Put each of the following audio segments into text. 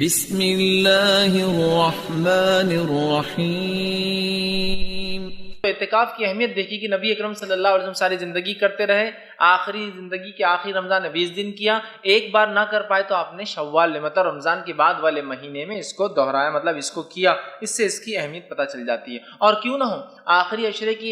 بسم اللہ الرحمن الرحیم۔ اعتکاف کی اہمیت دیکھی کہ نبی اکرم صلی اللہ علیہ وسلم ساری زندگی کرتے رہے، آخری زندگی کے آخری رمضان 20 دن کیا، ایک بار نہ کر پائے تو آپ نے شوال میں مطلب رمضان کے بعد والے مہینے میں اس کو دہرایا، مطلب اس کو کیا، اس سے اس کی اہمیت پتہ چل جاتی ہے۔ اور کیوں نہ ہو آخری عشرے کی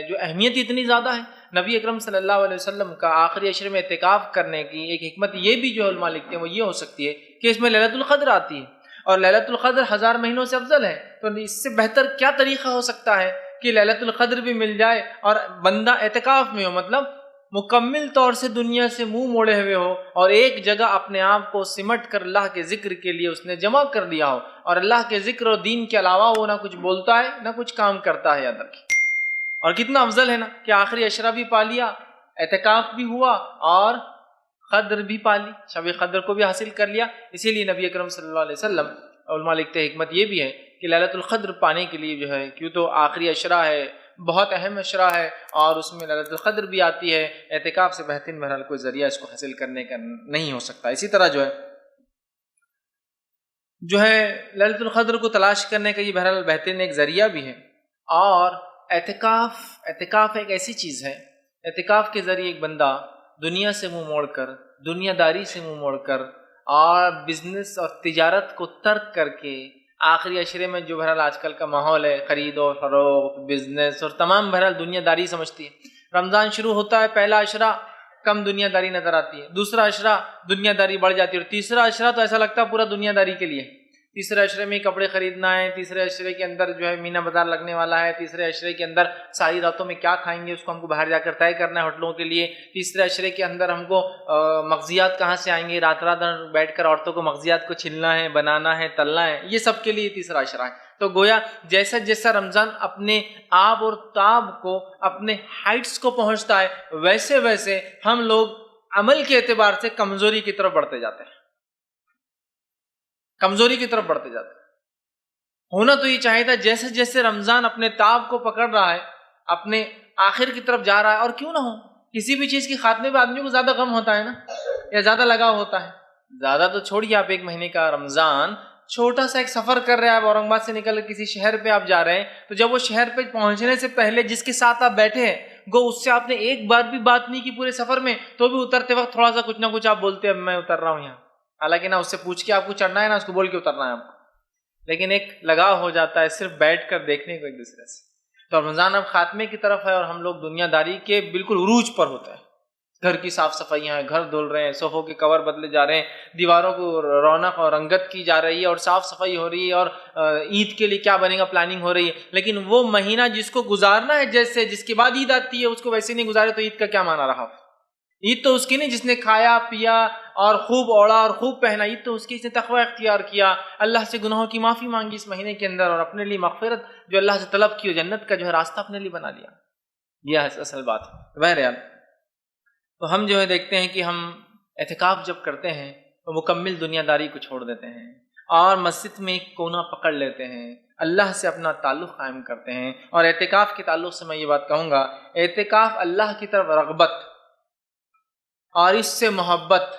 جو اہمیت اتنی زیادہ ہے، نبی اکرم صلی اللہ علیہ وسلم کا آخری عشرے میں اعتکاف کرنے کی ایک حکمت یہ بھی جو علماء لکھتے ہیں وہ یہ ہو سکتی ہے کہ اس میں لیلۃ القدر آتی ہے، اور لیلۃ القدر 1000 مہینوں سے افضل ہے، تو اس سے بہتر کیا طریقہ ہو سکتا ہے کہ لیلۃ القدر بھی مل جائے اور بندہ اعتکاف میں ہو، مطلب مکمل طور سے دنیا سے منہ موڑے ہوئے ہو اور ایک جگہ اپنے آپ کو سمٹ کر اللہ کے ذکر کے لیے اس نے جمع کر دیا ہو، اور اللہ کے ذکر اور دین کے علاوہ وہ نہ کچھ بولتا ہے نہ کچھ کام کرتا ہے۔ یاد رکھیں، اور کتنا افضل ہے نا کہ آخری عشرہ بھی پا لیا، اعتکاف بھی ہوا اور قدر بھی پا لی، شب قدر کو بھی حاصل کر لیا۔ اسی لیے نبی اکرم صلی اللہ علیہ وسلم، علماء لکھتے ہیں حکمت یہ بھی ہے کہ لیلۃ القدر پانے کے لیے جو ہے، کیوں تو آخری عشرہ ہے، بہت اہم عشرہ ہے، اور اس میں لیلۃ القدر بھی آتی ہے، اعتکاف سے بہترین بہرحال کوئی ذریعہ اس کو حاصل کرنے کا نہیں ہو سکتا۔ اسی طرح جو ہے لیلۃ القدر کو تلاش کرنے کا یہ بہرحال بہترین ایک ذریعہ بھی ہے۔ اور اعتکاف ایک ایسی چیز ہے، اعتکاف کے ذریعے ایک بندہ دنیا سے منہ موڑ کر، دنیا داری سے منہ موڑ کر اور بزنس اور تجارت کو ترک کر کے، آخری عشرے میں جو بہرحال آج کل کا ماحول ہے، خرید و فروخت، بزنس اور تمام بہرحال دنیا داری سمجھتی ہے۔ رمضان شروع ہوتا ہے، پہلا عشرہ کم دنیا داری نظر آتی ہے، دوسرا عشرہ دنیا داری بڑھ جاتی ہے، اور تیسرا عشرہ تو ایسا لگتا ہے پورا دنیا داری کے لیے۔ تیسرے عشرے میں کپڑے خریدنا ہے، تیسرے عشرے کے اندر جو ہے مینا بازار لگنے والا ہے، تیسرے عشرے کے اندر ساری راتوں میں کیا کھائیں گے اس کو ہم کو باہر جا کر طے کرنا ہے ہوٹلوں کے لیے، تیسرے عشرے کے اندر ہم کو مغزیات کہاں سے آئیں گے، رات رات بیٹھ کر عورتوں کو مغزیات کو چھلنا ہے، بنانا ہے، تلنا ہے، یہ سب کے لیے تیسرا عشرہ ہے۔ تو گویا جیسا جیسا رمضان اپنے آب اور تاب کو، اپنے ہائٹس کو پہنچتا ہے، ویسے ویسے ہم لوگ عمل کے اعتبار سے کمزوری کی طرف بڑھتے جاتے ہیں، کمزوری کی طرف بڑھتے جاتے ہیں۔ ہونا تو یہ چاہیے تھا جیسے جیسے رمضان اپنے تاب کو پکڑ رہا ہے، اپنے آخر کی طرف جا رہا ہے، اور کیوں نہ ہو کسی بھی چیز کے خاتمے پہ آدمی کو زیادہ غم ہوتا ہے نا، یا زیادہ لگاؤ ہوتا ہے، زیادہ تو چھوڑیے، آپ ایک مہینے کا رمضان چھوٹا سا ایک سفر کر رہے ہیں، آپ اورنگ آباد سے نکل کر کسی شہر پہ آپ جا رہے ہیں، تو جب وہ شہر پہ پہنچنے سے پہلے جس کے ساتھ آپ بیٹھے ہیں گو اس سے آپ نے ایک بار بھی بات نہیں کی پورے سفر میں، تو بھی اترتے وقت تھوڑا سا کچھ نہ کچھ آپ بولتے ہیں، اب میں اتر رہا ہوں یہاں، حالانکہ نہ اس سے پوچھ کے آپ کو چڑھنا ہے، نہ اس کو بول کے اترنا ہے آپ کو، لیکن ایک لگاؤ ہو جاتا ہے صرف بیٹھ کر دیکھنے کو ایک دوسرے سے۔ تو رمضان اب خاتمے کی طرف ہے اور ہم لوگ دنیا داری کے بالکل عروج پر ہوتے ہیں، گھر کی صاف صفائیاں ہیں، گھر دھل رہے ہیں، صوفوں کے کور بدلے جا رہے ہیں، دیواروں کو رونق اور رنگت کی جا رہی ہے، اور صاف صفائی ہو رہی ہے، اور عید کے لیے کیا بنے گا پلاننگ ہو رہی ہے، لیکن وہ مہینہ جس کو گزارنا ہے، جیسے جس کے بعد عید آتی ہے اس کو ویسے نہیں گزارے تو عید کا کیا معنی رہا؟ عید تو اس کی نہیں جس نے کھایا پیا اور خوب اوڑا اور خوب پہنا، عید تو اس کی جس نے تقوی اختیار کیا، اللہ سے گناہوں کی معافی مانگی اس مہینے کے اندر، اور اپنے لیے مغفرت جو اللہ سے طلب کی، جنت کا جو ہے راستہ اپنے لیے بنا لیا۔ یہ اصل بات ہے۔ بہرحال تو ہم جو ہے دیکھتے ہیں کہ ہم اعتکاف جب کرتے ہیں تو مکمل دنیا داری کو چھوڑ دیتے ہیں اور مسجد میں ایک کونا پکڑ لیتے ہیں، اللہ سے اپنا تعلق قائم کرتے ہیں۔ اور اعتکاف کے تعلق سے میں یہ بات کہوں گا، اعتکاف اللہ کی طرف رغبت اور اس سے محبت،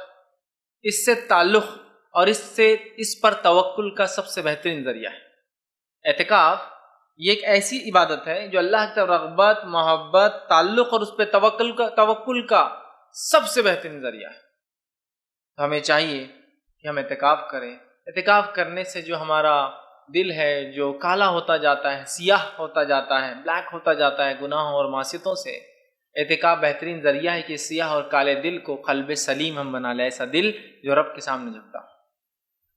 اس سے تعلق اور اس پر توکل کا سب سے بہترین ذریعہ ہے۔ اعتکاف یہ ایک ایسی عبادت ہے جو اللہ کی طرف رغبت، محبت، تعلق اور اس پہ توکل کا سب سے بہترین ذریعہ ہے۔ تو ہمیں چاہیے کہ ہم اعتکاف کریں۔ اعتکاف کرنے سے جو ہمارا دل ہے جو کالا ہوتا جاتا ہے، سیاہ ہوتا جاتا ہے، بلیک ہوتا جاتا ہے گناہوں اور معصیتوں سے، اعتکاف بہترین ذریعہ ہے کہ سیاہ اور کالے دل کو قلب سلیم ہم بنا لیں، ایسا دل جو رب کے سامنے جھکتا۔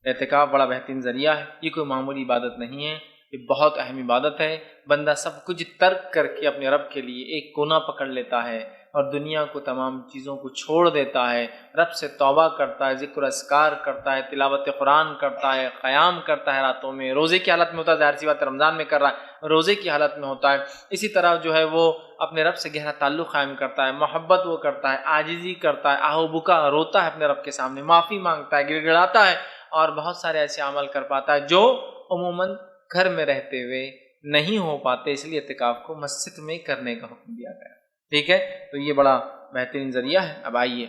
اعتکاف بڑا بہترین ذریعہ ہے، یہ کوئی معمولی عبادت نہیں ہے، یہ بہت اہم عبادت ہے۔ بندہ سب کچھ ترک کر کے اپنے رب کے لیے ایک کونا پکڑ لیتا ہے اور دنیا کو، تمام چیزوں کو چھوڑ دیتا ہے، رب سے توبہ کرتا ہے، ذکر اذکار کرتا ہے، تلاوت قرآن کرتا ہے، قیام کرتا ہے راتوں میں، روزے کی حالت میں ہوتا ہے، ظاہر سی بات رمضان میں کر رہا ہے، روزے کی حالت میں ہوتا ہے۔ اسی طرح جو ہے وہ اپنے رب سے گہرا تعلق قائم کرتا ہے، محبت وہ کرتا ہے، عاجزی کرتا ہے، آہ و بکا روتا ہے اپنے رب کے سامنے، معافی مانگتا ہے، گڑ گڑاتا ہے، اور بہت سارے ایسے عمل کر پاتا ہے جو عموماً گھر میں رہتے ہوئے نہیں ہو پاتے، اس لیے اعتکاف کو مسجد میں کرنے کا حکم دیا گیا۔ ٹھیک ہے، تو یہ بڑا بہترین ذریعہ ہے۔ اب آئیے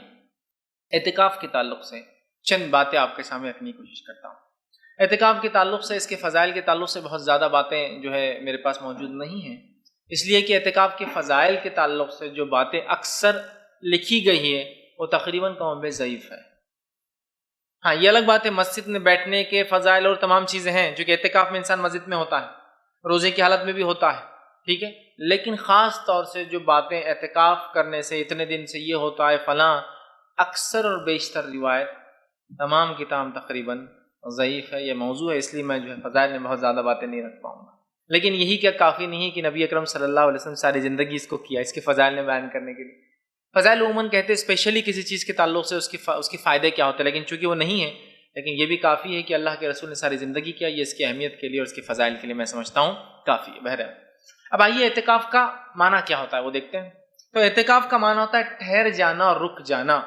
اعتکاف کے تعلق سے چند باتیں آپ کے سامنے رکھنے کی کوشش کرتا ہوں۔ اعتکاف کے تعلق سے، اس کے فضائل کے تعلق سے بہت زیادہ باتیں جو ہے میرے پاس موجود نہیں ہیں، اس لیے کہ اعتکاف کے فضائل کے تعلق سے جو باتیں اکثر لکھی گئی ہیں وہ تقریباً کم و بیش ضعیف ہے۔ ہاں، یہ الگ بات ہے مسجد میں بیٹھنے کے فضائل اور تمام چیزیں ہیں، جو کہ اعتکاف میں انسان مسجد میں ہوتا ہے، روزے کی حالت میں بھی ہوتا ہے، ٹھیک ہے، لیکن خاص طور سے جو باتیں اعتکاف کرنے سے، اتنے دن سے یہ ہوتا ہے فلاں، اکثر اور بیشتر روایت تمام کی تمام تقریباً ضعیف ہے، یہ موضوع ہے، اس لیے میں جو ہے فضائل میں بہت زیادہ باتیں نہیں رکھ پاؤں گا۔ لیکن یہی کیا کافی نہیں ہے کہ نبی اکرم صلی اللہ علیہ وسلم ساری زندگی اس کو کیا، اس کے فضائل میں بیان کرنے کے لیے۔ فضائل عموماً کہتے ہیں اسپیشلی کسی چیز کے تعلق سے اس کے فائدے کیا ہوتے ہیں، لیکن چونکہ وہ نہیں ہے، لیکن یہ بھی کافی ہے کہ اللہ کے رسول نے ساری زندگی کیا، یہ اس کی اہمیت کے لیے اور اس کے فضائل کے لیے میں سمجھتا ہوں کافی ہے۔ بہرحال اب آئیے اعتکاف کا معنی کیا ہوتا ہے وہ دیکھتے ہیں۔ تو اعتکاف کا معنی ہوتا ہے ٹھہر جانا اور رک جانا،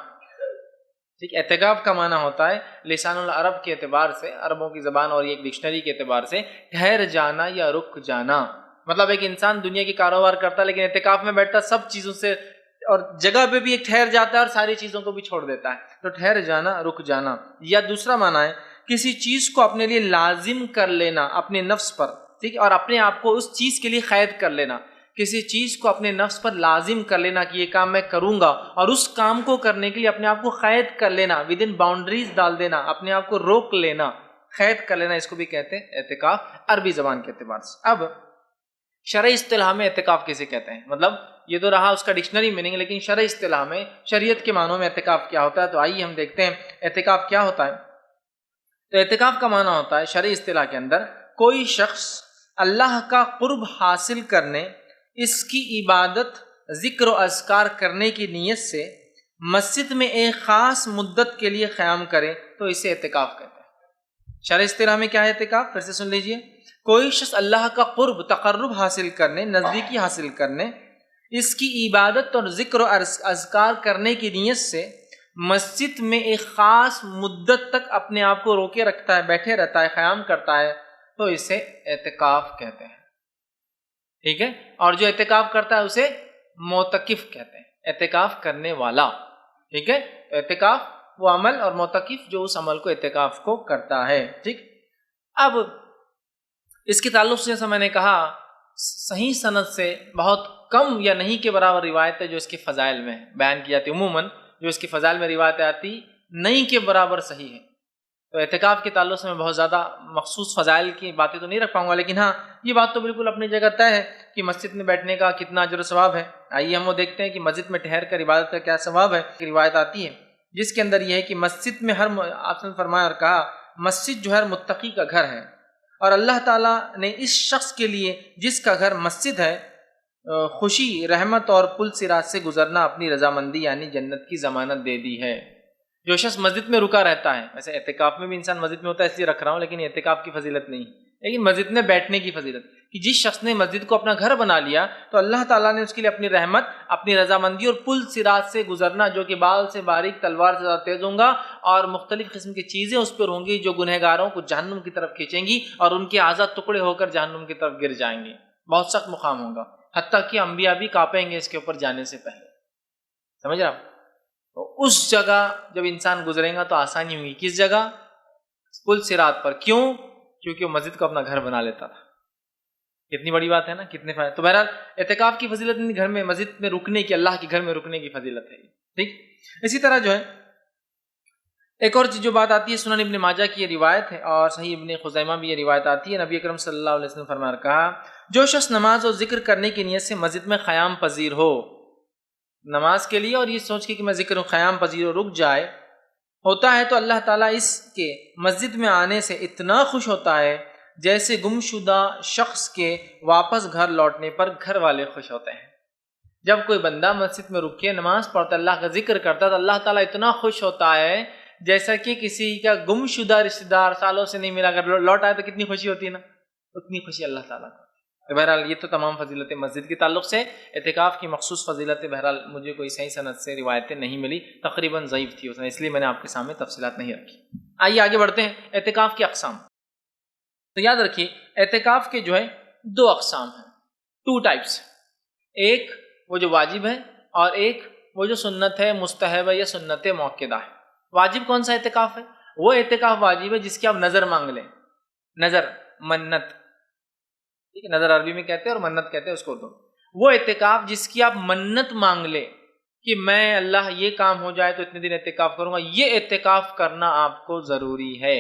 ٹھیک۔ اعتکاف کا معنی ہوتا ہے لسان العرب کے اعتبار سے، عربوں کی زبان اور ایک ڈکشنری کے اعتبار سے ٹھہر جانا یا رک جانا، مطلب ایک انسان دنیا کی کاروبار کرتا ہے لیکن اعتکاف میں بیٹھتا سب چیزوں سے اور جگہ پہ بھی ایک ٹھہر جاتا ہے اور ساری چیزوں کو بھی چھوڑ دیتا ہے، تو ٹھہر جانا، رک جانا۔ یا دوسرا معنی ہے کسی چیز کو اپنے لیے لازم کر لینا اپنے نفس پر، ٹھیک، اور اپنے آپ کو اس چیز کے لیے قید کر لینا، کسی چیز کو اپنے نفس پر لازم کر لینا کہ یہ کام میں کروں گا، اور اس کام کو کرنے کے لیے اپنے آپ کو قید کر لینا، ود ان باؤنڈریز ڈال دینا، اپنے آپ کو روک لینا، قید کر لینا، اس کو بھی کہتے ہیں اعتکاف عربی زبان کے اعتبار سے۔ اب شرعی اصطلاح میں اعتکاف کیسے کہتے ہیں، مطلب یہ تو رہا اس کا ڈکشنری میننگ، لیکن شرعی اصطلاح میں شریعت کے معنوں میں اعتکاف کیا ہوتا ہے، تو آئیے ہم دیکھتے ہیں اعتکاف کیا ہوتا ہے۔ تو اعتکاف کا معنی ہوتا ہے شرعی اصطلاح کے اندر کوئی شخص اللہ کا قرب حاصل کرنے، اس کی عبادت، ذکر و اذکار کرنے کی نیت سے مسجد میں ایک خاص مدت کے لیے قیام کرے تو اسے اعتکاف کہتے ہیں۔ شرعی اصطلاح میں کیا ہے اعتکاف؟ پھر سے سن لیجئے، کوئی شخص اللہ کا قرب، تقرب حاصل کرنے، نزدیکی حاصل کرنے، اس کی عبادت اور ذکر و اذکار کرنے کی نیت سے مسجد میں ایک خاص مدت تک اپنے آپ کو روکے رکھتا ہے، بیٹھے رہتا ہے، قیام کرتا ہے، تو اسے اعتکاف کہتے ہیں، ٹھیک ہے۔ اور جو اعتکاف کرتا ہے اسے معتکف کہتے ہیں، اعتکاف کرنے والا، ٹھیک ہے۔ اعتکاف وہ عمل اور معتکف جو اس عمل کو، اعتکاف کو کرتا ہے، ٹھیک۔ اب اس کے تعلق سے جیسا میں نے کہا صحیح سند سے بہت کم یا نہیں کے برابر روایت ہے جو اس کے فضائل میں بیان کی جاتی، عموماً جو اس کے فضائل میں روایت آتی نہیں کے برابر صحیح ہے۔ تو اعتکاف کے تعلق سے میں بہت زیادہ مخصوص فضائل کی باتیں تو نہیں رکھ پاؤں گا، لیکن ہاں یہ بات تو بالکل اپنی جگہ طے ہے کہ مسجد میں بیٹھنے کا کتنا اجر و ثواب ہے۔ آئیے ہم وہ دیکھتے ہیں کہ مسجد میں ٹھہر کر عبادت کا کیا ثواب ہے۔ روایت آتی ہے جس کے اندر یہ ہے کہ مسجد میں آپ نے فرمایا اور کہا مسجد جو ہے متقی کا گھر ہے، اور اللہ تعالیٰ نے اس شخص کے لیے جس کا گھر مسجد ہے خوشی، رحمت اور پل صراط سے گزرنا، اپنی رضامندی یعنی جنت کی ضمانت دے دی ہے۔ جو شخص مسجد میں رکا رہتا ہے، ویسے اعتکاف میں بھی انسان مسجد میں ہوتا ہے اس لیے رکھ رہا ہوں، لیکن اعتکاف کی فضیلت نہیں، لیکن مسجد میں بیٹھنے کی فضیلت، کہ جس شخص نے مسجد کو اپنا گھر بنا لیا تو اللہ تعالیٰ نے اس کے لیے اپنی رحمت، اپنی رضامندی اور پل صراط سے گزرنا، جو کہ بال سے باریک، تلوار سے زیادہ تیز ہوں گا، اور مختلف قسم کی چیزیں اس پر ہوں گی جو گنہگاروں کو جہنم کی طرف کھینچیں گی اور ان کے اعضاء ٹکڑے ہو کر جہنم کی طرف گر جائیں گے۔ بہت سخت مقام ہوگا، حتیٰ کہ انبیاء بھی کانپیں گے اس کے اوپر جانے سے پہلے، سمجھ رہے آپ؟ تو اس جگہ جب انسان گزرے گا تو آسانی ہوگی، کس جگہ؟ پل صراط پر۔ کیوں؟ کیونکہ وہ مسجد کو اپنا گھر بنا لیتا تھا۔ کتنی بڑی بات ہے نا، کتنے فائدے۔ تو بہرحال اعتکاف کی فضیلت گھر میں، مسجد میں رکنے کی، اللہ کے گھر میں رکنے کی فضیلت ہے، ٹھیک۔ اسی طرح جو ہے ایک اور چیز جو بات آتی ہے، سنن ابن ماجہ کی یہ روایت ہے اور صحیح ابن خزیمہ بھی یہ روایت آتی ہے، نبی اکرم صلی اللہ علیہ وسلم فرمایا کہا جو شخص نماز اور ذکر کرنے کی نیت سے مسجد میں قیام پذیر ہو، نماز کے لیے اور یہ سوچ کے کہ میں ذکر قیام پذیر ہو، رک جائے ہوتا ہے، تو اللہ تعالیٰ اس کے مسجد میں آنے سے اتنا خوش ہوتا ہے جیسے گمشدہ شخص کے واپس گھر لوٹنے پر گھر والے خوش ہوتے ہیں۔ جب کوئی بندہ مسجد میں رک کے نماز پڑھتا، اللہ کا ذکر کرتا، تو اللہ تعالیٰ اتنا خوش ہوتا ہے جیسا کہ کسی کا گمشدہ رشتہ دار سالوں سے نہیں ملا، اگر لوٹ آئے تو کتنی خوشی ہوتی ہے نا، اتنی خوشی اللہ تعالیٰ کو۔ بہرحال یہ تو تمام فضیلتیں مسجد کے تعلق سے، اعتکاف کی مخصوص فضیلتیں بہرحال مجھے کوئی صحیح سند سے روایتیں نہیں ملی، تقریباً ضعیف تھی اس لیے میں نے آپ کے سامنے تفصیلات نہیں رکھی۔ آئیے آگے بڑھتے ہیں، اعتکاف کی اقسام۔ تو یاد رکھیے اعتکاف کے جو ہے دو اقسام ہیں، 2 ٹائپس، ایک وہ جو واجب ہے اور ایک وہ جو سنت ہے، مستحب ہے یا سنت موقدہ ہے۔ واجب کون سا اعتکاف ہے؟ وہ اعتکاف واجب ہے جس کی آپ نظر مانگ لیں. نظر منت، ٹھیک ہے، نظر عربی میں کہتے ہیں اور منت کہتے ہیں اس کو تو. وہ اعتکاف جس کی آپ منت مانگ لیں کہ میں اللہ یہ کام ہو جائے تو اتنے دن اعتکاف کروں گا، یہ اعتکاف کرنا آپ کو ضروری ہے.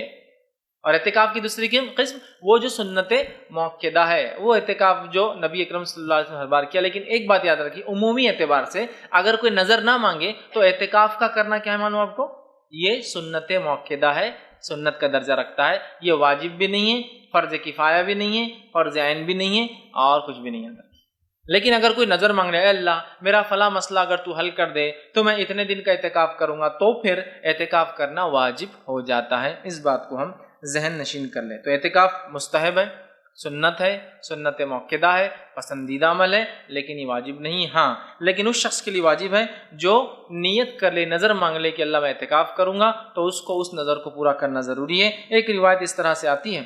اور اعتکاف کی دوسری قسم وہ جو سنت موقدہ ہے، وہ اعتکاف جو نبی اکرم صلی اللہ علیہ وسلم ہر بار کیا. لیکن ایک بات یاد رکھیے، عمومی اعتبار سے اگر کوئی نظر نہ مانگے تو اعتکاف کا کرنا کیا ہے معلوم آپ کو، یہ سنت موقدہ ہے، سنت کا درجہ رکھتا ہے. یہ واجب بھی نہیں ہے، فرض کفایہ بھی نہیں ہے، فرض عین بھی نہیں ہے، اور کچھ بھی نہیں ہے. لیکن اگر کوئی نظر مانگ رہے، اے اللہ میرا فلاں مسئلہ اگر تو حل کر دے تو میں اتنے دن کا اعتکاف کروں گا، تو پھر اعتکاف کرنا واجب ہو جاتا ہے. اس بات کو ہم ذہن نشین کر لیں. تو اعتکاف مستحب ہے، سنت ہے، سنت موقدہ ہے، پسندیدہ عمل ہے، لیکن یہ واجب نہیں. ہاں لیکن اس شخص کے لیے واجب ہے جو نیت کر لے، نظر مانگ لے کہ اللہ میں اعتکاف کروں گا، تو اس کو اس نظر کو پورا کرنا ضروری ہے. ایک روایت اس طرح سے آتی ہے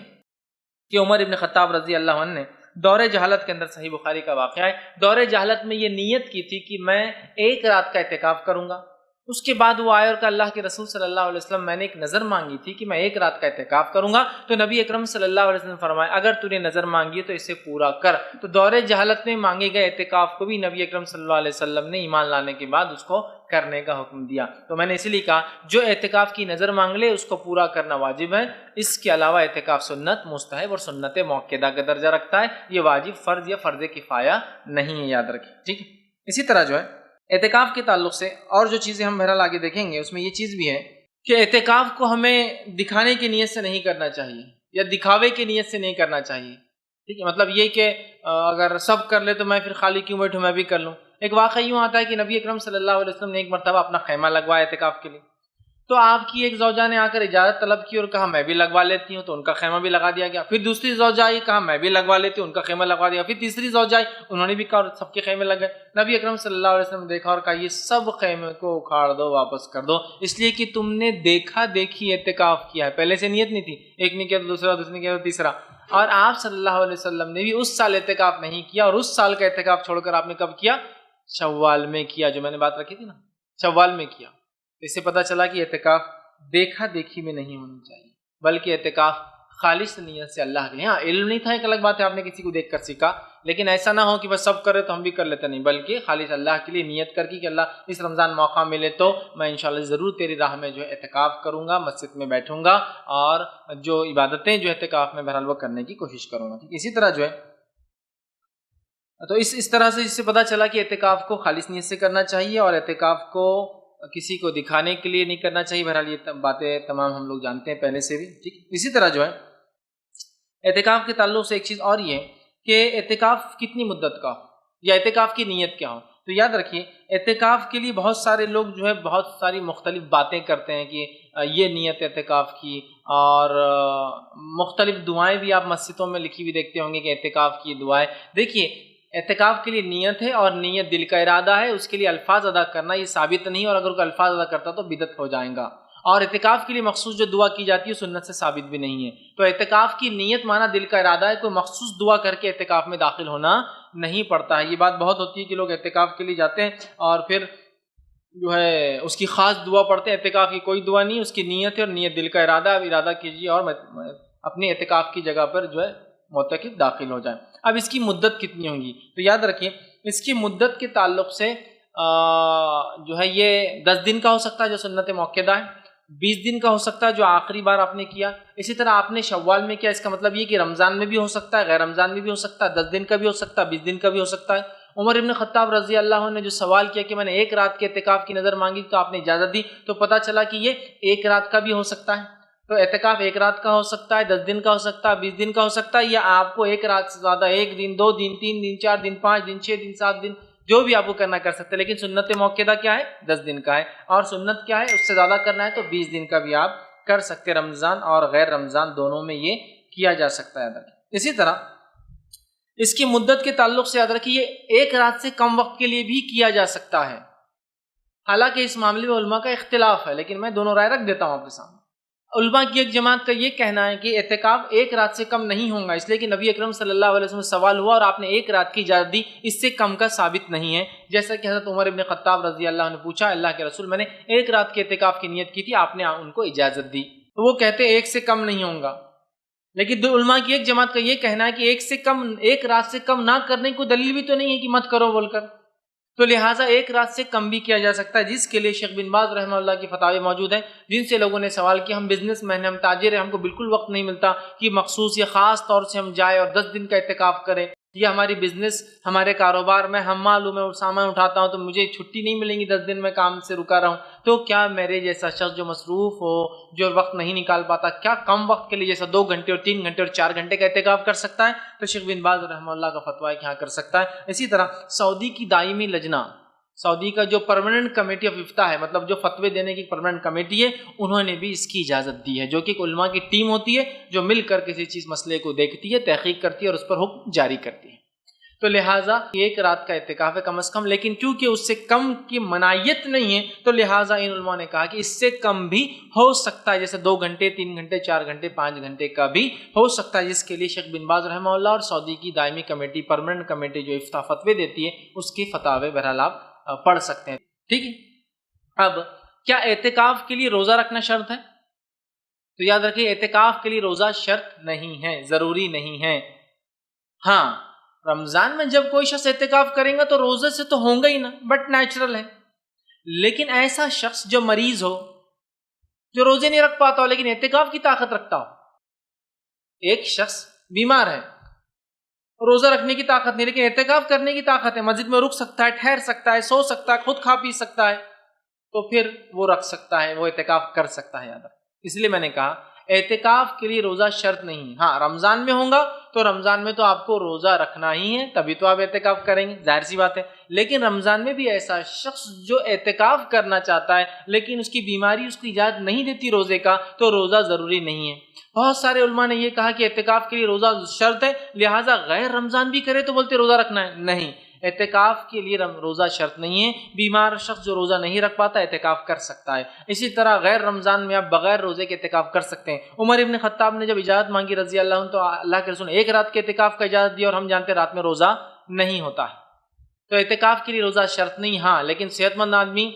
کہ عمر ابن خطاب رضی اللہ عنہ نے دور جہالت کے اندر، صحیح بخاری کا واقعہ ہے، دور جہالت میں یہ نیت کی تھی کہ میں ایک رات کا اعتکاف کروں گا. اس کے بعد وہ آئے اور کہا اللہ کے رسول صلی اللہ علیہ وسلم میں نے ایک نظر مانگی تھی کہ میں ایک رات کا اعتکاف کروں گا. تو نبی اکرم صلی اللہ علیہ وسلم فرمایا اگر تو نے نظر مانگی تو اسے پورا کر. تو دور جہالت میں مانگے گئے اعتکاف کو بھی نبی اکرم صلی اللہ علیہ وسلم نے ایمان لانے کے بعد اس کو کرنے کا حکم دیا. تو میں نے اسی لیے کہا جو اعتکاف کی نظر مانگ لے اس کو پورا کرنا واجب ہے. اس کے علاوہ اعتکاف سنت، مستحب اور سنت موقدہ کا درجہ رکھتا ہے. یہ واجب، فرض یا فرض کفایہ نہیں ہے، یاد رکھیں. ٹھیک ہے. اسی طرح جو ہے اعتکاف کے تعلق سے اور جو چیزیں ہم بہرحال آگے دیکھیں گے، اس میں یہ چیز بھی ہے کہ اعتکاف کو ہمیں دکھانے کی نیت سے نہیں کرنا چاہیے یا دکھاوے کی نیت سے نہیں کرنا چاہیے. ٹھیک ہے، مطلب یہ کہ اگر سب کر لے تو میں پھر خالی کیوں بیٹھوں، میں بھی کر لوں. ایک واقعہ یوں آتا ہے کہ نبی اکرم صلی اللہ علیہ وسلم نے ایک مرتبہ اپنا خیمہ لگوایا اعتکاف کے لیے. تو آپ کی ایک زوجہ نے آ کر اجازت طلب کی اور کہا میں بھی لگوا لیتی ہوں، تو ان کا خیمہ بھی لگا دیا گیا. پھر دوسری زوجہ آئی، کہا میں بھی لگوا لیتی ہوں، ان کا خیمہ لگوا دیا. پھر تیسری زوجہ آئی، انہوں نے بھی کہا، سب کے خیمے لگ گئے. نبی اکرم صلی اللہ علیہ وسلم نے دیکھا اور کہا یہ سب خیمے کو اکھاڑ دو، واپس کر دو، اس لیے کہ تم نے دیکھا دیکھی اعتکاف کیا ہے، پہلے سے نیت نہیں تھی. ایک نے کیا تو دوسرا، دوسرے نے کیا تو تیسرا. اور آپ صلی اللہ علیہ وسلم نے بھی اس سال اعتکاف نہیں کیا، اور اس سال کا اعتکاف چھوڑ کر آپ نے کب کیا؟ شوال میں کیا، جو میں نے بات رکھی تھی نا، شوال میں کیا. اس سے پتہ چلا کہ اعتکاف دیکھا دیکھی میں نہیں ہونی چاہیے، بلکہ اعتکاف خالص نیت سے اللہ کے لیے. ہاں علم نہیں تھا ایک الگ بات ہے، آپ نے کسی کو دیکھ کر سیکھا، لیکن ایسا نہ ہو کہ بس سب کرے تو ہم بھی کر لیتے، نہیں، بلکہ خالص اللہ کے لیے نیت کر کے کہ اللہ اس رمضان موقع ملے تو میں انشاءاللہ ضرور تیری راہ میں جو ہے اعتکاف کروں گا، مسجد میں بیٹھوں گا اور جو عبادتیں جو اعتکاف میں بہرحال وہ کرنے کی کوشش کروں گا. اسی طرح جو ہے تو اس طرح سے اس سے پتہ چلا کہ اعتکاف کو خالص نیت سے کرنا چاہیے اور اعتکاف کو کسی کو دکھانے کے لیے نہیں کرنا چاہیے. بہرحال یہ باتیں تمام ہم لوگ جانتے ہیں پہلے سے بھی. ٹھیک. اسی طرح جو ہے اعتکاف کے تعلق سے ایک چیز اور یہ ہے کہ اعتکاف کتنی مدت کا ہو یا اعتکاف کی نیت کیا ہو. تو یاد رکھیے اعتکاف کے لیے بہت سارے لوگ جو ہے بہت ساری مختلف باتیں کرتے ہیں کہ یہ نیت اعتکاف کی، اور مختلف دعائیں بھی آپ مسجدوں میں لکھی ہوئی دیکھتے ہوں گے کہ اعتکاف کی دعائیں. دیکھیے اعتکاف کے لیے نیت ہے اور نیت دل کا ارادہ ہے، اس کے لیے الفاظ ادا کرنا یہ ثابت نہیں، اور اگر کوئی الفاظ ادا کرتا تو بدعت ہو جائے گا. اور اعتکاف کے لیے مخصوص جو دعا کی جاتی ہے سنت سے ثابت بھی نہیں ہے. تو اعتکاف کی نیت مانا دل کا ارادہ ہے، کوئی مخصوص دعا کر کے اعتکاف میں داخل ہونا نہیں پڑتا ہے. یہ بات بہت ہوتی ہے کہ لوگ اعتکاف کے لیے جاتے ہیں اور پھر جو ہے اس کی خاص دعا پڑھتے ہیں. اعتکاف کی کوئی دعا نہیں، اس کی نیت ہے اور نیت دل کا ارادہ. اب ارادہ کیجیے اور اپنے اعتکاف کی جگہ پر جو ہے معتکف داخل ہو جائیں. اب اس کی مدت کتنی ہوگی؟ تو یاد رکھیے اس کی مدت کے تعلق سے جو ہے یہ 10 دن کا ہو سکتا ہے جو سنت موقدہ ہے، 20 دن کا ہو سکتا ہے جو آخری بار آپ نے کیا. اسی طرح آپ نے شوال میں کیا، اس کا مطلب یہ کہ رمضان میں بھی ہو سکتا ہے، غیر رمضان میں بھی ہو سکتا ہے، 10 دن کا بھی ہو سکتا ہے، 20 دن کا بھی ہو سکتا ہے. عمر ابن خطاب رضی اللہ عنہ نے جو سوال کیا کہ میں نے ایک رات کے اعتکاف کی نظر مانگی تو آپ نے اجازت دی، تو پتہ چلا کہ یہ ایک رات کا بھی ہو سکتا ہے. تو اعتکاف ایک رات کا ہو سکتا ہے، 10 دن کا ہو سکتا ہے، 20 دن کا ہو سکتا ہے، یا آپ کو ایک رات سے زیادہ 1 دن، 2 دن، 3 دن، 4 دن، 5 دن، 6 دن، 7 دن، جو بھی آپ کو کرنا کر سکتے ہیں. لیکن سنت موقدہ کیا ہے؟ 10 دن کا ہے. اور سنت کیا ہے؟ اس سے زیادہ کرنا ہے تو 20 دن کا بھی آپ کر سکتے. رمضان اور غیر رمضان دونوں میں یہ کیا جا سکتا ہے. اسی طرح اس کی مدت کے تعلق سے یاد رکھیے یہ ایک رات سے کم وقت کے لیے بھی کیا جا سکتا ہے. حالانکہ اس معاملے میں علماء کا اختلاف ہے، لیکن میں دونوں رائے رکھ دیتا ہوں آپ کے سامنے. علماء کی ایک جماعت کا یہ کہنا ہے کہ اعتکاف ایک رات سے کم نہیں ہوگا، اس لیے کہ نبی اکرم صلی اللہ علیہ وسلم سے سوال ہوا اور آپ نے ایک رات کی اجازت دی، اس سے کم کا ثابت نہیں ہے. جیسا کہ حضرت عمر ابن خطاب رضی اللہ عنہ نے پوچھا اللہ کے رسول میں نے ایک رات کے اعتکاف کی نیت کی تھی، آپ نے ان کو اجازت دی. تو وہ کہتے ہیں ایک سے کم نہیں ہوں گا، لیکن دو علماء کی ایک جماعت کا یہ کہنا ہے کہ ایک رات سے کم نہ کرنے کو دلیل بھی تو نہیں ہے کہ مت کرو بول کر، تو لہٰذا ایک رات سے کم بھی کیا جا سکتا ہے، جس کے لیے شیخ بن باز رحمہ اللہ کی فتاوی موجود ہیں، جن سے لوگوں نے سوال کیا ہم بزنس مین ہیں، ہم تاجر ہیں، ہم کو بالکل وقت نہیں ملتا کہ مخصوص یا خاص طور سے ہم جائیں اور 10 دن کا اعتکاف کریں، یہ ہماری بزنس ہمارے کاروبار میں ہم معلوم ہے سامان اٹھاتا ہوں تو مجھے چھٹی نہیں ملیں گی، 10 دن میں کام سے رکا رہا ہوں، تو کیا میرے جیسا شخص جو مصروف ہو، جو وقت نہیں نکال پاتا، کیا کم وقت کے لیے جیسا 2 گھنٹے اور 3 گھنٹے اور 4 گھنٹے کا اعتکاف کر سکتا ہے؟ تو شیخ بن باز رحمہ اللہ کا فتویٰ ہے کہ ہاں کر سکتا ہے۔ اسی طرح سعودی کی دائمی لجنہ، سعودی کا جو پرماننٹ کمیٹی آف افتاء ہے، مطلب جو فتوے دینے کی پرماننٹ کمیٹی ہے، انہوں نے بھی اس کی اجازت دی ہے، جو کہ ایک علماء کی ٹیم ہوتی ہے جو مل کر کسی چیز مسئلے کو دیکھتی ہے، تحقیق کرتی ہے اور اس پر حکم جاری کرتی ہے۔ تو لہٰذا ایک رات کا اعتکاف ہے کم از کم، لیکن کیونکہ اس سے کم کی منایت نہیں ہے تو لہٰذا ان علماء نے کہا کہ اس سے کم بھی ہو سکتا ہے، جیسے 2 گھنٹے 3 گھنٹے 4 گھنٹے 5 گھنٹے کا بھی ہو سکتا ہے، جس کے لیے شیخ بن باز رحمہ اللہ اور سعودی کی دائمی کمیٹی، پرماننٹ کمیٹی جو افتاء فتوے دیتی ہے، اس کی فتاوے بہرحال آپ پڑھ سکتے ہیں۔ ٹھیک ہے، اب کیا اعتکاف کے لیے روزہ رکھنا شرط ہے؟ تو یاد رکھیے اعتکاف کے لیے روزہ شرط نہیں ہے، ضروری نہیں ہے۔ ہاں، رمضان میں جب کوئی شخص اعتکاف کرے گا تو روزے سے تو ہوں گا ہی نا، بٹ نیچرل ہے، لیکن ایسا شخص جو مریض ہو، جو روزے نہیں رکھ پاتا ہو لیکن اعتکاف کی طاقت رکھتا ہو، ایک شخص بیمار ہے، روزہ رکھنے کی طاقت نہیں لیکن اعتکاف کرنے کی طاقت ہے، مسجد میں رک سکتا ہے، ٹھہر سکتا ہے، سو سکتا ہے، خود کھا پی سکتا ہے، تو پھر وہ رکھ سکتا ہے، وہ اعتکاف کر سکتا ہے۔ یاد رکھ، اس لیے میں نے کہا اعتکاف کے لیے روزہ شرط نہیں ہے۔ ہاں، رمضان میں ہوں گا تو رمضان میں تو آپ کو روزہ رکھنا ہی ہے، تبھی تو آپ اعتکاف کریں گے، ظاہر سی بات ہے، لیکن رمضان میں بھی ایسا شخص جو اعتکاف کرنا چاہتا ہے لیکن اس کی بیماری اس کو اجازت نہیں دیتی روزے کا، تو روزہ ضروری نہیں ہے۔ بہت سارے علماء نے یہ کہا کہ اعتکاف کے لیے روزہ شرط ہے، لہٰذا غیر رمضان بھی کرے تو بولتے روزہ رکھنا ہے، نہیں، اعتکاف کے لیے روزہ شرط نہیں ہے، بیمار شخص جو روزہ نہیں رکھ پاتا اعتکاف کر سکتا ہے۔ اسی طرح غیر رمضان میں آپ بغیر روزے کے اعتکاف کر سکتے ہیں۔ عمر ابن خطاب نے جب اجازت مانگی رضی اللہ عنہ تو اللہ کے رسول نے 1 رات کے اعتکاف کا اجازت دی، اور ہم جانتے ہیں رات میں روزہ نہیں ہوتا ہے، تو اعتکاف کے لیے روزہ شرط نہیں۔ ہاں، لیکن صحت مند آدمی،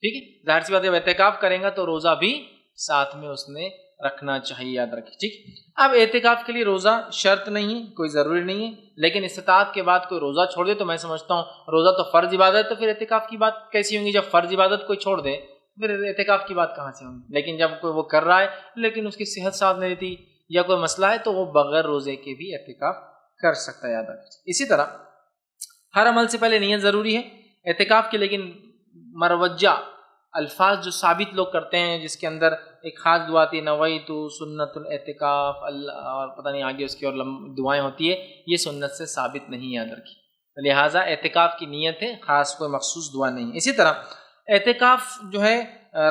ٹھیک ہے، ظاہر سی بات ہے، اعتکاف کرے گا تو روزہ بھی ساتھ میں اس نے رکھنا چاہیے، یاد رکھیے۔ ٹھیک، اب اعتکاف کے لیے روزہ شرط نہیں ہے، کوئی ضروری نہیں ہے، لیکن استطاعت کے بعد کوئی روزہ چھوڑ دے تو میں سمجھتا ہوں روزہ تو فرض عبادت ہے، تو پھر اعتکاف کی بات کیسی ہوں گی؟ جب فرض عبادت کوئی چھوڑ دے پھر اعتکاف کی بات کہاں سے ہوگی؟ لیکن جب کوئی وہ کر رہا ہے لیکن اس کی صحت ساتھ نہیں دیتی یا کوئی مسئلہ ہے تو وہ بغیر روزے کے بھی اعتکاف کر سکتا ہے، یاد رکھیے۔ اسی طرح ہر عمل سے پہلے نیت ضروری ہے اعتکاف کے، لیکن مروجہ الفاظ جو ثابت لوگ کرتے ہیں، جس کے اندر ایک خاص دعا آتی ہے نویت سنت الاعتکاف اللہ، اور پتہ نہیں آگے اس کی اور دعائیں ہوتی ہے، یہ سنت سے ثابت نہیں، یاد رکھیے، لہٰذا اعتکاف کی نیت ہے، خاص کوئی مخصوص دعا نہیں ہے۔ اسی طرح اعتکاف جو ہے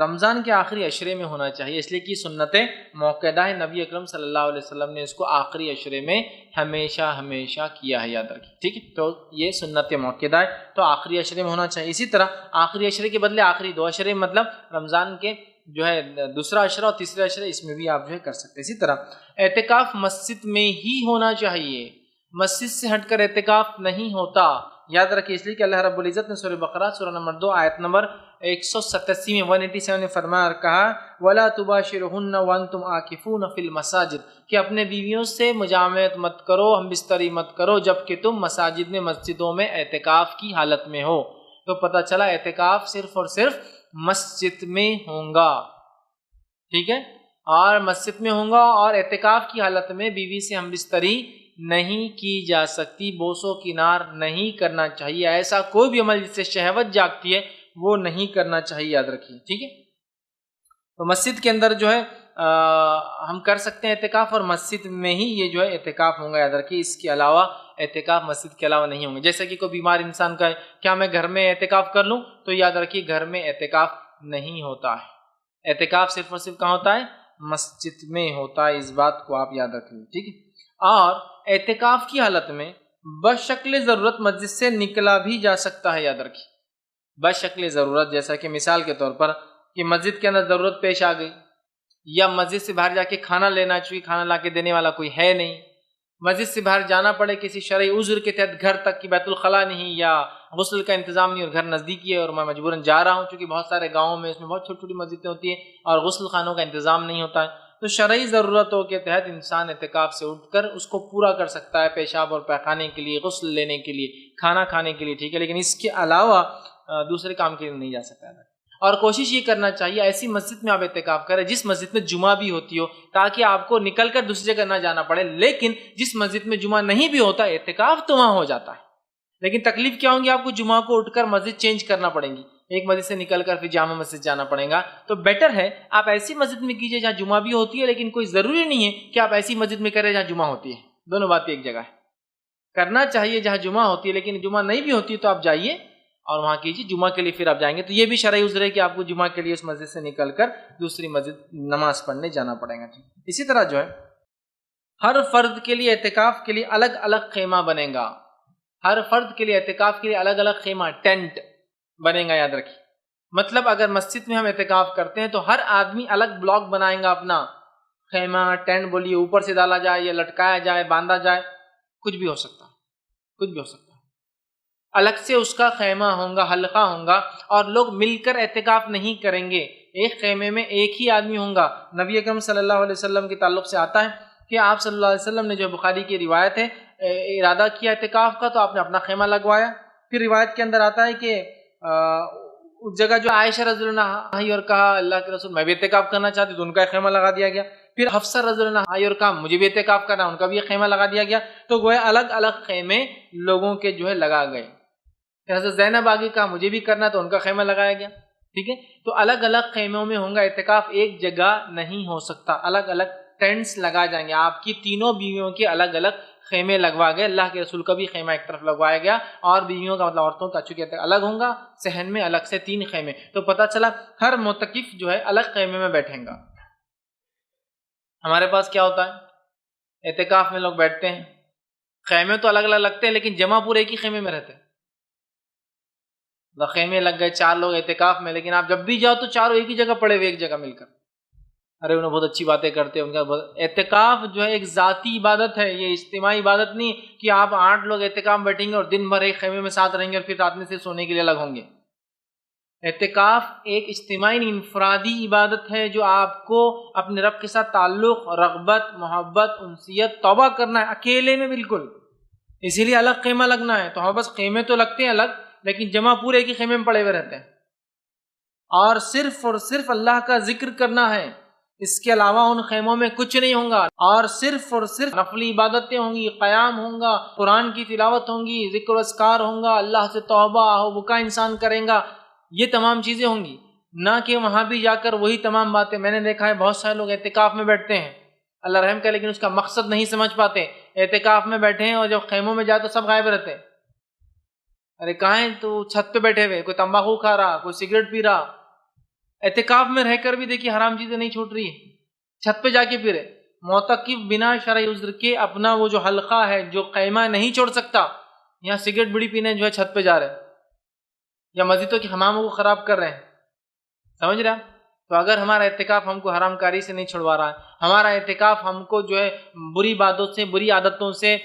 رمضان کے آخری عشرے میں ہونا چاہیے، اس لیے کہ سنت موقدہ ہے، نبی اکرم صلی اللہ علیہ وسلم نے اس کو آخری عشرے میں ہمیشہ ہمیشہ کیا ہے، یاد رکھیے، ٹھیک ہے، تو یہ سنت موقدہ ہے، تو آخری عشرے میں ہونا چاہیے۔ اسی طرح آخری عشرے کے بدلے آخری 2 عشرے، مطلب رمضان کے جو ہے دوسرا عشرہ اور تیسرا عشرہ، اس میں بھی آپ جو ہے کر سکتے ہیں۔ اسی طرح اعتکاف مسجد میں ہی ہونا چاہیے، مسجد سے ہٹ کر اعتکاف نہیں ہوتا، یاد رکھیے، اس لیے کہ اللہ رب العزت نے سورہ بقرہ سورہ نمبر 2 آیت نمبر 187 میں 187 میں فرمایا اور کہا وَلَا تُبَاشِرُهُنَّ وَأَنْتُمْ عَاكِفُونَ فِي الْمَسَاجِدِ، کہ اپنے بیویوں سے مجامعت مت کرو، ہم بستری مت کرو، جبکہ تم مساجد میں، مسجدوں میں اعتکاف کی حالت میں ہو۔ تو پتہ چلا اعتکاف صرف اور صرف مسجد میں ہوں گا، ٹھیک ہے، اور مسجد میں ہوں گا، اور اعتکاف کی حالت میں بیوی سے ہم بستری نہیں کی جا سکتی، بوس و کنار نہیں کرنا چاہیے، ایسا کوئی بھی عمل جس سے شہوت جاگتی ہے وہ نہیں کرنا چاہیے، یاد رکھیے، ٹھیک ہے۔ تو مسجد کے اندر جو ہے ہم کر سکتے ہیں اعتکاف، اور مسجد میں ہی یہ جو ہے اعتکاف ہوں گا، یاد رکھیے، اس کے علاوہ اعتکاف مسجد کے علاوہ نہیں ہوں گے۔ جیسے کہ کوئی بیمار انسان کا ہے، کیا میں گھر میں اعتکاف کر لوں؟ تو یاد رکھیے گھر میں اعتکاف نہیں ہوتا ہے، اعتکاف صرف اور صرف کہاں ہوتا ہے؟ مسجد میں ہوتا ہے، اس بات کو آپ یاد رکھیے، ٹھیک ہے۔ اور اعتکاف کی حالت میں بشکل ضرورت مسجد سے نکلا بھی جا سکتا ہے، یاد رکھیے، بشکل ضرورت، جیسا کہ مثال کے طور پر کہ مسجد کے اندر ضرورت پیش آ گئی، یا مسجد سے باہر جا کے کھانا لینا چاہیے، کھانا لا کے دینے والا کوئی ہے نہیں، مسجد سے باہر جانا پڑے کسی شرعی عذر کے تحت گھر تک کی بیت الخلا نہیں، یا غسل کا انتظام نہیں اور گھر نزدیکی ہے اور میں مجبوراً جا رہا ہوں، چونکہ بہت سارے گاؤں میں اس میں بہت چھوٹی چھوٹی مسجدیں ہوتی ہیں اور غسل خانوں کا انتظام نہیں ہوتا ہے، تو شرعی ضرورتوں کے تحت انسان اعتکاف سے اٹھ کر اس کو پورا کر سکتا ہے، پیشاب اور پیخانے کے لیے، غسل لینے کے لیے، کھانا کھانے کے لیے، ٹھیک ہے، لیکن اس کے علاوہ دوسرے کام کے لیے نہیں جا سکتا ہے۔ اور کوشش یہ کرنا چاہیے ایسی مسجد میں آپ اعتکاف کریں جس مسجد میں جمعہ بھی ہوتی ہو، تاکہ آپ کو نکل کر دوسری جگہ نہ جانا پڑے، لیکن جس مسجد میں جمعہ نہیں بھی ہوتا اعتکاف تو وہاں ہو جاتا ہے، لیکن تکلیف کیا ہوگی، آپ کو جمعہ کو اٹھ کر مسجد چینج کرنا پڑیں گی، ایک مسجد سے نکل کر پھر جامع مسجد جانا پڑے گا، تو بیٹر ہے آپ ایسی مسجد میں کیجئے جہاں جمعہ بھی ہوتی ہے، لیکن کوئی ضروری نہیں ہے کہ آپ ایسی مسجد میں کریں جہاں جمعہ ہوتی ہے، دونوں باتیں ایک جگہ ہے، کرنا چاہیے جہاں جمعہ ہوتی ہے، لیکن جمعہ نہیں بھی ہوتی تو آپ جائیے اور وہاں کیجیے، جمعہ کے لیے پھر آپ جائیں گے، تو یہ بھی شرعی عذر ہے کہ آپ کو جمعہ کے لیے اس مسجد سے نکل کر دوسری مسجد نماز پڑھنے جانا پڑے گا۔ اسی طرح جو ہے ہر فرد کے لیے اعتکاف کے لیے الگ الگ خیمہ بنے گا، ہر فرد کے لیے اعتکاف کے لیے الگ الگ خیمہ، ٹینٹ بنے گا، یاد رکھیے، مطلب اگر مسجد میں ہم اعتکاف کرتے ہیں تو ہر آدمی الگ بلاک بنائیں گا اپنا، خیمہ ٹینٹ بولیے، اوپر سے ڈالا جائے یا لٹکایا جائے، باندھا جائے، کچھ بھی ہو سکتا ہے، کچھ بھی ہو سکتا ہے، الگ سے اس کا خیمہ ہوگا، حلقہ ہوگا، اور لوگ مل کر اعتکاف نہیں کریں گے، ایک خیمے میں ایک ہی آدمی ہوگا۔ نبی اکرم صلی اللہ علیہ وسلم کے تعلق سے آتا ہے کہ آپ صلی اللہ علیہ وسلم نے، جو بخاری کی روایت ہے، ارادہ کیا اعتکاف کا تو آپ نے اپنا خیمہ لگوایا، پھر روایت کے اندر آتا ہے کہ اس جگہ جو عائشہ رضی اللہ عنہا آئی اور کہا اللہ کے رسول میں بھی اعتکاف کرنا چاہتی تو ان کا خیمہ لگا دیا گیا، پھر حفصہ رضی اللہ عنہا آئی اور کہا مجھے بھی اعتکاف کرنا، ان کا بھی خیمہ لگا دیا گیا، تو گویا الگ الگ خیمے لوگوں کے جو ہے لگا گئے۔ حضرت زینب آگے کہا مجھے بھی کرنا تو ان کا خیمہ لگایا گیا، ٹھیک ہے، تو الگ الگ خیموں میں ہوں گا اعتکاف، ایک جگہ نہیں ہو سکتا، الگ الگ ٹینٹس لگا جائیں گے، آپ کی تینوں بیویوں کے الگ الگ خیمے لگوا گئے، اللہ کے رسول کا بھی خیمہ ایک طرف لگوایا گیا، اور بیویوں کا مطلب عورتوں کا چونکہ الگ ہوں گا، صحن میں الگ سے 3 خیمے، تو پتہ چلا ہر معتکف جو ہے الگ خیمے میں بیٹھیں گا۔ ہمارے پاس کیا ہوتا ہے، اعتکاف میں لوگ بیٹھتے ہیں، خیمے تو الگ الگ لگتے ہیں لیکن جمع پورے ایک ہی خیمے میں رہتے ہیں، خیمے لگ گئے 4 لوگ اعتکاف میں، لیکن آپ جب بھی جاؤ تو چاروں ایک ہی جگہ پڑے ہوئے، ایک جگہ مل کر، ارے انہیں بہت اچھی باتیں کرتے ہیں، ان کا اعتکاف جو ہے ایک ذاتی عبادت ہے، یہ اجتماعی عبادت نہیں کہ آپ 8 لوگ اعتکاف بیٹھیں گے اور دن بھر ایک خیمے میں ساتھ رہیں گے اور پھر رات میں سے سونے کے لیے الگ ہوں گے۔ اعتکاف ایک اجتماعی انفرادی عبادت ہے جو آپ کو اپنے رب کے ساتھ تعلق، رغبت، محبت، انسیت، توبہ کرنا ہے اکیلے میں، بالکل، اسی لیے الگ خیمہ لگنا ہے، تو ہاں بس خیمے تو لگتے ہیں الگ لیکن جمع پورے ایک ہی خیمے میں پڑے ہوئے رہتے ہیں، اور صرف اللہ کا ذکر کرنا ہے، اس کے علاوہ ان خیموں میں کچھ نہیں ہوگا، اور صرف نفلی عبادتیں ہوں گی، قیام ہوں گا، قرآن کی تلاوت ہوں گی، ذکر و اذکار ہوں گا، اللہ سے توبہ بکا انسان کریں گا، یہ تمام چیزیں ہوں گی، نہ کہ وہاں بھی جا کر وہی تمام باتیں۔ میں نے دیکھا ہے بہت سارے لوگ اعتکاف میں بیٹھتے ہیں، اللہ رحم کرے، لیکن اس کا مقصد نہیں سمجھ پاتے، اعتکاف میں بیٹھے ہیں اور جب خیموں میں جائے تو سب غائب رہتے ہیں، ارے کہاں ہیں تو چھت پہ بیٹھے ہوئے، کوئی تمباکو کھا رہا، کوئی سگریٹ پی رہا، اعتکاف میں رہ کر بھی دیکھیے حرام چیزیں نہیں چھوٹ رہی ہیں، چھت پہ جا کے پھرے، معتکف بنا شرعی عذر کے اپنا وہ جو حلقہ ہے، جو خیمہ نہیں چھوڑ سکتا، یہاں سگریٹ بڑی پینے جو ہے چھت پہ جا رہے ہیں یا مسجدوں کے حماموں کو خراب کر رہے ہیں، سمجھ رہے ہیں؟ تو اگر ہمارا اعتکاف ہم کو حرام کاری سے نہیں چھڑوا رہا ہے، ہمارا اعتکاف ہم کو جو ہے بری باتوں سے، بری عادتوں سے،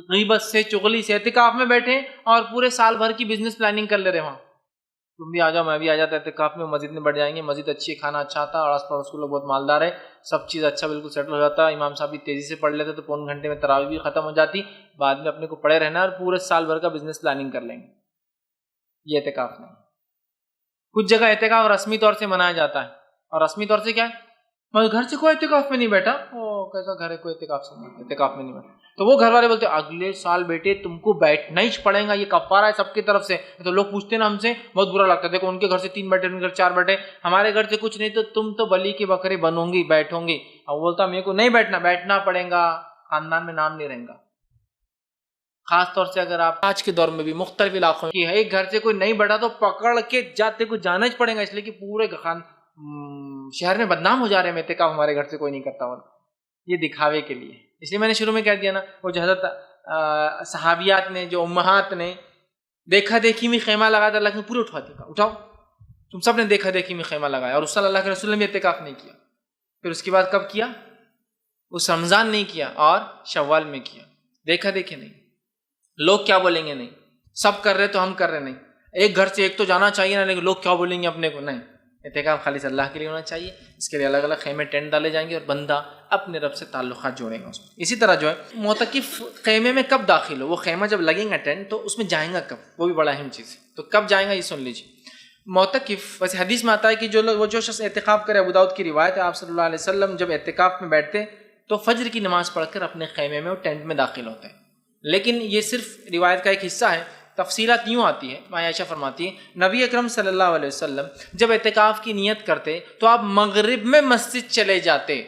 غیبت سے، چغلی سے، اعتکاف میں بیٹھے اور پورے سال بھر کی بزنس پلاننگ کر لے رہے وہاں، تم بھی آ جاؤ میں بھی آ جاتا، اعتکاف میں مسجد میں بیٹھ جائیں گے، مسجد اچھی ہے، کھانا اچھا آتا، اور آس پاس کے لوگ بہت مالدار ہے، سب چیز اچھا بالکل سیٹل ہو جاتا، امام صاحب بھی تیزی سے پڑھ لیتے تو پون گھنٹے میں تراویح بھی ختم ہو جاتی، بعد میں اپنے کو پڑھے رہنا اور پورے سال بھر کا بزنس پلاننگ کر لیں گے، یہ اعتکاف نہیں۔ کچھ جگہ اعتکاف رسمی طور سے منایا جاتا ہے، اور رسمی طور سے کیا ہے، میں گھر سے کوئی اعتکاف میں نہیں بیٹھا، کیسا گھر ہے کوئی اعتکاف میں نہیں بیٹھا، تو وہ گھر والے بولتے اگلے سال بیٹے تم کو بیٹھنا ہی پڑے گا، یہ کفارہ ہے سب کی طرف سے، تو لوگ پوچھتے ہیں نا ہم سے، بہت برا لگتا ہے، دیکھو ان کے گھر سے 3 بیٹھے، ان کے گھر 4 بیٹھے، ہمارے گھر سے کچھ نہیں تو تم تو بلی کے بکرے بنو گی، بیٹھوں گی، اور بولتا میرے کو نہیں بیٹھنا پڑے گا، خاندان میں نام نہیں رہے گا۔ خاص طور سے اگر آپ آج کے دور میں بھی مختلف علاقوں میں ایک گھر سے کوئی نہیں بیٹھا تو پکڑ کے جاتے کو جانا ہی پڑے گا، اس لیے کہ پورے شہر میں بدنام ہو جا رہے ہیں، اعتکاف ہمارے گھر سے کوئی نہیں کرتا، اور یہ دکھاوے کے لیے، اس لیے میں نے شروع میں کہہ دیا نا، وہ جو حضرت صحابیات نے، جو امہات نے دیکھا دیکھی میں خیمہ لگایا تھا، اللہ نے پورے اٹھا دیا، اٹھاؤ تم سب نے دیکھا دیکھی میں خیمہ لگایا، اور اس صلی اللہ کے رسول نے بھی اعتکاف نہیں کیا، پھر اس کے بعد کب کیا، اس رمضان نہیں کیا اور شوال میں کیا، دیکھا دیکھی نہیں، لوگ کیا بولیں گے نہیں، سب کر رہے تو ہم کر رہے نہیں، ایک گھر سے ایک تو جانا چاہیے نا، لیکن لوگ کیا بولیں گے اپنے کو، نہیں، اعتکاف خالص اللہ کے لیے ہونا چاہیے. اس کے لیے الگ الگ خیمے ٹینٹ ڈالے جائیں گے اور بندہ اپنے رب سے تعلقات جوڑے گا اس میں. اسی طرح جو ہے معتکف خیمے میں کب داخل ہو، وہ خیمہ جب لگیں گا ٹینٹ تو اس میں جائیں گا کب، وہ بھی بڑا اہم چیز ہے. تو کب جائیں گا یہ سن لیجیے. معتکف ویسے حدیث میں آتا ہے کہ جو شخص اعتکاف کرے، ابو داؤد کی روایت ہے، آپ صلی اللہ علیہ وسلم جب اعتکاف میں بیٹھتے تو فجر کی نماز پڑھ کر اپنے خیمے میں اور ٹینٹ میں داخل ہوتے ہیں. لیکن یہ صرف روایت کا ایک حصہ ہے، تفصیلات یوں آتی ہے. ماں عائشہ فرماتی ہے نبی اکرم صلی اللہ علیہ وسلم جب اعتکاف کی نیت کرتے تو آپ مغرب میں مسجد چلے جاتے،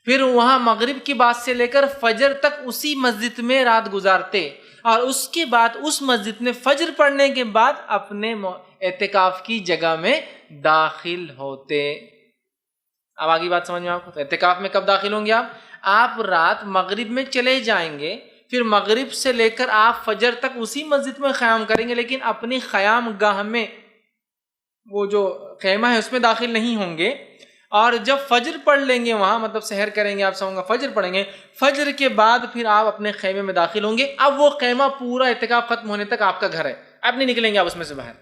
پھر وہاں مغرب کی بعد سے لے کر فجر تک اسی مسجد میں رات گزارتے، اور اس کے بعد اس مسجد میں فجر پڑھنے کے بعد اپنے اعتکاف کی جگہ میں داخل ہوتے. اب آگے بات سمجھ میں آپ کو. اعتکاف میں کب داخل ہوں گے آپ رات مغرب میں چلے جائیں گے، پھر مغرب سے لے کر آپ فجر تک اسی مسجد میں قیام کریں گے، لیکن اپنی قیام گاہ میں، وہ جو خیمہ ہے اس میں داخل نہیں ہوں گے. اور جب فجر پڑھ لیں گے وہاں، مطلب سحر کریں گے آپ سمجھیں گا فجر پڑھیں گے، فجر کے بعد پھر آپ اپنے خیمے میں داخل ہوں گے. اب وہ خیمہ پورا اعتکاف ختم ہونے تک آپ کا گھر ہے، اب نہیں نکلیں گے آپ اس میں سے باہر.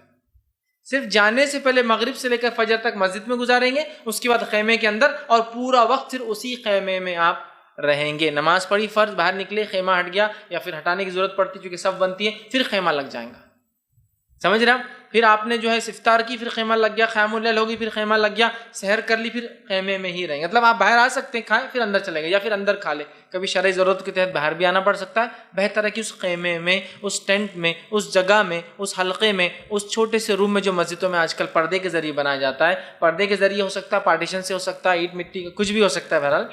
صرف جانے سے پہلے مغرب سے لے کر فجر تک مسجد میں گزاریں گے، اس کے بعد خیمے کے اندر، اور پورا وقت پھر اسی خیمے میں آپ رہیں گے. نماز پڑھی فرض، باہر نکلے خیمہ ہٹ گیا یا پھر ہٹانے کی ضرورت پڑتی چونکہ سب بنتی ہے، پھر خیمہ لگ جائیں گا. سمجھ رہے آپ؟ پھر آپ نے جو ہے افطار کی، پھر خیمہ لگ گیا، قیام اللیل ہوگی، پھر خیمہ لگ گیا، سحر کر لی، پھر خیمے میں ہی رہیں گے. مطلب آپ باہر آ سکتے ہیں کھائیں، پھر اندر چلے گئے، یا پھر اندر کھا لے. کبھی شرعی ضرورت کے تحت باہر بھی آنا پڑ سکتا ہے. بہتر ہے کہ اس خیمے میں، اس ٹینٹ میں، اس جگہ میں، اس حلقے میں، اس چھوٹے سے روم میں جو مسجدوں میں آج کل پردے کے ذریعے بنایا جاتا ہے، پردے کے ذریعے ہو سکتا ہے، پارٹیشن سے ہو سکتا ہے، اینٹ مٹی کا کچھ بھی ہو سکتا ہے، بہرحال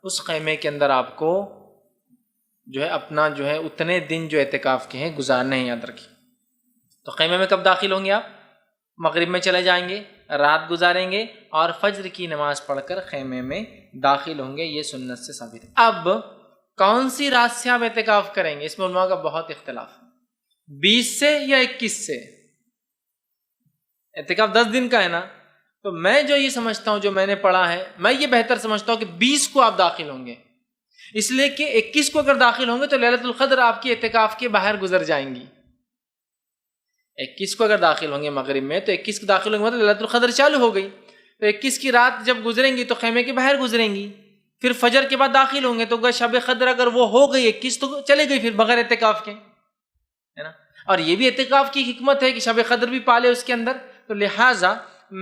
اس خیمے کے اندر آپ کو جو ہے اپنا جو ہے اتنے دن جو اعتکاف کے ہیں گزارنے ہیں، یاد رکھیے. تو خیمے میں کب داخل ہوں گے آپ؟ مغرب میں چلے جائیں گے، رات گزاریں گے، اور فجر کی نماز پڑھ کر خیمے میں داخل ہوں گے. یہ سنت سے ثابت ہے. اب کون سی رات سے آپ اعتکاف کریں گے، اس میں علماء کا بہت اختلاف ہے. 20 سے یا 21 سے؟ اعتکاف 10 دن کا ہے نا، تو میں جو یہ سمجھتا ہوں، جو میں نے پڑھا ہے، میں یہ بہتر سمجھتا ہوں کہ 20 کو آپ داخل ہوں گے. اس لیے کہ 21 کو اگر داخل ہوں گے تو لیلۃ القدر آپ کی اعتکاف کے باہر گزر جائیں گی. 21 کو اگر داخل ہوں گے مغرب میں تو 21 کو داخل ہوں گے مطلب لیلۃ القدر چالو ہو گئی. تو 21 کی رات جب گزریں گی تو خیمے کے باہر گزریں گی، پھر فجر کے بعد داخل ہوں گے تو شب قدر اگر وہ ہو گئی 21 تو چلے گئی پھر بغیر اعتکاف کے، ہے نا. اور یہ بھی اعتکاف کی حکمت ہے کہ شب قدر بھی پالے اس کے اندر. تو لہٰذا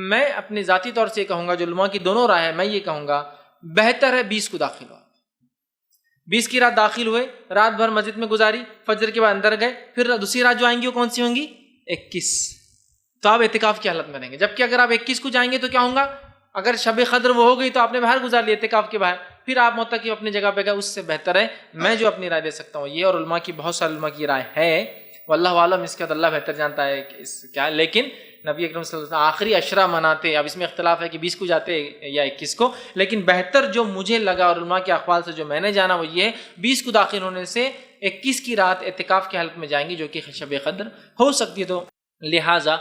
میں اپنے ذاتی طور سے یہ کہوں گا، جو علماء کی دونوں رائے ہے، میں یہ کہوں گا بہتر ہے 20 کو داخل ہو. 20 کی رات داخل ہوئے، رات بھر مسجد میں گزاری، فجر کے بعد اندر گئے، پھر دوسری رات جو آئیں گی وہ کون سی ہوں گی؟ 21. تو آپ اعتکاف کی حالت میں رہیں گے. جبکہ اگر آپ 21 کو جائیں گے تو کیا ہوگا؟ اگر شب قدر وہ ہو گئی تو آپ نے باہر گزار لیا اعتکاف کے باہر، پھر آپ معتکف اپنی جگہ پہ گئے. اس سے بہتر ہے، میں جو اپنی رائے دے سکتا ہوں یہ، اور علماء کی بہت سارے علماء کی رائے ہے، واللہ عالم، اس کے بعد اللہ بہتر جانتا ہے کہ اس کیا. لیکن نبی اکرم صلی اللہ علیہ وسلم آخری عشرہ مناتے. اب اس میں اختلاف ہے کہ 20 کو جاتے یا 21 کو، لیکن بہتر جو مجھے لگا اور علماء کے اقوال سے جو میں نے جانا وہ یہ ہے 20 کو داخل ہونے سے 21 کی رات اعتکاف کی حالت میں جائیں گی، جو کہ شب قدر ہو سکتی ہے. تو لہٰذا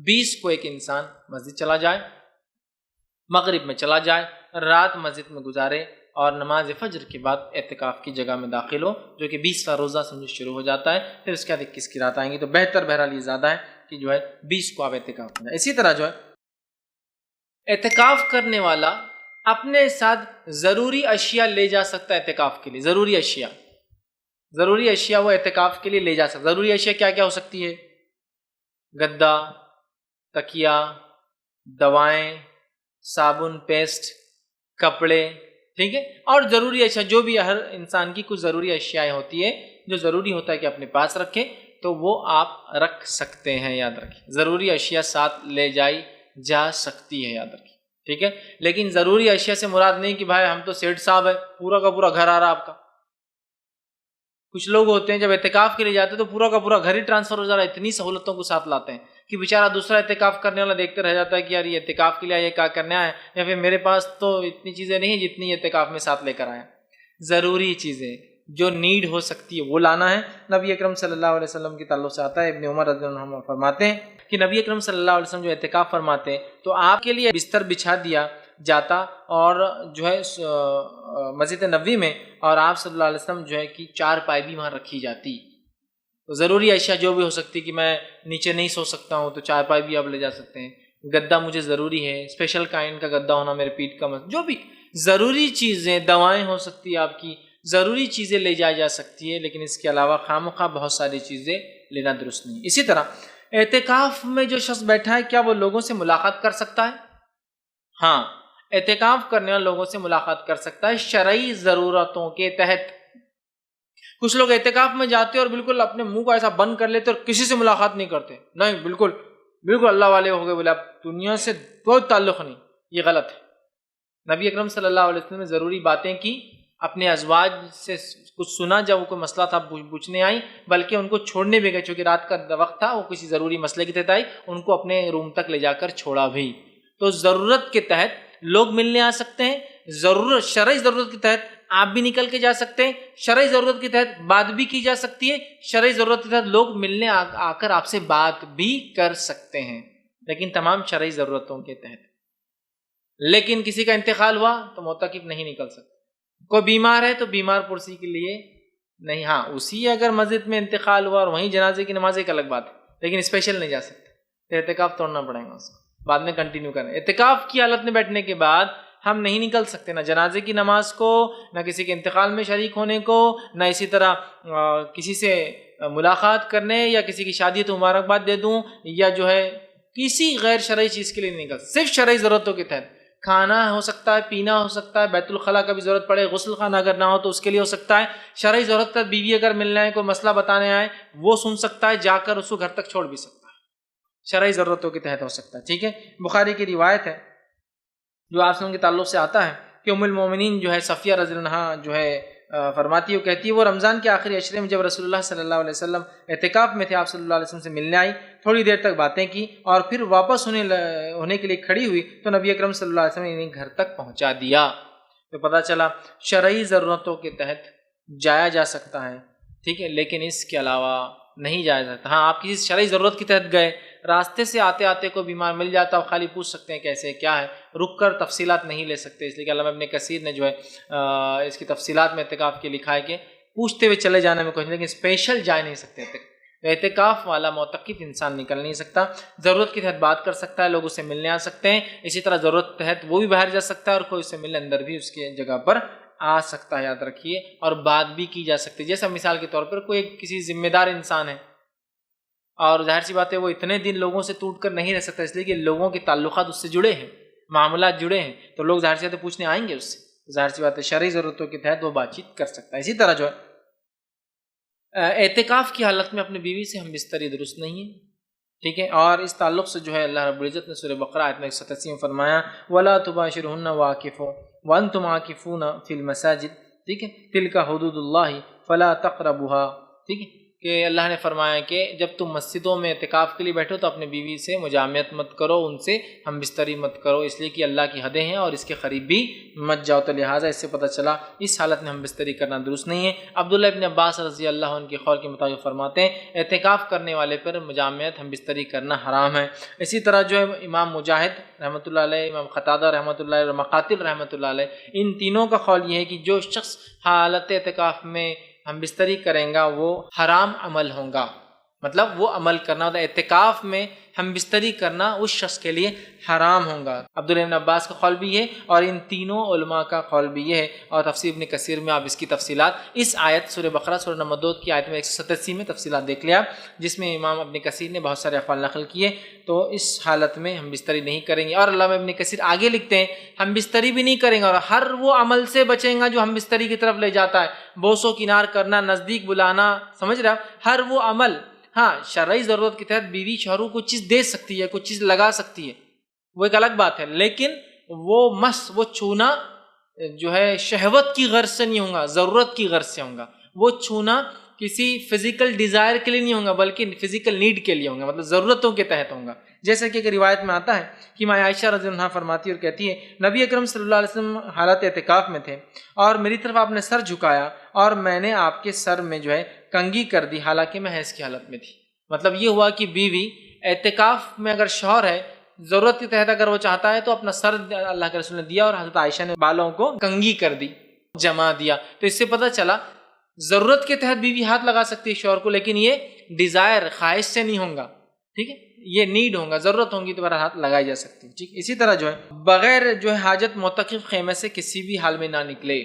20 کو ایک انسان مسجد چلا جائے، مغرب میں چلا جائے، رات مسجد میں گزارے، اور نماز فجر کے بعد اعتکاف کی جگہ میں داخل ہو، جو کہ 20 کا روزہ سمجھو شروع ہو جاتا ہے. پھر اس کے بعد 21 کی رات آئیں گی. تو بہتر بہرحال یہ زیادہ ہے کہ جو ہے 20 کو آپ اعتکاف کریں. اسی طرح جو ہے اعتکاف کرنے والا اپنے ساتھ ضروری اشیاء لے جا سکتا ہے اعتکاف کے لیے. ضروری اشیاء وہ اعتکاف کے لیے لے جا سکتا. ضروری اشیاء کیا کیا ہو سکتی ہے؟ گدا، تکیا، دوائیں، صابن، پیسٹ، کپڑے، ٹھیک ہے. اور ضروری اشیاء جو بھی ہر انسان کی کچھ ضروری اشیاء ہوتی ہے جو ضروری ہوتا ہے کہ اپنے پاس رکھے، تو وہ آپ رکھ سکتے ہیں. یاد رکھیں ضروری اشیاء ساتھ لے جائی جا سکتی ہے، یاد رکھیں، ٹھیک ہے. لیکن ضروری اشیاء سے مراد نہیں کہ بھائی ہم تو سیٹ صاحب ہے، پورا کا پورا گھر آ رہا آپ کا. کچھ لوگ ہوتے ہیں جب اعتکاف کے لیے جاتے ہیں تو پورا کا پورا گھر ہی ٹرانسفر ہو جا رہا ہے. اتنی سہولتوں کو ساتھ لاتے ہیں کہ بیچارہ دوسرا اعتکاف کرنے والا دیکھتے رہ جاتا ہے کہ یار یہ اعتکاف کے لیے یہ کیا کرنے آئے، یا پھر میرے پاس تو اتنی چیزیں نہیں ہیں جتنی اعتکاف میں ساتھ لے کر آئے. ضروری چیزیں جو نیڈ ہو سکتی ہے وہ لانا ہے. نبی اکرم صلی اللہ علیہ وسلم کے تعلق سے آتا ہے، ابن عمر رضی اللہ عنہ فرماتے ہیں کہ نبی اکرم صلی اللہ علیہ وسلم جو اعتکاف فرماتے تو آپ کے لیے بستر بچھا دیا جاتا، اور جو ہے مسجد نبوی میں، اور آپ صلی اللہ علیہ وسلم جو ہے کہ 4 پائے بھی وہاں رکھی جاتی. تو ضروری اشیاء جو بھی ہو سکتی کہ میں نیچے نہیں سو سکتا ہوں تو چارپائی بھی آپ لے جا سکتے ہیں، گدا مجھے ضروری ہے، اسپیشل کائنڈ کا گدا ہونا میرے پیٹھ کا جو بھی ضروری چیزیں، دوائیں ہو سکتی ہے آپ کی، ضروری چیزیں لے جائی جا سکتی ہے، لیکن اس کے علاوہ خواہ بہت ساری چیزیں لینا درست نہیں۔ اسی طرح اعتکاف میں جو شخص بیٹھا ہے کیا وہ لوگوں سے ملاقات کر سکتا ہے؟ ہاں، اعتکاف کرنے والے لوگوں سے ملاقات کر سکتا ہے شرعی ضرورتوں کے تحت۔ کچھ لوگ اعتکاف میں جاتے اور بالکل اپنے منہ کو ایسا بند کر لیتے اور کسی سے ملاقات نہیں کرتے، نہیں بالکل اللہ والے ہو گئے، بولے اب دنیا سے کوئی تعلق نہیں، یہ غلط ہے۔ نبی اکرم صلی اللہ علیہ وسلم نے ضروری باتیں کی، اپنے ازواج سے کچھ سنا جب وہ کوئی مسئلہ تھا پوچھنے آئی، بلکہ ان کو چھوڑنے بھی گئے، چونکہ رات کا وقت تھا، وہ کسی ضروری مسئلے کے تحت آئی، ان کو اپنے روم تک لے جا کر چھوڑا بھی۔ تو ضرورت کے تحت لوگ ملنے آ سکتے ہیں، ضرورت شرعی ضرورت کے تحت آپ بھی نکل کے جا سکتے ہیں، شرعی ضرورت کے تحت بات بھی کی جا سکتی ہے، شرعی ضرورت کے تحت لوگ ملنے آ کر آپ سے بات بھی کر سکتے ہیں، لیکن تمام شرعی ضرورتوں کے تحت۔ لیکن کسی کا انتقال ہوا تو معتکف نہیں نکل سکتا، کوئی بیمار ہے تو بیمار پرسی کے لیے نہیں، ہاں اسی اگر مسجد میں انتقال ہوا اور وہیں جنازے کی نماز ایک الگ بات ہے، لیکن اسپیشل نہیں جا سکتے، تو اعتکاف توڑنا پڑے گا، اس کو بعد میں کنٹینیو کریں۔ اعتکاف کی حالت میں بیٹھنے کے بعد ہم نہیں نکل سکتے، نہ جنازے کی نماز کو، نہ کسی کے انتقال میں شریک ہونے کو، نہ اسی طرح کسی سے ملاقات کرنے یا کسی کی شادی تو مبارکباد دے دوں، یا جو ہے کسی غیر شرعی چیز کے لیے نہیں نکل، صرف شرعی ضرورتوں کے تحت۔ کھانا ہو سکتا ہے، پینا ہو سکتا ہے، بیت الخلاء کا بھی ضرورت پڑے، غسل خانہ اگر نہ ہو تو اس کے لیے ہو سکتا ہے، شرعی ضرورت تک بیوی اگر ملنے آئے، کوئی مسئلہ بتانے آئے، وہ سن سکتا ہے، جا کر اس کو گھر تک چھوڑ بھی سکتا ہے، شرعی ضرورتوں کے تحت ہو سکتا ہے، ٹھیک ہے۔ بخاری کی روایت ہے جو آپ کے تعلق سے آتا ہے کہ ام المومنین جو ہے صفیہ رضی اللہ عنہا جو ہے فرماتی ہے، وہ کہتی ہے وہ رمضان کے آخری عشرے میں جب رسول اللہ صلی اللہ علیہ وسلم اعتکاف میں تھے، آپ صلی اللہ علیہ وسلم سے ملنے آئی، تھوڑی دیر تک باتیں کی اور پھر واپس ہونے کے لیے کھڑی ہوئی تو نبی اکرم صلی اللہ علیہ وسلم نے انہیں گھر تک پہنچا دیا۔ تو پتہ چلا شرعی ضرورتوں کے تحت جایا جا سکتا ہے، ٹھیک ہے، لیکن اس کے علاوہ نہیں جایا جاتا۔ ہاں آپ کسی شرعی ضرورت کے تحت گئے، راستے سے آتے آتے کوئی بیمار مل جاتا ہے، خالی پوچھ سکتے ہیں کیسے کیا ہے، رک کر تفصیلات نہیں لے سکتے، اس لیے کہ علامہ ابن کثیر نے جو ہے اس کی تفصیلات میں اعتکاف کے لکھا ہے کہ پوچھتے ہوئے چلے جانے میں کچھ نہیں، لیکن اسپیشل جا نہیں سکتے۔ اعتکاف والا معتکف انسان نکل نہیں سکتا، ضرورت کے تحت بات کر سکتا ہے، لوگ اس سے ملنے آ سکتے ہیں، اسی طرح ضرورت کے تحت وہ بھی باہر جا سکتا ہے اور کوئی اس سے ملنے اندر بھی اس کی جگہ پر آ سکتا ہے، یاد رکھیے، اور بات بھی کی جا سکتی ہے۔ جیسا مثال کے طور پر کوئی کسی ذمہ دار انسان ہے اور ظاہر سی بات ہے وہ اتنے دن لوگوں سے ٹوٹ کر نہیں رہ سکتا، اس لیے کہ لوگوں کے تعلقات اس سے جڑے ہیں، معاملات جڑے ہیں، تو لوگ ظاہر سی بات ہے پوچھنے آئیں گے اس سے، ظاہر سی بات ہے شرعی ضرورتوں کے تحت وہ بات چیت کر سکتا ہے۔ اسی طرح جو ہے اعتکاف کی حالت میں اپنی بیوی سے ہم بستری درست نہیں ہے، ٹھیک ہے، اور اس تعلق سے جو ہے اللہ رب العزت نے سورہ بقرہ آیت 187 میں فرمایا وَلَا تُبَاشِرُهُنَّ وَعَاكِفُوا وَأَنْتُمْ عَاكِفُونَ فِي الْمَسَاجِدِ، ٹھیک ہے، تِلْكَ حُدُودُ اللَّهِ فَلَا تَقْرَبُوهَا، ٹھیک ہے، کہ اللہ نے فرمایا کہ جب تم مسجدوں میں اعتکاف کے لیے بیٹھو تو اپنے بیوی سے مجامعت مت کرو، ان سے ہم بستری مت کرو، اس لیے کہ اللہ کی حدیں ہیں اور اس کے قریب بھی مت جاؤ، تو لہٰذا اس سے پتہ چلا اس حالت میں ہم بستری کرنا درست نہیں ہے۔ عبداللہ ابن عباس رضی اللہ عنہ کے قول کے مطابق فرماتے ہیں اعتکاف کرنے والے پر مجامعت ہم بستری کرنا حرام ہے۔ اسی طرح جو ہے امام مجاہد رحمۃ اللہ علیہ، امام قتادہ رحمۃ اللہ علیہ، مقاتل رحمۃ اللہ علیہ، ان تینوں کا قول یہ ہے کہ جو شخص حالت اعتکاف میں ہم بستری کریں گا وہ حرام عمل ہوگا، مطلب وہ عمل کرنا ہوتا ہے، اعتکاف میں ہم بستری کرنا اس شخص کے لیے حرام ہوگا۔ عبداللہ ابن عباس کا قول بھی ہے اور ان تینوں علماء کا قول بھی یہ ہے، اور تفسیر ابن کثیر میں آپ اس کی تفصیلات اس آیت سورہ بقرہ سورہ نمبر 2 کی آیت میں 187 میں تفصیلات دیکھ لیا، جس میں امام ابن کثیر نے بہت سارے اقوال نقل کیے۔ تو اس حالت میں ہم بستری نہیں کریں گے، اور علامہ ابن کثیر آگے لکھتے ہیں ہم بستری بھی نہیں کریں گے اور ہر وہ عمل سے بچیں گا جو ہم بستری کی طرف لے جاتا ہے، بوس و کنار کرنا، نزدیک بلانا، سمجھ رہے آپ، ہر وہ عمل، ہاں شرعی ضرورت کے تحت بیوی شوہر کو چیز دے سکتی ہے، کوئی چیز لگا سکتی ہے، وہ ایک الگ بات ہے، لیکن وہ وہ چھونا جو ہے شہوت کی غرض سے نہیں ہوگا، ضرورت کی غرض سے ہوگا، وہ چھونا کسی فزیکل ڈیزائر کے لیے نہیں ہوگا بلکہ فزیکل نیڈ کے لیے ہوگا، مطلب ضرورتوں کے تحت ہوگا۔ جیسا کہ ایک روایت میں آتا ہے کہ ماں عائشہ رضی اللہ عنہا فرماتی ہے اور کہتی ہے نبی اکرم صلی اللہ علیہ وسلم حالت اعتکاف میں تھے اور میری طرف آپ نے سر جھکایا اور میں نے آپ کے سر میں جو ہے کنگھی کر دی، حالانکہ میں حیض کی حالت میں تھی۔ مطلب یہ ہوا کہ بیوی اعتکاف میں اگر شوہر ہے، ضرورت کے تحت اگر وہ چاہتا ہے تو اپنا سر اللہ کے رسول نے دیا اور حضرت عائشہ نے بالوں کو کنگھی کر دی، جما دیا۔ تو اس سے پتہ چلا ضرورت کے تحت بیوی ہاتھ لگا سکتی ہے شوہر کو، لیکن یہ ڈیزائر خواہش سے نہیں ہوگا، ٹھیک ہے، یہ نیڈ ہوگا، ضرورت ہوں گی تو ہاتھ لگائی جا سکتی ہے، ٹھیک۔ اسی طرح جو ہے بغیر جو ہے حاجت معتکف خیمے سے کسی بھی حال میں نہ نکلے،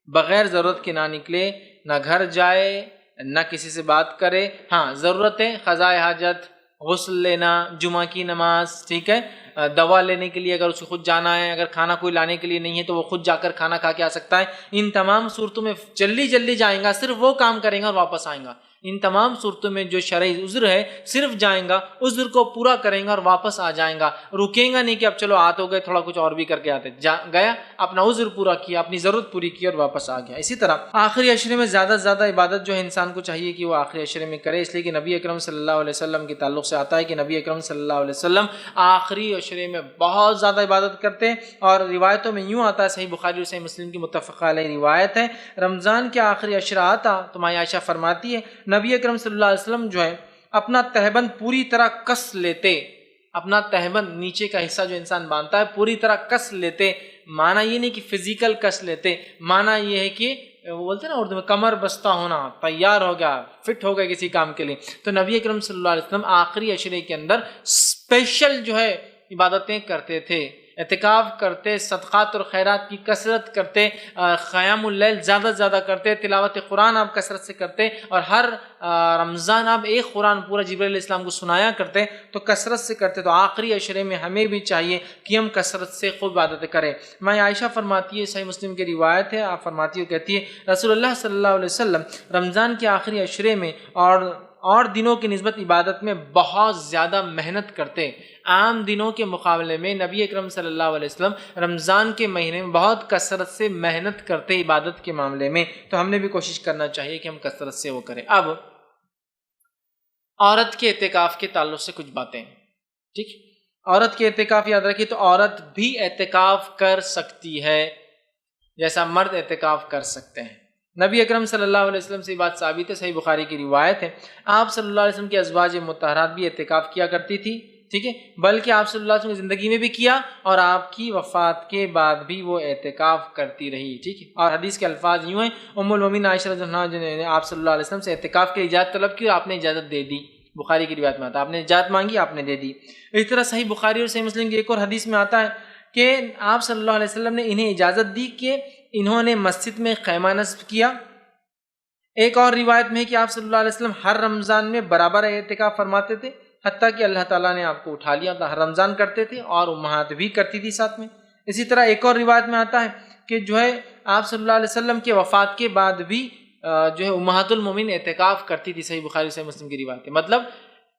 بغیر ضرورت کے نہ نکلے، نہ گھر جائے، نہ کسی سے بات کرے۔ ہاں ضرورتیں قضاء حاجت، غسل لینا، جمعہ کی نماز، ٹھیک ہے، دوا لینے کے لیے اگر اسے خود جانا ہے، اگر کھانا کوئی لانے کے لیے نہیں ہے تو وہ خود جا کر کھانا کھا کے آ سکتا ہے۔ ان تمام صورتوں میں جلدی جائیں گا، صرف وہ کام کریں گا اور واپس آئیں گا۔ ان تمام صورتوں میں جو شرعی عذر ہے صرف جائیں گا، عذر کو پورا کریں گا اور واپس آ جائیں گا، رکیں گا نہیں کہ اب چلو آت ہو گئے تھوڑا کچھ اور بھی کر کے آتے، گیا اپنا عذر پورا کیا، اپنی ضرورت پوری کی اور واپس آ گیا۔ اسی طرح آخری عشرے میں زیادہ سے زیادہ عبادت جو ہے انسان کو چاہیے کہ وہ آخری عشرے میں کرے، اس لیے کہ نبی اکرم صلی اللہ علیہ وسلم کے تعلق سے آتا ہے کہ نبی اکرم صلی اللہ علیہ وسلم آخری عشرے میں بہت زیادہ عبادت کرتے ہیں، اور روایتوں میں یوں آتا ہے، صحیح بخاری اور صحیح مسلم کی متفق علیہ روایت ہے، رمضان کے آخری عشرہ آتا تو ماں عائشہ فرماتی ہے نبی اکرم صلی اللہ علیہ وسلم جو ہے اپنا تہبند پوری طرح کس لیتے، اپنا تہبند نیچے کا حصہ جو انسان باندھتا ہے پوری طرح کس لیتے، معنی یہ نہیں کہ فزیکل کس لیتے، معنی یہ ہے کہ وہ بولتے ہیں نا اردو میں کمر بستہ ہونا، تیار ہو گیا، فٹ ہو گیا کسی کام کے لیے۔ تو نبی اکرم صلی اللہ علیہ وسلم آخری عشرے کے اندر اسپیشل جو ہے عبادتیں کرتے تھے، اعتکاف کرتے، صدقات اور خیرات کی کثرت کرتے، قیام اللیل زیادہ سے زیادہ کرتے، تلاوت قرآن آپ کثرت سے کرتے، اور ہر رمضان آپ ایک قرآن پورا جبرائیل علیہ السلام کو سنایا کرتے، تو کثرت سے کرتے۔ تو آخری عشرے میں ہمیں بھی چاہیے کہ ہم کثرت سے خوب عبادتیں کریں۔ ماں عائشہ فرماتی ہے، صحیح مسلم کی روایت ہے، آپ فرماتی ہے، کہتی ہے رسول اللہ صلی اللہ علیہ وسلم رمضان کے آخری عشرے میں اور دنوں کی نسبت عبادت میں بہت زیادہ محنت کرتے۔ عام دنوں کے مقابلے میں نبی اکرم صلی اللہ علیہ وسلم رمضان کے مہینے میں بہت کثرت سے محنت کرتے عبادت کے معاملے میں، تو ہم نے بھی کوشش کرنا چاہیے کہ ہم کثرت سے وہ کریں۔ اب عورت کے اعتکاف کے تعلق سے کچھ باتیں، ٹھیک، عورت کے اعتکاف یاد رکھیے تو عورت بھی اعتکاف کر سکتی ہے جیسا مرد اعتکاف کر سکتے ہیں۔ نبی اکرم صلی اللہ علیہ وسلم سے یہ بات ثابت ہے، صحیح بخاری کی روایت ہے، آپ صلی اللہ علیہ وسلم کی ازواج مطہرات بھی اعتکاف کیا کرتی تھی، ٹھیک ہے، بلکہ آپ صلی اللہ علیہ وسلم کی زندگی میں بھی کیا اور آپ کی وفات کے بعد بھی وہ اعتکاف کرتی رہی، ٹھیک ہے۔ اور حدیث کے الفاظ یوں ہیں، ام المومنین عائشہ رضی اللہ عنہا نے آپ صلی اللہ علیہ وسلم سے اعتکاف کی اجازت طلب کی اور آپ نے اجازت دے دی، بخاری کی روایت میں آتا ہے، آپ نے اجازت مانگی، آپ نے دے دی۔ اس طرح صحیح بخاری اور صحیح مسلم کی ایک اور حدیث میں آتا ہے کہ آپ صلی اللہ علیہ وسلم نے انہیں اجازت دی کہ انہوں نے مسجد میں خیمہ نصب کیا۔ ایک اور روایت میں ہے کہ آپ صلی اللہ علیہ وسلم ہر رمضان میں برابر اعتکاف فرماتے تھے، حتیٰ کہ اللہ تعالیٰ نے آپ کو اٹھا لیا، ہر رمضان کرتے تھے اور امہات بھی کرتی تھی ساتھ میں۔ اسی طرح ایک اور روایت میں آتا ہے کہ جو ہے آپ صلی اللہ علیہ وسلم کے وفات کے بعد بھی جو ہے امہات المومنین اعتکاف کرتی تھی، صحیح بخاری صحیح مسلم کی روایت ہے۔ مطلب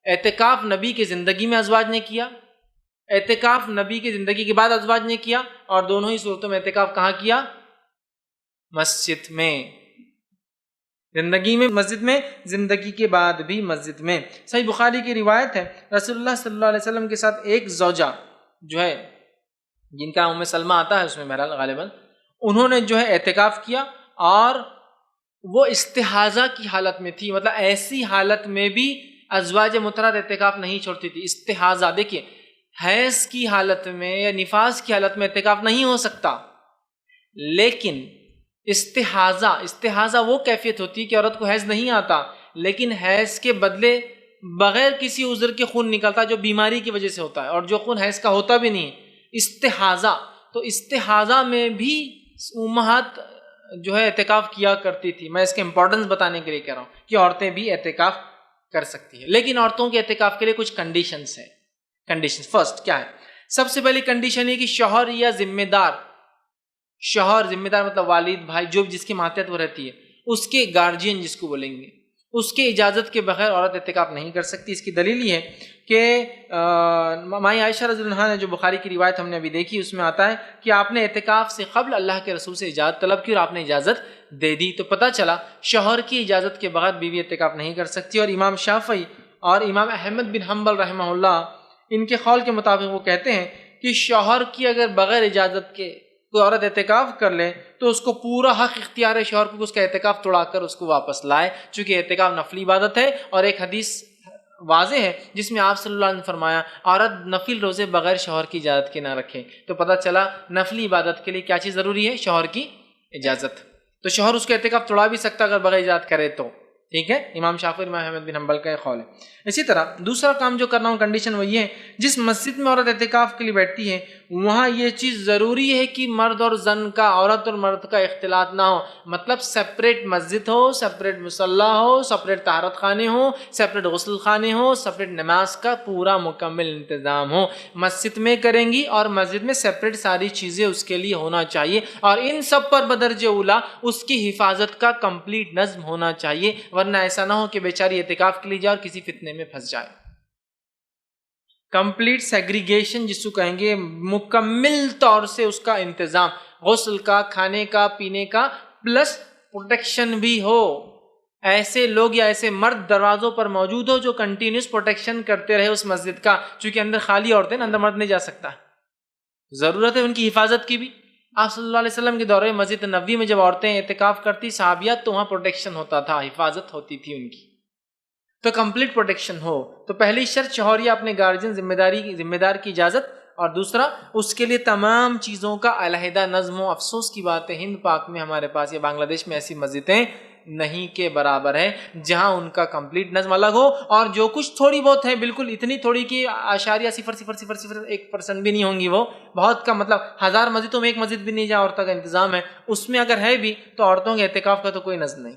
اعتکاف نبی کی زندگی میں ازواج نے کیا، اعتکاف نبی کی زندگی کے بعد ازواج نے کیا، اور دونوں ہی صورتوں میں اعتکاف کہاں کیا؟ مسجد میں، زندگی میں مسجد میں، زندگی کے بعد بھی مسجد میں۔ صحیح بخاری کی روایت ہے، رسول اللہ صلی اللہ علیہ وسلم کے ساتھ ایک زوجہ جو ہے جن کا ام سلمہ آتا ہے اس میں بہرحال غالباً، انہوں نے جو ہے اعتکاف کیا اور وہ استحاضہ کی حالت میں تھی، مطلب ایسی حالت میں بھی ازواج مطہرات اعتکاف نہیں چھوڑتی تھی۔ استحاضہ، دیکھیے حیض کی حالت میں یا نفاس کی حالت میں اعتکاف نہیں ہو سکتا، لیکن استحاضہ وہ کیفیت ہوتی ہے کہ عورت کو حیض نہیں آتا لیکن حیض کے بدلے بغیر کسی عذر کے خون نکلتا جو بیماری کی وجہ سے ہوتا ہے، اور جو خون حیض کا ہوتا بھی نہیں، استحاضہ۔ تو استحاضہ میں بھی امہات جو ہے اعتکاف کیا کرتی تھی۔ میں اس کے امپورٹنس بتانے کے لیے کہہ رہا ہوں کہ عورتیں بھی اعتکاف کر سکتی ہیں، لیکن عورتوں کے اعتکاف کے لیے کچھ کنڈیشنز ہیں۔ کنڈیشن فرسٹ کیا ہے؟ سب سے پہلی کنڈیشن یہ کہ شوہر یا ذمہ دار، شوہر ذمہ دار مطلب والد، بھائی، جو جس کی ماتحت وہ رہتی ہے، اس کے گارجین جس کو بولیں گے، اس کے اجازت کے بغیر عورت اعتکاف نہیں کر سکتی۔ اس کی دلیل یہ ہے کہ ماں عائشہ رضی اللہ عنہا نے جو بخاری کی روایت ہم نے ابھی دیکھی اس میں آتا ہے کہ آپ نے اعتکاف سے قبل اللہ کے رسول سے اجازت طلب کی اور آپ نے اجازت دے دی، تو پتہ چلا شوہر کی اجازت کے بغیر بیوی اعتکاف نہیں کر سکتی۔ اور امام شافعی اور امام احمد بن حنبل رحمہ اللہ ان کے قول کے مطابق وہ کہتے ہیں کہ شوہر کی اگر بغیر اجازت کے کوئی عورت اعتکاف کر لے تو اس کو پورا حق اختیار ہے شوہر کو اس کا اعتکاف توڑا کر اس کو واپس لائے، چونکہ اعتکاف نفلی عبادت ہے۔ اور ایک حدیث واضح ہے جس میں آپ صلی اللہ علیہ وسلم نے فرمایا عورت نفل روزے بغیر شوہر کی اجازت کے نہ رکھے، تو پتہ چلا نفلی عبادت کے لیے کیا چیز ضروری ہے؟ شوہر کی اجازت۔ تو شوہر اس کا اعتکاف توڑا بھی سکتا اگر بغیر اجازت کرے تو، ٹھیک ہے، امام شافعی امام احمد بن حنبل کا یہ قول ہے۔ اسی طرح دوسرا کام جو کرنا ہوں، کنڈیشن وہ یہ ہے، جس مسجد میں عورت اعتکاف کے لیے بیٹھتی ہے وہاں یہ چیز ضروری ہے کہ مرد اور زن کا، عورت اور مرد کا اختلاط نہ ہو، مطلب سپریٹ مسجد ہو، سپریٹ مصلی ہو، سپریٹ طہارت خانے ہو، سپریٹ غسل خانے ہو، سپریٹ نماز کا پورا مکمل انتظام ہو۔ مسجد میں کریں گی اور مسجد میں سپریٹ ساری چیزیں اس کے لیے ہونا چاہیے، اور ان سب پر بدرجہ اولا اس کی حفاظت کا کمپلیٹ نظم ہونا چاہیے، ورنہ ایسا نہ ہو کہ بیچاری اعتکاف کے لیے جائے اور کسی فتنے میں پھنس جائے۔ کمپلیٹ سیگریگیشن جس کو کہیں گے، مکمل طور سے اس کا انتظام، غسل کا، کھانے کا، پینے کا، پلس پروٹیکشن بھی ہو۔ ایسے لوگ یا ایسے مرد دروازوں پر موجود ہو جو کنٹینیوس پروٹیکشن کرتے رہے اس مسجد کا، چونکہ اندر خالی عورتیں، اندر مرد نہیں جا سکتا، ضرورت ہے ان کی حفاظت کی بھی۔ آپ صلی اللہ علیہ وسلم کے دورے مسجد نبوی میں جب عورتیں اعتکاف کرتی صحابیات، تو وہاں پروٹیکشن ہوتا تھا، حفاظت ہوتی تھی ان کی، تو کمپلیٹ پروٹیکشن ہو۔ تو پہلی شرط شوہر یا اپنے گارجین ذمہ دار کی اجازت، اور دوسرا اس کے لیے تمام چیزوں کا علیحدہ نظم و۔ افسوس کی بات ہے ہند پاک میں ہمارے پاس یا بنگلہ دیش میں ایسی مسجدیں نہیں کے برابر ہے جہاں ان کا کمپلیٹ نظم الگ ہو، اور جو کچھ تھوڑی بہت ہے، بالکل اتنی تھوڑی کہ اشاریہ 0.00001% بھی نہیں ہوں گی، وہ بہت کم، مطلب 1000 مسجدوں میں ایک مسجد بھی نہیں جہاں عورتوں کا انتظام ہے، اس میں اگر ہے بھی تو عورتوں کے اعتکاف کا تو کوئی نظم نہیں،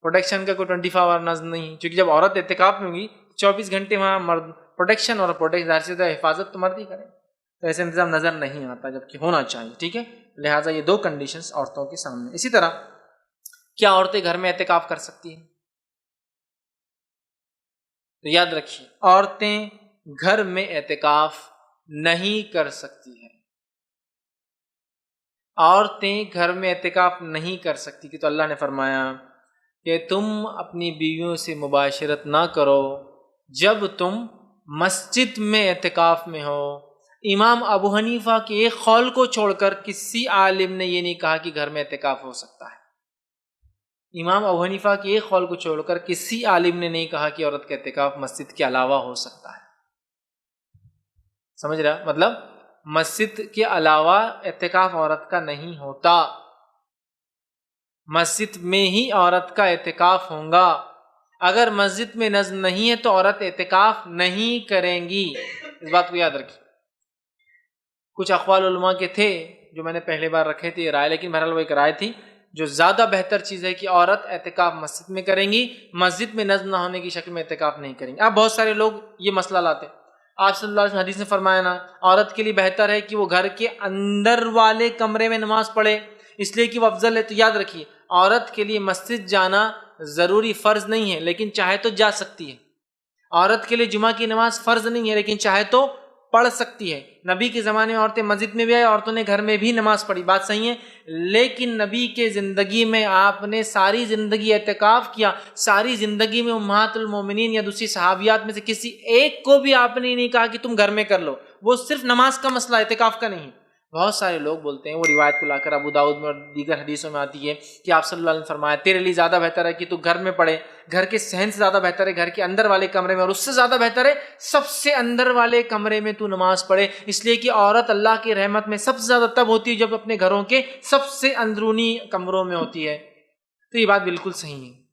پروٹیکشن کا کوئی 24 آور نظم نہیں، کیونکہ جب عورت اعتکاف میں ہوگی 24 گھنٹے وہاں مرد پروٹیکشن، اور پروٹیکشن حفاظت تو مرد ہی کریں، تو ایسے انتظام نظر نہیں آتا، جبکہ ہونا چاہیے، ٹھیک ہے۔ لہٰذا یہ دو کنڈیشنز عورتوں کے سامنے۔ اسی طرح کیا عورتیں گھر میں اعتکاف کر سکتی ہیں؟ تو یاد رکھیے، عورتیں گھر میں اعتکاف نہیں کر سکتی ہیں، عورتیں گھر میں اعتکاف نہیں کر سکتی، کہ تو اللہ نے فرمایا کہ تم اپنی بیویوں سے مباشرت نہ کرو جب تم مسجد میں اعتکاف میں ہو۔ امام ابو حنیفہ کے ایک قول کو چھوڑ کر کسی عالم نے یہ نہیں کہا کہ گھر میں اعتکاف ہو سکتا ہے۔ امام ابو حنیفہ کے ایک قول کو چھوڑ کر کسی عالم نے نہیں کہا کہ عورت کا اعتکاف مسجد کے علاوہ ہو سکتا ہے۔ سمجھ رہا؟ مطلب مسجد کے علاوہ اعتکاف عورت کا نہیں ہوتا، مسجد میں ہی عورت کا اعتکاف ہوگا۔ اگر مسجد میں نظم نہیں ہے تو عورت اعتکاف نہیں کریں گی، اس بات کو یاد رکھیں۔ کچھ اقوال علماء کے تھے جو میں نے پہلے بار رکھے تھے یہ رائے، لیکن بہرحال وہ ایک رائے تھی جو زیادہ بہتر چیز ہے کہ عورت اعتکاف مسجد میں کریں گی، مسجد میں نظم نہ ہونے کی شکل میں اعتکاف نہیں کریں گی۔ اب بہت سارے لوگ یہ مسئلہ لاتے، آپ صلی اللہ علیہ وسلم حدیث نے فرمایا نا، عورت کے لیے بہتر ہے کہ وہ گھر کے اندر والے کمرے میں نماز پڑھے، اس لیے کہ وہ افضل ہے۔ تو یاد رکھیے، عورت کے لیے مسجد جانا ضروری فرض نہیں ہے، لیکن چاہے تو جا سکتی ہے۔ عورت کے لیے جمعہ کی نماز فرض نہیں ہے، لیکن چاہے تو پڑھ سکتی ہے۔ نبی کے زمانے میں عورتیں مسجد میں بھی آئی، عورتوں نے گھر میں بھی نماز پڑھی، بات صحیح ہے، لیکن نبی کے زندگی میں آپ نے ساری زندگی اعتکاف کیا، ساری زندگی میں امہات المومنین یا دوسری صحابیات میں سے کسی ایک کو بھی آپ نے نہیں کہا کہ تم گھر میں کر لو۔ وہ صرف نماز کا مسئلہ، اعتکاف کا نہیں۔ بہت سارے لوگ بولتے ہیں، وہ روایت کو لا کر ابو داؤد میں اور دیگر حدیثوں میں آتی ہے کہ آپ صلی اللہ علیہ وسلم نے فرمایا تیرے لیے زیادہ بہتر ہے کہ تو گھر میں پڑھے، گھر کے صحن سے زیادہ بہتر ہے گھر کے اندر والے کمرے میں، اور اس سے زیادہ بہتر ہے سب سے اندر والے کمرے میں تو نماز پڑھے، اس لیے کہ عورت اللہ کی رحمت میں سب سے زیادہ تب ہوتی ہے جب اپنے گھروں کے سب سے اندرونی کمروں میں ہوتی ہے۔ تو یہ بات بالکل صحیح ہے،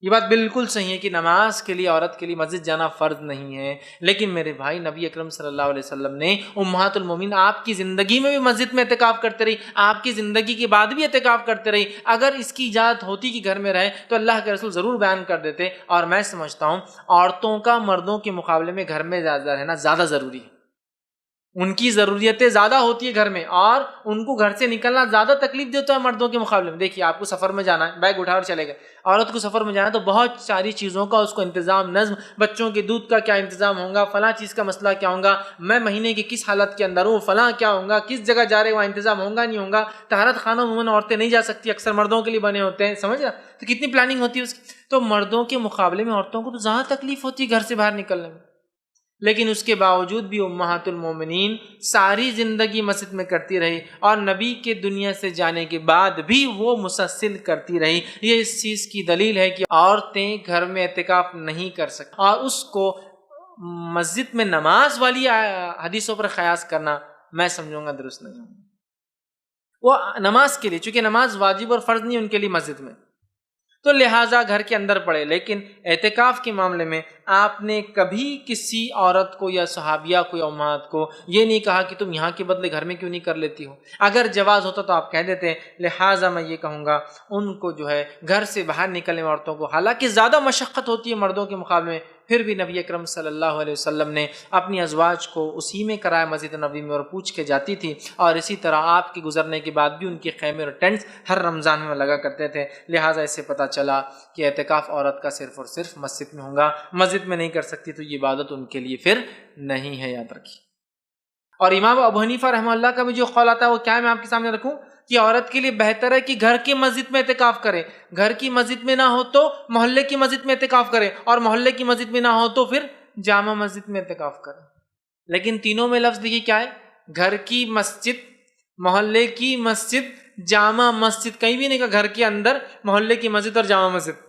یہ بات بالکل صحیح ہے کہ نماز کے لیے عورت کے لیے مسجد جانا فرض نہیں ہے، لیکن میرے بھائی نبی اکرم صلی اللہ علیہ وسلم نے امہات المومنین آپ کی زندگی میں بھی مسجد میں اعتکاف کرتے رہی، آپ کی زندگی کے بعد بھی اعتکاف کرتے رہی۔ اگر اس کی اجازت ہوتی کہ گھر میں رہے تو اللہ کے رسول ضرور بیان کر دیتے، اور میں سمجھتا ہوں عورتوں کا مردوں کے مقابلے میں گھر میں زیادہ رہنا زیادہ ضروری ہے، ان کی ضروریتیں زیادہ ہوتی ہے گھر میں، اور ان کو گھر سے نکلنا زیادہ تکلیف دیتا ہے مردوں کے مقابلے میں۔ دیکھیے آپ کو سفر میں جانا ہے، بیگ اٹھا کر چلے گئے، عورت کو سفر میں جانا ہے تو بہت ساری چیزوں کا اس کو انتظام، نظم، بچوں کے دودھ کا کیا انتظام ہوگا، فلاں چیز کا مسئلہ کیا ہوگا، میں مہینے کی کس حالت کے اندر ہوں، فلاں کیا ہوگا، کس جگہ جا رہے وہاں انتظام ہوگا نہیں ہوگا، طہارت خانہ عموماً عورتیں نہیں جا سکتی، اکثر مردوں کے لیے بنے ہوتے ہیں، سمجھ رہا؟ تو کتنی پلاننگ ہوتی ہے اس کی۔ تو مردوں کے مقابلے میں عورتوں کو تو زیادہ تکلیف ہوتی ہے گھر سے باہر نکلنے میں، لیکن اس کے باوجود بھی امہات المومنین ساری زندگی مسجد میں کرتی رہی، اور نبی کے دنیا سے جانے کے بعد بھی وہ مسلسل کرتی رہی۔ یہ اس چیز کی دلیل ہے کہ عورتیں گھر میں اعتکاف نہیں کر سکتی، اور اس کو مسجد میں نماز والی حدیثوں پر قیاس کرنا میں سمجھوں گا درست نہیں ہوگا۔ وہ نماز کے لیے، چونکہ نماز واجب اور فرض نہیں ان کے لیے مسجد میں، تو لہٰذا گھر کے اندر پڑھے۔ لیکن اعتکاف کے معاملے میں آپ نے کبھی کسی عورت کو یا صحابیہ کو یا امہات کو یہ نہیں کہا کہ تم یہاں کے بدلے گھر میں کیوں نہیں کر لیتی ہو۔ اگر جواز ہوتا تو آپ کہہ دیتے، لہٰذا میں یہ کہوں گا ان کو جو ہے گھر سے باہر نکلنے والے عورتوں کو، حالانکہ زیادہ مشقت ہوتی ہے مردوں کے مقابلے میں، پھر بھی نبی اکرم صلی اللہ علیہ وسلم نے اپنی ازواج کو اسی میں کرایا مسجد نبوی میں، اور پوچھ کے جاتی تھی، اور اسی طرح آپ کے گزرنے کے بعد بھی ان کے خیمے اور ٹینٹس ہر رمضان میں لگا کرتے تھے۔ لہٰذا اس سے پتہ چلا کہ اعتکاف عورت کا صرف اور صرف مسجد میں ہوگا، مسجد میں نہیں کر سکتی تو یہ عبادت ان کے لیے پھر نہیں ہے، یاد رکھیے۔ اور امام ابو حنیفہ رحمہ اللہ کا بھی جو قول آتا ہے وہ کیا ہے، میں آپ کے سامنے رکھوں کہ عورت کے لیے بہتر ہے کہ گھر کی مسجد میں اعتکاف کرے، گھر کی مسجد میں نہ ہو تو محلے کی مسجد میں اعتکاف کرے، اور محلے کی مسجد میں نہ ہو تو پھر جامع مسجد میں اعتکاف کرے۔ لیکن تینوں میں لفظ دیکھیے کیا ہے، گھر کی مسجد، محلے کی مسجد، جامع مسجد، کہیں بھی نہیں کہا گھر کے اندر محلے کی مسجد اور جامع مسجد،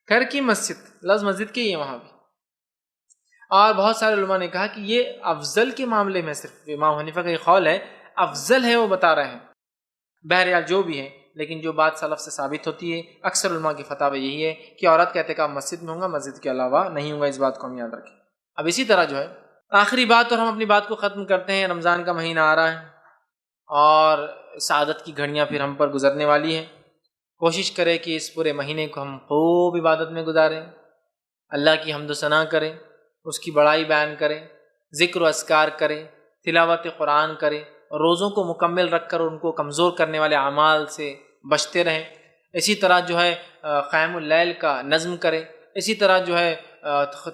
گھر کی مسجد، لفظ مسجد کے ہی ہے وہاں بھی۔ اور بہت سارے علماء نے کہا کہ یہ افضل کے معاملے میں، صرف امام حنیفہ کا یہ قول ہے، افضل ہے وہ بتا رہے ہیں، بہرحال جو بھی ہے، لیکن جو بات سلف سے ثابت ہوتی ہے، اکثر علماء کی فتویٰ یہی ہے کہ عورت کا اعتکاف مسجد میں ہوگا، مسجد کے علاوہ نہیں ہوگا، اس بات کو ہم یاد رکھیں۔ اب اسی طرح جو ہے آخری بات، اور ہم اپنی بات کو ختم کرتے ہیں، رمضان کا مہینہ آ رہا ہے اور سعادت کی گھڑیاں پھر ہم پر گزرنے والی ہیں۔ کوشش کریں کہ اس پورے مہینے کو ہم خوب عبادت میں گزاریں، اللہ کی حمد و ثنا کریں، اس کی بڑائی بیان کریں، ذکر و اذکار کریں، تلاوت قرآن کریں، اور روزوں کو مکمل رکھ کر ان کو کمزور کرنے والے اعمال سے بچتے رہیں۔ اسی طرح جو ہے قیام اللیل کا نظم کریں، اسی طرح جو ہے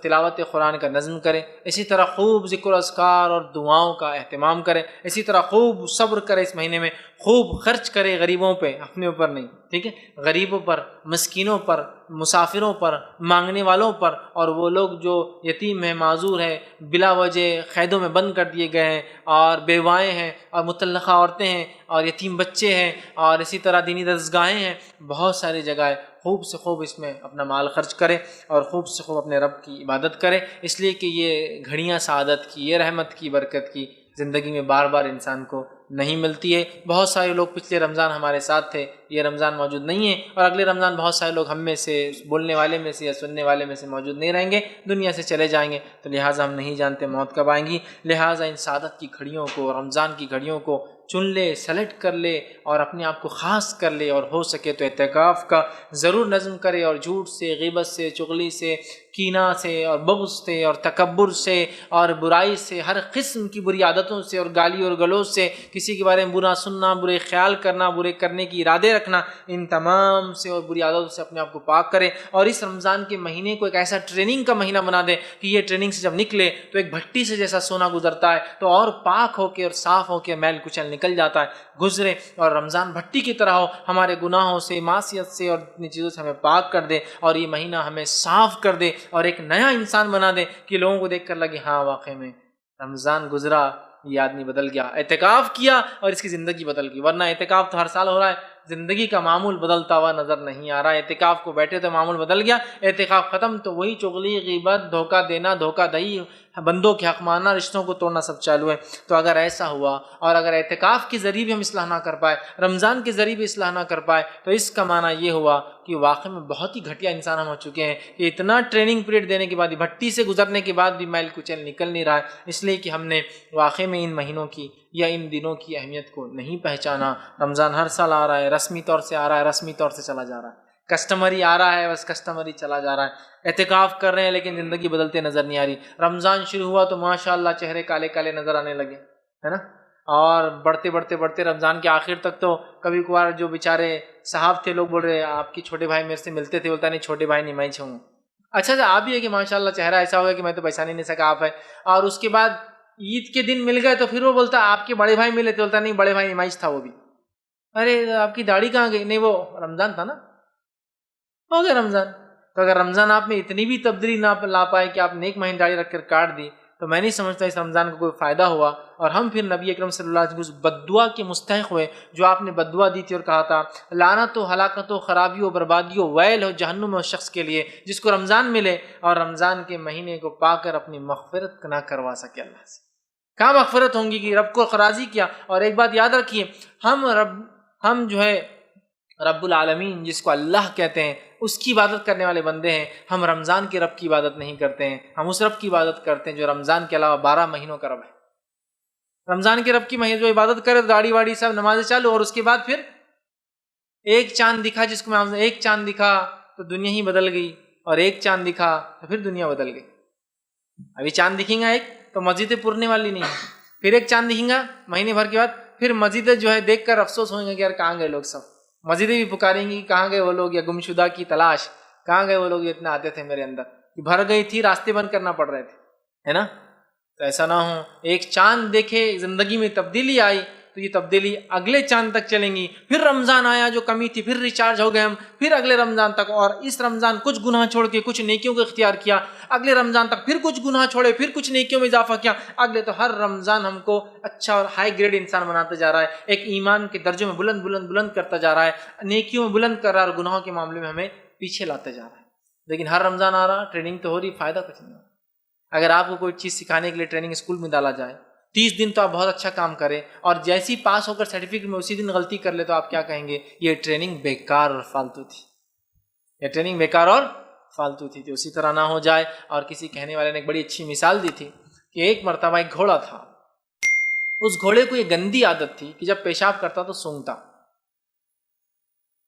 تلاوت قرآن کا نظم کریں، اسی طرح خوب ذکر و اذکار اور دعاؤں کا اہتمام کریں، اسی طرح خوب صبر کریں، اس مہینے میں خوب خرچ کریں غریبوں پہ، اپنے اوپر نہیں، ٹھیک ہے، غریبوں پر، مسکینوں پر، مسافروں پر، مانگنے والوں پر، اور وہ لوگ جو یتیم ہیں، معذور ہیں، بلا وجہ قیدوں میں بند کر دیے گئے ہیں، اور بیوائیں ہیں، اور مطلقہ عورتیں ہیں، اور یتیم بچے ہیں، اور اسی طرح دینی درسگاہیں ہیں، بہت ساری جگہیں، خوب سے خوب اس میں اپنا مال خرچ کرے اور خوب سے خوب اپنے رب کی عبادت کرے، اس لیے کہ یہ گھڑیاں سعادت کی، یہ رحمت کی، برکت کی زندگی میں بار بار انسان کو نہیں ملتی ہے۔ بہت سارے لوگ پچھلے رمضان ہمارے ساتھ تھے، یہ رمضان موجود نہیں ہے، اور اگلے رمضان بہت سارے لوگ ہم میں سے، بولنے والے میں سے یا سننے والے میں سے موجود نہیں رہیں گے، دنیا سے چلے جائیں گے، تو لہٰذا ہم نہیں جانتے موت کب آئیں گی۔ لہٰذا ان سعادت کی گھڑیوں کو، رمضان کی گھڑیوں کو چن لے، سلیکٹ کر لے، اور اپنے آپ کو خاص کر لے، اور ہو سکے تو اعتکاف کا ضرور نظم کرے، اور جھوٹ سے، غیبت سے، چغلی سے، کینہ سے، اور بغض سے، اور تکبر سے، اور برائی سے، ہر قسم کی بری عادتوں سے، اور گالی اور گلوچ سے، کسی کے بارے میں برا سننا، برے خیال کرنا، برے کرنے کی ارادے رکھنا، ان تمام سے اور بری عادتوں سے اپنے آپ کو پاک کرے، اور اس رمضان کے مہینے کو ایک ایسا ٹریننگ کا مہینہ بنا دے کہ یہ ٹریننگ سے جب نکلے تو ایک بھٹی سے جیسا سونا گزرتا ہے تو اور پاک ہو کے اور صاف ہو کے میل کچل نکل جاتا ہے، گزرے، اور رمضان بھٹی کی طرح ہو، ہمارے گناہوں سے، معصیت سے، اور اتنی چیزوں سے ہمیں پاک کر دے، اور یہ مہینہ ہمیں صاف کر دے، اور ایک نیا انسان بنا دے کہ لوگوں کو دیکھ کر لگے ہاں واقعی میں رمضان گزرا، یہ آدمی بدل گیا، اعتکاف کیا اور اس کی زندگی بدل گئی، ورنہ اعتکاف تو ہر سال ہو رہا ہے، زندگی کا معمول بدلتا ہوا نظر نہیں آ رہا ہے۔ اعتکاف کو بیٹھے تو معمول بدل گیا، اعتکاف ختم تو وہی چغلی، غیبت، دھوکہ دینا، دھوکہ دہی، بندوں کے حق ماننا، رشتوں کو توڑنا سب چالو ہے۔ تو اگر ایسا ہوا، اور اگر اعتکاف کے ذریعے بھی ہم اصلاح نہ کر پائے، رمضان کے ذریعے بھی اصلاح نہ کر پائے، تو اس کا معنی یہ ہوا کہ واقعی میں بہت ہی گھٹیا انسان ہم ہو چکے ہیں کہ اتنا ٹریننگ پیریڈ دینے کے بعد، بھٹی سے گزرنے کے بعد بھی میل کچل نکل نہیں رہا ہے، اس لیے کہ ہم نے واقعی میں ان مہینوں کی یا ان دنوں کی اہمیت کو نہیں پہچانا۔ رمضان ہر سال آ رہا ہے، رسمی طور سے آ رہا ہے، رسمی طور سے چلا جا رہا ہے، کسٹمری آ رہا ہے، بس کسٹمری چلا جا رہا ہے، اعتکاف کر رہے ہیں لیکن زندگی بدلتے نظر نہیں آ رہی۔ رمضان شروع ہوا تو ماشاءاللہ چہرے کالے کالے نظر آنے لگے، ہے نا، اور بڑھتے رمضان کے آخر تک تو کبھی کبھار جو بیچارے صاحب تھے، لوگ بول رہے آپ کی چھوٹے بھائی میرے سے ملتے تھے، بولتا نہیں چھوٹے بھائی نہیں میں ہی ہوں۔ اچھا آپ بھی ہے کہ ماشاءاللہ چہرہ ایسا ہو گیا کہ میں تو پہچان ہی نہیں سکا آپ ہے، اور اس کے بعد عید کے دن مل گئے تو پھر وہ بولتا آپ کے بڑے بھائی ملے تھے، بولتا نہیں بڑے بھائی نمائش تھا وہ بھی، ارے آپ کی داڑھی کہاں گئی؟ نہیں وہ رمضان تھا نا، ہو گیا رمضان۔ تو اگر رمضان آپ میں اتنی بھی تبدیلی نہ لا پائے کہ آپ نے ایک مہینے داڑھی رکھ کر کاٹ دی، تو میں نہیں سمجھتا اس رمضان کا کوئی فائدہ ہوا، اور ہم پھر نبی اکرم صلی اللہ علیہ وسلم اس بددعا کے مستحق ہوئے جو آپ نے بددعا دی تھی اور کہا تھا لعنت و ہلاکت و خرابی و بربادی و ویل ہو جہنم اس شخص کے لیے جس کو رمضان ملے اور رمضان کے مہینے کو پا کر اپنی مغفرت نہ کروا سکے اللہ سے۔ کہاں مغفرت ہوں گی کہ رب کو راضی کیا. اور ایک بات یاد رکھیے، ہم جو ہے رب العالمین جس کو اللہ کہتے ہیں اس کی عبادت کرنے والے بندے ہیں. ہم رمضان کے رب کی عبادت نہیں کرتے ہیں، ہم اس رب کی عبادت کرتے ہیں جو رمضان کے علاوہ 12 مہینوں کا رب ہے. رمضان کے رب کی جو عبادت کرے، داڑھی واڑی سب نمازیں چالو، اور اس کے بعد پھر ایک چاند دکھا، جس کو میں ایک چاند دکھا تو دنیا ہی بدل گئی، اور ایک چاند دکھا تو پھر دنیا بدل گئی. ابھی چاند دکھیں گا ایک تو مسجدیں پورنے والی نہیں ہے، پھر ایک چاند دکھیں گا مہینے بھر کے بعد، پھر مسجدیں جو ہے دیکھ کر افسوس ہوئیں گے کہ یار کہاں گئے لوگ. سب مسجدیں بھی پکاریں گی کہاں گئے وہ لوگ، یا گمشدہ کی تلاش، کہاں گئے وہ لوگ جو اتنے آتے تھے میرے اندر، بھر گئی تھی راستے بند کرنا پڑ رہے تھے، ہے نا. تو ایسا نہ ہو، ایک چاند دیکھے زندگی میں تبدیلی آئی تو یہ تبدیلی اگلے چاند تک چلیں گی. پھر رمضان آیا، جو کمی تھی پھر ریچارج ہو گئے ہم، پھر اگلے رمضان تک، اور اس رمضان کچھ گناہ چھوڑ کے کچھ نیکیوں کو اختیار کیا، اگلے رمضان تک پھر کچھ گناہ چھوڑے، پھر کچھ نیکیوں میں اضافہ کیا، اگلے تو ہر رمضان ہم کو اچھا اور ہائی گریڈ انسان بناتا جا رہا ہے، ایک ایمان کے درجے میں بلند بلند بلند کرتا جا رہا ہے، نیکیوں میں بلند کر رہا ہے، اور گناہوں کے معاملے میں ہمیں پیچھے لاتا جا رہا ہے. لیکن ہر رمضان آ رہا، ٹریننگ تو ہو رہی، فائدہ کچھ نہیں. اگر آپ کو کوئی چیز سکھانے کے لیے ٹریننگ اسکول میں ڈالا جائے، 30 دن تو آپ بہت اچھا کام کریں، اور جیسی پاس ہو کر سرٹیفکیٹ میں اسی دن غلطی کر لے تو آپ کیا کہیں گے؟ یہ ٹریننگ بیکار اور فالتو تھی، یہ ٹریننگ بیکار اور فالتو تھی. تو اسی طرح نہ ہو جائے. اور کسی کہنے والے نے ایک بڑی اچھی مثال دی تھی کہ ایک مرتبہ ایک گھوڑا تھا، اس گھوڑے کو یہ گندی عادت تھی کہ جب پیشاب کرتا تو سونگتا.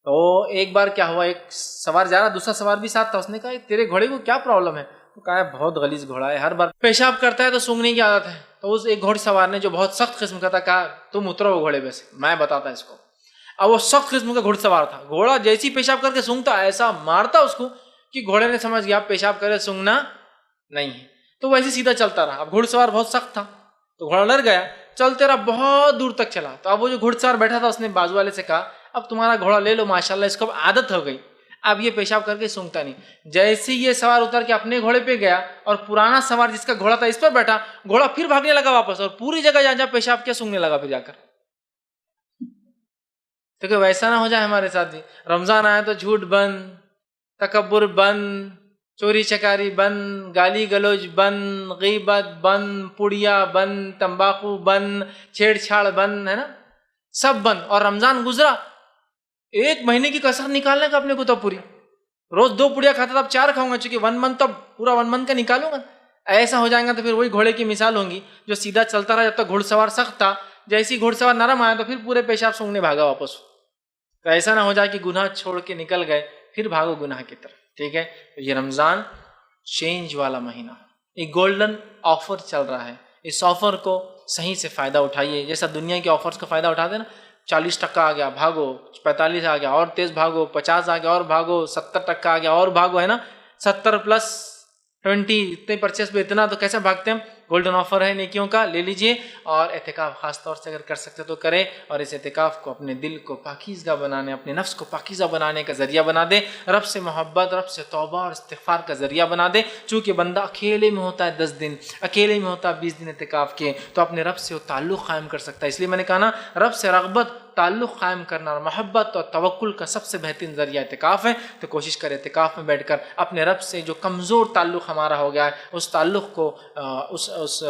تو ایک بار کیا ہوا، ایک سوار جا رہا، دوسرا سوار بھی ساتھ تھا، اس نے کہا تیرے گھوڑے کو کیا پرابلم ہے؟ تو کہا بہت غلیظ گھوڑا ہے، ہر بار پیشاب کرتا ہے تو سونگنے کی عادت ہے. تو اس ایک گھوڑ سوار نے جو بہت سخت قسم کا تھا کہا تم اترو گھوڑے پہ سے، میں بتاتا اس کو. اب وہ سخت قسم کا گھوڑ سوار تھا، گھوڑا جیسی پیشاب کر کے سونگتا ایسا مارتا اس کو کہ گھوڑے نے سمجھ گیا پیشاب کرے سونگنا نہیں ہے، تو ویسے سیدھا چلتا رہا. اب گھوڑ سوار بہت سخت تھا تو گھوڑا ڈر گیا، چلتے رہا، بہت دور تک چلا. تو اب وہ جو گھوڑ سوار بیٹھا تھا اس نے بازو والے سے کہا اب تمہارا گھوڑا لے لو، ماشاءاللہ اس کو اب عادت ہو گئی، اب یہ پیشاب کر کے سونگتا نہیں. جیسے یہ سوار اتر کے اپنے گھوڑے پہ گیا اور پرانا سوار جس کا گھوڑا تھا اس پر بیٹھا، گھوڑا پھر بھاگنے لگا واپس، اور پوری جگہ جہاں جہاں پیشاب کیا سونگنے لگا پھر جا کر. تو کہ ویسا نہ ہو جائے ہمارے ساتھ بھی. رمضان آیا تو جھوٹ بند، تکبر بند، چوری چکاری بند، گالی گلوچ بند، غیبت بند، پڑیا بند، تمباکو بند، چھیڑ چھاڑ بند، ہے نا، سب بند. اور رمضان گزرا، ایک مہینے کی کسر نکالنے کا اپنے کو تو پوری، روز 2 پڑیا کھاتا تھا اب 4 کھاؤں گا، چونکہ 1 منتھ تب پورا 1 منتھ کا نکالوں گا. ایسا ہو جائے گا تو پھر وہی گھوڑے کی مثال ہوں گی جو سیدھا چلتا رہا جب تک گھوڑ سوار سخت تھا، جیسی گھوڑ سوار نرم آیا تو پھر پورے پیشاب سونگنے بھاگا واپس. تو ایسا نہ ہو جائے کہ گناہ چھوڑ کے نکل گئے پھر بھاگو گناہ کی طرف. ٹھیک ہے، تو یہ رمضان چینج والا مہینہ، ایک گولڈن آفر چل رہا ہے، اس آفر کو صحیح سے فائدہ اٹھائیے. جیسا دنیا کے آفرز کا فائدہ اٹھاتے ہیں نا، 40% آ گیا بھاگو، 45 آ گیا اور تیز بھاگو، 50 آ گیا اور بھاگو، 70% آ گیا اور بھاگو، ہے نا، 70+20 اتنے پرچیز پہ اتنا، تو کیسے بھاگتے ہیں ہم؟ گولڈن آفر ہے نیکیوں کا، لے لیجئے. اور اعتکاف خاص طور سے اگر کر سکتے تو کریں، اور اس اعتکاف کو اپنے دل کو پاکیزہ بنانے، اپنے نفس کو پاکیزہ بنانے کا ذریعہ بنا دے، رب سے محبت، رب سے توبہ اور استغفار کا ذریعہ بنا دے. چونکہ بندہ اکیلے میں ہوتا ہے 10 دن، اکیلے میں ہوتا ہے 20 دن اعتکاف کے، تو اپنے رب سے وہ تعلق قائم کر سکتا ہے. اس لیے میں نے کہا نا، رب سے رغبت، تعلق قائم کرنا اور محبت اور توکل کا سب سے بہترین ذریعہ اعتکاف ہے. تو کوشش کریں اعتکاف میں بیٹھ کر اپنے رب سے جو کمزور تعلق ہمارا ہو گیا ہے، اس تعلق کو، اس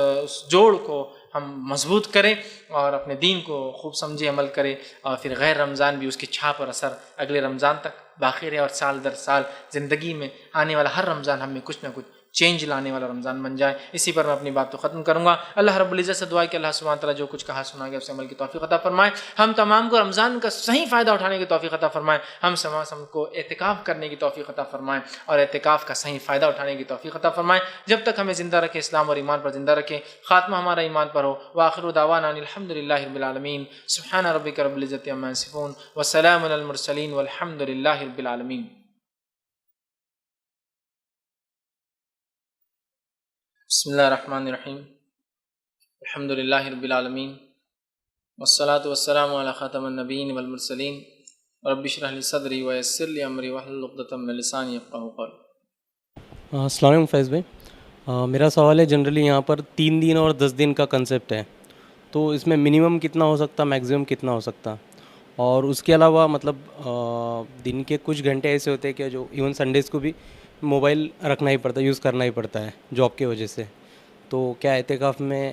جوڑ کو ہم مضبوط کریں، اور اپنے دین کو خوب سمجھے عمل کریں. اور پھر غیر رمضان بھی اس کی چھاپ اور اثر اگلے رمضان تک باقی رہے، اور سال در سال زندگی میں آنے والا ہر رمضان ہم میں کچھ نہ کچھ چینج لانے والا رمضان بن جائے. اسی پر میں اپنی بات کو ختم کروں گا. اللہ رب العزت سے دعا ہے کہ اللہ سبحانہ تعالیٰ جو کچھ کہا سنا گیا اس عمل کی توفیق عطا فرمائے. ہم تمام کو رمضان کا صحیح فائدہ اٹھانے کی توفیق عطا فرمائے. ہم سب کو اعتکاف کرنے کی توفیق عطا فرمائے، اور اعتکاف کا صحیح فائدہ اٹھانے کی توفیق عطا فرمائے. جب تک ہمیں زندہ رکھے، اسلام اور ایمان پر زندہ رکھے، خاتمہ ہمارا ایمان پر ہو. وآخر دعوانا الحمدللہ رب العالمین. سبحان ربک رب العزت عما یصفون وسلام علی المرسلین والحمدللہ رب العالمین. بسم اللہ الرحمن الرحیم. الحمدللہ رب العالمین والصلاة والسلام علی خاتم النبیین والمرسلین. رب اشرح لی صدری ویسر لی امری واحلل عقدۃ من لسانی یفقہوا قولی. السلام علیکم فیض بھائی. میرا سوال ہے، جنرلی یہاں پر 3 دن اور 10 دن کا کنسیپٹ ہے، تو اس میں منیمم کتنا ہو سکتا، میکسیمم کتنا ہو سکتا؟ اور اس کے علاوہ مطلب دن کے کچھ گھنٹے ایسے ہوتے ہیں کہ جو ایون سنڈیز کو بھی موبائل رکھنا ہی پڑتا ہے، یوز کرنا ہی پڑتا ہے جاب کی وجہ سے، تو کیا اعتکاف میں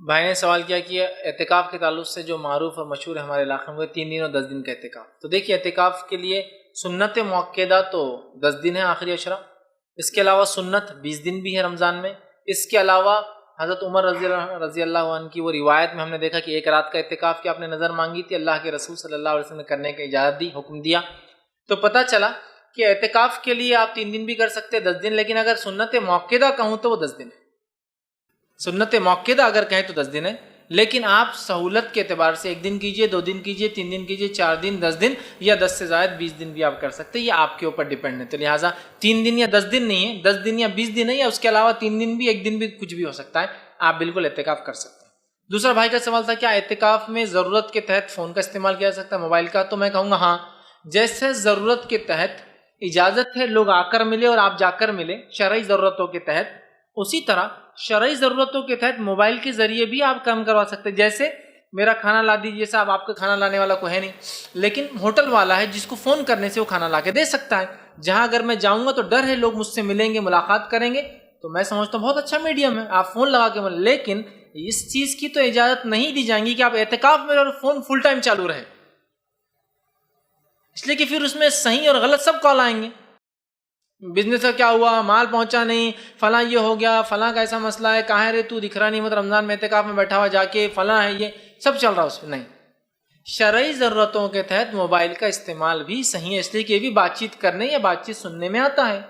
بھائی نے سوال کیا کہ اعتکاف کے تعلق سے جو معروف اور مشہور ہے ہمارے علاقے میں وہ 3 دن اور 10 دن کا اعتکاف. تو دیکھیے اعتکاف کے لیے سنت موقدہ تو 10 دن ہے آخری عشرہ، اس کے علاوہ سنت 20 دن بھی ہے رمضان میں. اس کے علاوہ حضرت عمر رضی اللہ عنہ کی وہ روایت میں ہم نے دیکھا کہ ایک رات کا اعتکاف کی آپ نے نظر مانگی تھی، اللہ کے رسول صلی اللہ علیہ وسلم نے کرنے کی اجازت دی، حکم دیا. تو پتہ چلا کہ اعتکاف کے لیے آپ 3 دن بھی کر سکتے 10 دن، لیکن اگر سنت موقدہ کہوں تو وہ 10 دن ہے. سنت موقدہ اگر کہیں تو 10 دن ہے، لیکن آپ سہولت کے اعتبار سے 1 دن کیجئے، 2 دن کیجئے، 3 دن کیجئے، 4 دن، 10 دن یا 10 سے زائد 20 دن بھی آپ کر سکتے ہیں. یہ آپ کے اوپر ڈیپینڈ ہے. تو لہٰذا 3 دن یا 10 دن نہیں ہے، 10 دن یا 20 دن ہے، یا اس کے علاوہ 3 دن بھی، 1 دن بھی، کچھ بھی ہو سکتا ہے. آپ بالکل اعتکاف کر سکتے ہیں. دوسرا بھائی کا سوال تھا کیا اعتکاف میں ضرورت کے تحت فون کا استعمال کیا جا سکتا ہے، موبائل کا؟ تو میں کہوں گا ہاں، جیسے ضرورت کے تحت اجازت ہے لوگ آ کر ملے اور آپ جا کر ملے شرعی ضرورتوں کے تحت، اسی طرح شرعی ضرورتوں کے تحت موبائل کے ذریعے بھی آپ کام کروا سکتے ہیں. جیسے میرا کھانا لا دیجیے صاحب، آپ کا کھانا لانے والا کوئی ہے نہیں، لیکن ہوٹل والا ہے جس کو فون کرنے سے وہ کھانا لا کے دے سکتا ہے. جہاں اگر میں جاؤں گا تو ڈر ہے لوگ مجھ سے ملیں گے، ملاقات کریں گے، تو میں سمجھتا ہوں بہت اچھا میڈیم ہے، آپ فون لگا کے ملیں. لیکن اس چیز کی تو اجازت نہیں دی جائیں گی کہ آپ اعتکاف میں اور فون فل ٹائم چالو رہے، اس لیے کہ پھر اس میں صحیح اور غلط سب کال آئیں گے. بزنس کا کیا ہوا، مال پہنچا نہیں، فلاں یہ ہو گیا، فلاں کا ایسا مسئلہ ہے، کہاں ہے رے تو، دکھ رہا نہیں، مت رمضان میں اعتکاف میں بیٹھا ہوا، جا کے فلاں ہے، یہ سب چل رہا اس میں. نہیں، شرعی ضرورتوں کے تحت موبائل کا استعمال بھی صحیح ہے، اس لیے کہ یہ بھی بات چیت کرنے یا بات چیت سننے میں آتا ہے.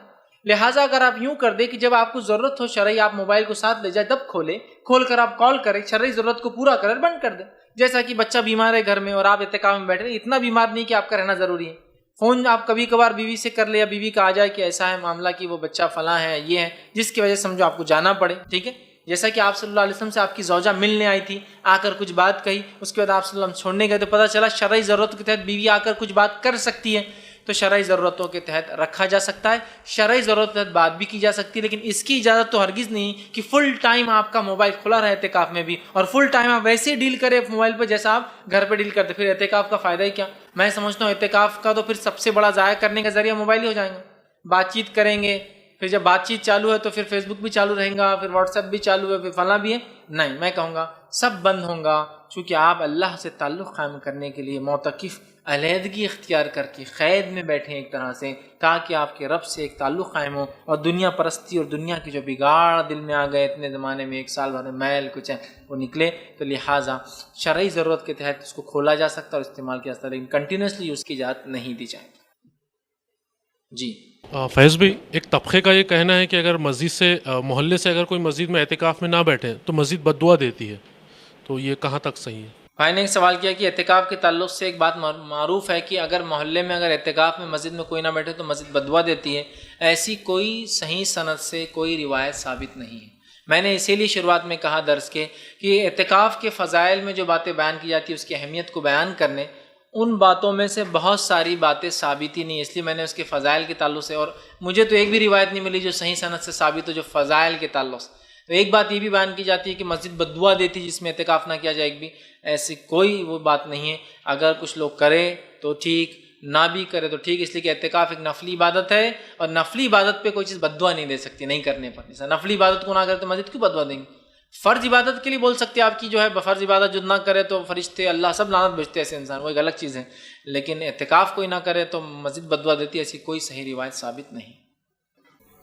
لہٰذا اگر آپ یوں کر دیں کہ جب آپ کو ضرورت ہو شرعی، آپ موبائل کو ساتھ لے جائیں، تب کھول کر آپ کال کریں، شرعی ضرورت کو پورا کریں، بند کر دیں. جیسا کہ بچہ بیمار ہے گھر میں اور آپ اعتکاف میں بیٹھے، اتنا بیمار نہیں کہ آپ کا رہنا ضروری ہے، فون آپ کبھی کبھار بیوی سے کر لے یا بیوی کا آ جائے کہ ایسا ہے معاملہ کہ وہ بچہ فلاں ہے، یہ ہے، جس کی وجہ سے سمجھو آپ کو جانا پڑے. ٹھیک ہے، جیسا کہ آپ صلی اللہ علیہ وسلم سے آپ کی زوجہ ملنے آئی تھی، آ کر کچھ بات کہی، اس کے بعد آپ صلی اللہ علیہ وسلم چھوڑنے گئے تو پتہ چلا شرعی ضرورت کے تحت بیوی آ کر کچھ بات کر سکتی ہے، تو شرعی ضرورتوں کے تحت رکھا جا سکتا ہے، شرعی ضرورت کے تحت بات بھی کی جا سکتی ہے. لیکن اس کی اجازت تو ہرگز نہیں کہ فل ٹائم آپ کا موبائل کھلا رہے اعتکاف میں بھی، اور فل ٹائم آپ ویسے ہی ڈیل کریں موبائل پہ جیسا آپ گھر پہ ڈیل کرتے، پھر اعتکاف کا فائدہ ہی کیا؟ میں سمجھتا ہوں اعتکاف کا تو پھر سب سے بڑا ضائع کرنے کا ذریعہ موبائل ہی ہو جائیں گے. بات چیت کریں گے، پھر جب بات چیت چالو ہے تو پھر فیس بک بھی چالو رہیں گا، پھر واٹس ایپ بھی چالو ہے، پھر فلاں بھی ہے. نہیں، میں کہوں گا سب بند ہوں گا، چونکہ آپ اللہ سے تعلق قائم کرنے کے لیے معتکف علیحدگی اختیار کر کے قید میں بیٹھے ایک طرح سے، تاکہ آپ کے رب سے ایک تعلق قائم ہو، اور دنیا پرستی اور دنیا کی جو بگاڑ دل میں آ گئے اتنے زمانے میں، 1 سال بھر میں میل کچھ ہے وہ نکلے. تو لہٰذا شرعی ضرورت کے تحت اس کو کھولا جا سکتا اور استعمال کیا جاتا، لیکن کنٹینیوسلی اس کی اجازت نہیں دی جائے. جی فیض بھائی، ایک طبقے کا یہ کہنا ہے کہ اگر مسجد سے محلے سے اگر کوئی مسجد میں اعتکاف میں نہ بیٹھے تو مسجد بد دعا دیتی ہے، تو یہ کہاں تک صحیح ہے؟ بھائی نے ایک سوال کیا کہ اعتکاف کے تعلق سے ایک بات معروف ہے کہ اگر محلے میں اگر اعتکاف میں مسجد میں کوئی نہ بیٹھے تو مسجد بد دعا دیتی ہے. ایسی کوئی صحیح سند سے کوئی روایت ثابت نہیں ہے. میں نے اسی لیے شروعات میں کہا درس کے کہ اعتکاف کے فضائل میں جو باتیں بیان کی جاتی ہیں اس کی اہمیت کو بیان کرنے، ان باتوں میں سے بہت ساری باتیں ثابت ہی نہیں، اس لیے میں نے اس کے فضائل کے تعلق سے، اور مجھے تو ایک بھی روایت نہیں ملی جو صحیح سند سے ثابت ہو جو فضائل کے تعلق سے. تو ایک بات یہ بھی بیان کی جاتی ہے کہ مسجد بد دعا دیتی جس میں اعتکاف نہ کیا جائے، ایک بھی ایسی کوئی وہ بات نہیں ہے. اگر کچھ لوگ کرے تو ٹھیک، نہ بھی کرے تو ٹھیک، اس لیے کہ اعتکاف ایک نفلی عبادت ہے، اور نفلی عبادت پہ کوئی چیز بد دعا نہیں دے سکتی نہیں کرنے پر. جیسا نفلی عبادت کو نہ کرے تو مسجد کیوں بد دعا دیں گے؟ فرض عبادت کے لیے بول سکتے ہیں آپ کی جو ہے فرض عبادت جو نہ کرے تو فرشتے اللہ سب لعنت بھیجتے ہیں ایسے انسان، وہ ایک الگ چیز ہے. لیکن اعتکاف کوئی نہ کرے تو مسجد بد دعا دیتی ہے، ایسی کوئی صحیح روایت ثابت نہیں.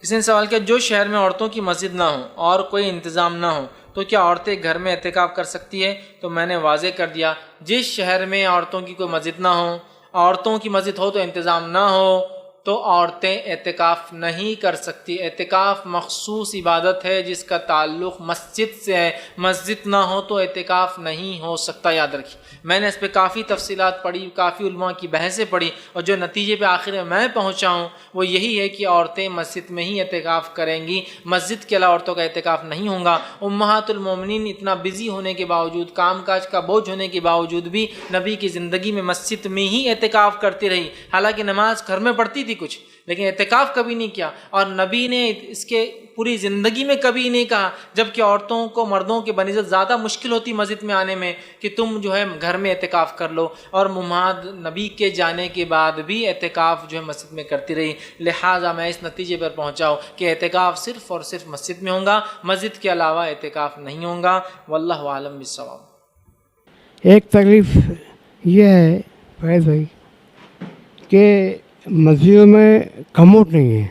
کسی نے سوال کیا جو شہر میں عورتوں کی مسجد نہ ہو اور کوئی انتظام نہ ہو تو کیا عورتیں گھر میں اعتکاف کر سکتی ہے؟ تو میں نے واضح کر دیا، جس شہر میں عورتوں کی کوئی مسجد نہ ہو، عورتوں کی مسجد ہو تو انتظام نہ ہو، تو عورتیں اعتکاف نہیں کر سکتی. اعتکاف مخصوص عبادت ہے جس کا تعلق مسجد سے ہے، مسجد نہ ہو تو اعتکاف نہیں ہو سکتا. یاد رکھیے، میں نے اس پہ کافی تفصیلات پڑھی، کافی علماء کی بحثیں پڑھی، اور جو نتیجے پہ آخر میں پہنچا ہوں وہ یہی ہے کہ عورتیں مسجد میں ہی اعتکاف کریں گی، مسجد کے علاوہ عورتوں کا اعتکاف نہیں ہوگا. امہات المومنین اتنا بزی ہونے کے باوجود، کام کاج کا بوجھ ہونے کے باوجود بھی نبی کی زندگی میں مسجد میں ہی اعتکاف کرتی رہی. حالانکہ نماز گھر میں پڑھتی تھی کچھ، لیکن اعتکاف کبھی نہیں کیا، اور نبی نے اس کے پوری زندگی میں کبھی نہیں کہا، جبکہ عورتوں کو مردوں کے بنسبت زیادہ مشکل ہوتی مسجد میں آنے میں کہ تم جو ہے گھر میں اعتکاف کر لو، اور محمد نبی کے جانے کے بعد بھی اعتکاف جو ہے مسجد میں کرتی رہی۔ لہٰذا میں اس نتیجے پر پہنچا ہوں کہ اعتکاف صرف اور صرف مسجد میں ہوگا، مسجد کے علاوہ اعتکاف نہیں ہوگا۔ واللہ عالم بالصواب۔ ایک تکلیف یہ ہے فیض بھائی کہ مسجدوں میں کموڈ نہیں ہے،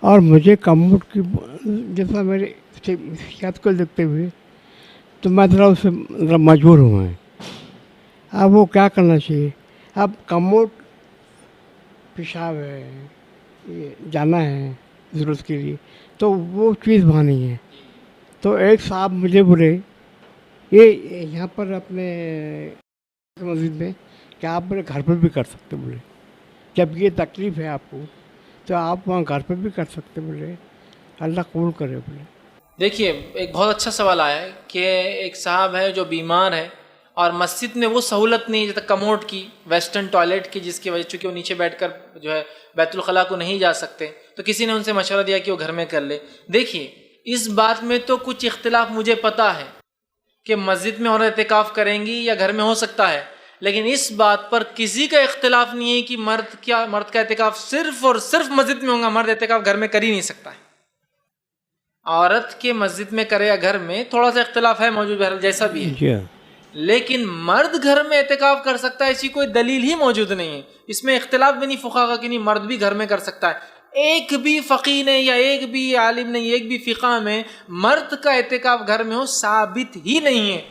اور مجھے کموڈ کی جیسا میرے صحت کو دیکھتے ہوئے تو میں ذرا اس سے مجبور ہوں میں۔ اب وہ کیا کرنا چاہیے؟ اب کموڈ پیشاب ہے، یہ جانا ہے ضرورت کے لیے، تو وہ چیز وہاں نہیں ہے۔ تو ایک صاحب مجھے بولے یہ یہاں پر اپنے مسجد میں کہ آپ میرے گھر پہ بھی کر سکتے بولے، جب یہ تکلیف ہے آپ کو تو آپ وہاں گھر پہ بھی کر سکتے بولے، اللہ قبول کرے بولے۔ دیکھیے ایک بہت اچھا سوال آیا ہے کہ ایک صاحب ہے جو بیمار ہے اور مسجد میں وہ سہولت نہیں جیسے کموڈ کی، ویسٹرن ٹوائلٹ کی، جس کی وجہ چونکہ وہ نیچے بیٹھ کر جو ہے بیت الخلاء کو نہیں جا سکتے، تو کسی نے ان سے مشورہ دیا کہ وہ گھر میں کر لے۔ دیکھیے اس بات میں تو کچھ اختلاف مجھے پتہ ہے کہ مسجد میں عورت اعتکاف کریں گی یا گھر میں ہو سکتا ہے، لیکن اس بات پر کسی کا اختلاف نہیں ہے کہ مرد کا اعتکاف صرف اور صرف مسجد میں ہوگا، مرد اعتکاف گھر میں کر ہی نہیں سکتا ہے۔ عورت کے مسجد میں کرے یا گھر میں تھوڑا سا اختلاف ہے موجود، بہرحال جیسا بھی ہے، لیکن مرد گھر میں اعتکاف کر سکتا ہے ایسی کوئی دلیل ہی موجود نہیں ہے۔ اس میں اختلاف بھی نہیں فقہا کا کہ نہیں مرد بھی گھر میں کر سکتا ہے۔ ایک بھی فقیہ نے یا ایک بھی عالم نے، ایک بھی فقہ میں مرد کا اعتکاف گھر میں ہو ثابت ہی نہیں ہے،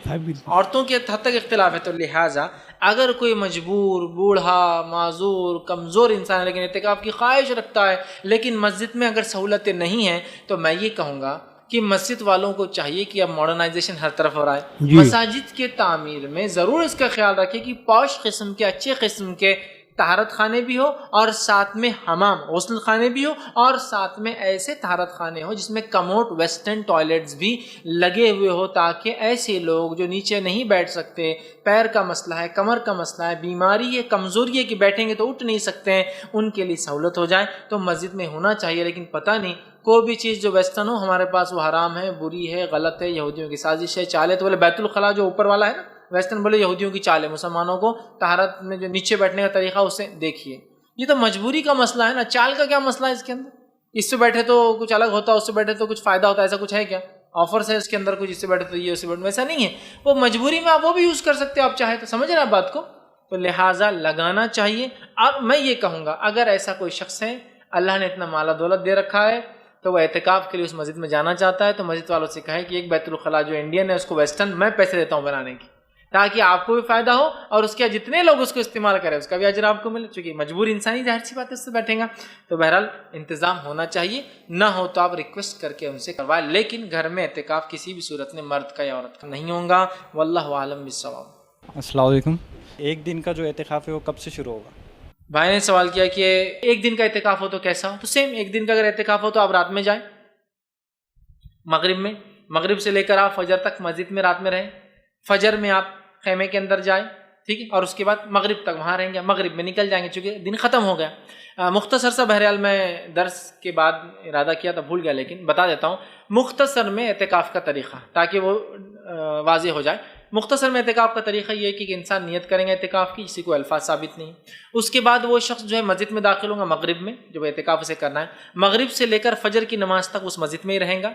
عورتوں کے حد تک اختلاف ہے۔ تو لہٰذا اگر کوئی مجبور، بوڑھا، معذور، کمزور انسان ہے لیکن اعتکاف کی خواہش رکھتا ہے، لیکن مسجد میں اگر سہولتیں نہیں ہیں، تو میں یہ کہوں گا کہ مسجد والوں کو چاہیے کہ اب ماڈرنائزیشن ہر طرف ہو رہا ہے، مساجد کے تعمیر میں ضرور اس کا خیال رکھے کہ پوش قسم کے، اچھے قسم کے طہارت خانے بھی ہو، اور ساتھ میں حمام غسل خانے بھی ہو، اور ساتھ میں ایسے طہارت خانے ہو جس میں کموڈ ویسٹرن ٹوائلٹس بھی لگے ہوئے ہو، تاکہ ایسے لوگ جو نیچے نہیں بیٹھ سکتے، پیر کا مسئلہ ہے، کمر کا مسئلہ ہے، بیماری ہے، کمزوری ہے کہ بیٹھیں گے تو اٹھ نہیں سکتے ہیں، ان کے لیے سہولت ہو جائے۔ تو مسجد میں ہونا چاہیے، لیکن پتہ نہیں کوئی بھی چیز جو ویسٹرن ہو ہمارے پاس وہ حرام ہے، بری ہے، غلط ہے، یہودیوں کی سازش ہے، چال ہے۔ تو بولے بیت الخلاء جو اوپر والا ہے نا ویسٹرن، بولے یہودیوں کی چال ہے، مسلمانوں کو طہارت میں جو نیچے بیٹھنے کا طریقہ اسے دیکھیے۔ یہ تو مجبوری کا مسئلہ ہے نا، چال کا کیا مسئلہ ہے اس کے اندر؟ اس سے بیٹھے تو کچھ الگ ہوتا، اس سے بیٹھے تو کچھ فائدہ ہوتا، ایسا کچھ ہے کیا؟ آفرس ہے اس کے اندر کچھ، اس سے بیٹھے تو یہ، اس سے بیٹھے ویسا نہیں ہے۔ وہ مجبوری میں آپ وہ بھی یوز کر سکتے ہیں آپ چاہے تو، سمجھ رہے ہیں آپ بات کو؟ تو لہٰذا لگانا چاہیے۔ اور میں یہ کہوں گا اگر ایسا کوئی شخص ہے، اللہ نے اتنا مال و دولت دے رکھا ہے، تو وہ اعتکاف کے لیے اس مسجد میں جانا چاہتا ہے، تو مسجد والوں سے کہے کہ ایک بیت الخلاء جو انڈین ہے اس کو ویسٹرن میں پیسے دیتا ہوں بنانے کی، تاکہ آپ کو بھی فائدہ ہو اور اس کے جتنے لوگ اس کو استعمال کریں اس کا بھی اجر آپ کو ملے، چونکہ مجبور انسانی ظاہر سی بات ہے اس سے بیٹھیں گا۔ تو بہرحال انتظام ہونا چاہیے، نہ ہو تو آپ ریکویسٹ کر کے ان سے کروائیں، لیکن گھر میں اعتکاف کسی بھی صورت میں مرد کا یا عورت کا نہیں ہوگا۔ واللہ عالم بالصواب۔ السلام علیکم۔ ایک دن کا جو اعتکاف ہے وہ کب سے شروع ہوگا؟ بھائی نے سوال کیا کہ ایک دن کا اعتکاف ہو تو کیسا ہو؟ تو سیم ایک دن کا اگر اعتکاف ہو تو آپ رات میں جائیں، مغرب سے لے کر آپ فجر تک مسجد میں رات میں رہیں، فجر میں آپ خیمے کے اندر جائیں، ٹھیک ہے، اور اس کے بعد مغرب تک وہاں رہیں گے، مغرب میں نکل جائیں گے چونکہ دن ختم ہو گیا۔ مختصر سا بہرحال میں درس کے بعد ارادہ کیا تھا بھول گیا، لیکن بتا دیتا ہوں مختصر میں اعتکاف کا طریقہ تاکہ وہ واضح ہو جائے۔ مختصر میں اعتکاف کا طریقہ یہ ہے کہ انسان نیت کریں گے اعتکاف کی، کسی کو الفاظ ثابت نہیں۔ اس کے بعد وہ شخص جو ہے مسجد میں داخل ہوگا مغرب میں، جو اعتکاف اسے کرنا ہے، مغرب سے لے کر فجر کی نماز تک اس مسجد میں ہی رہیں گا،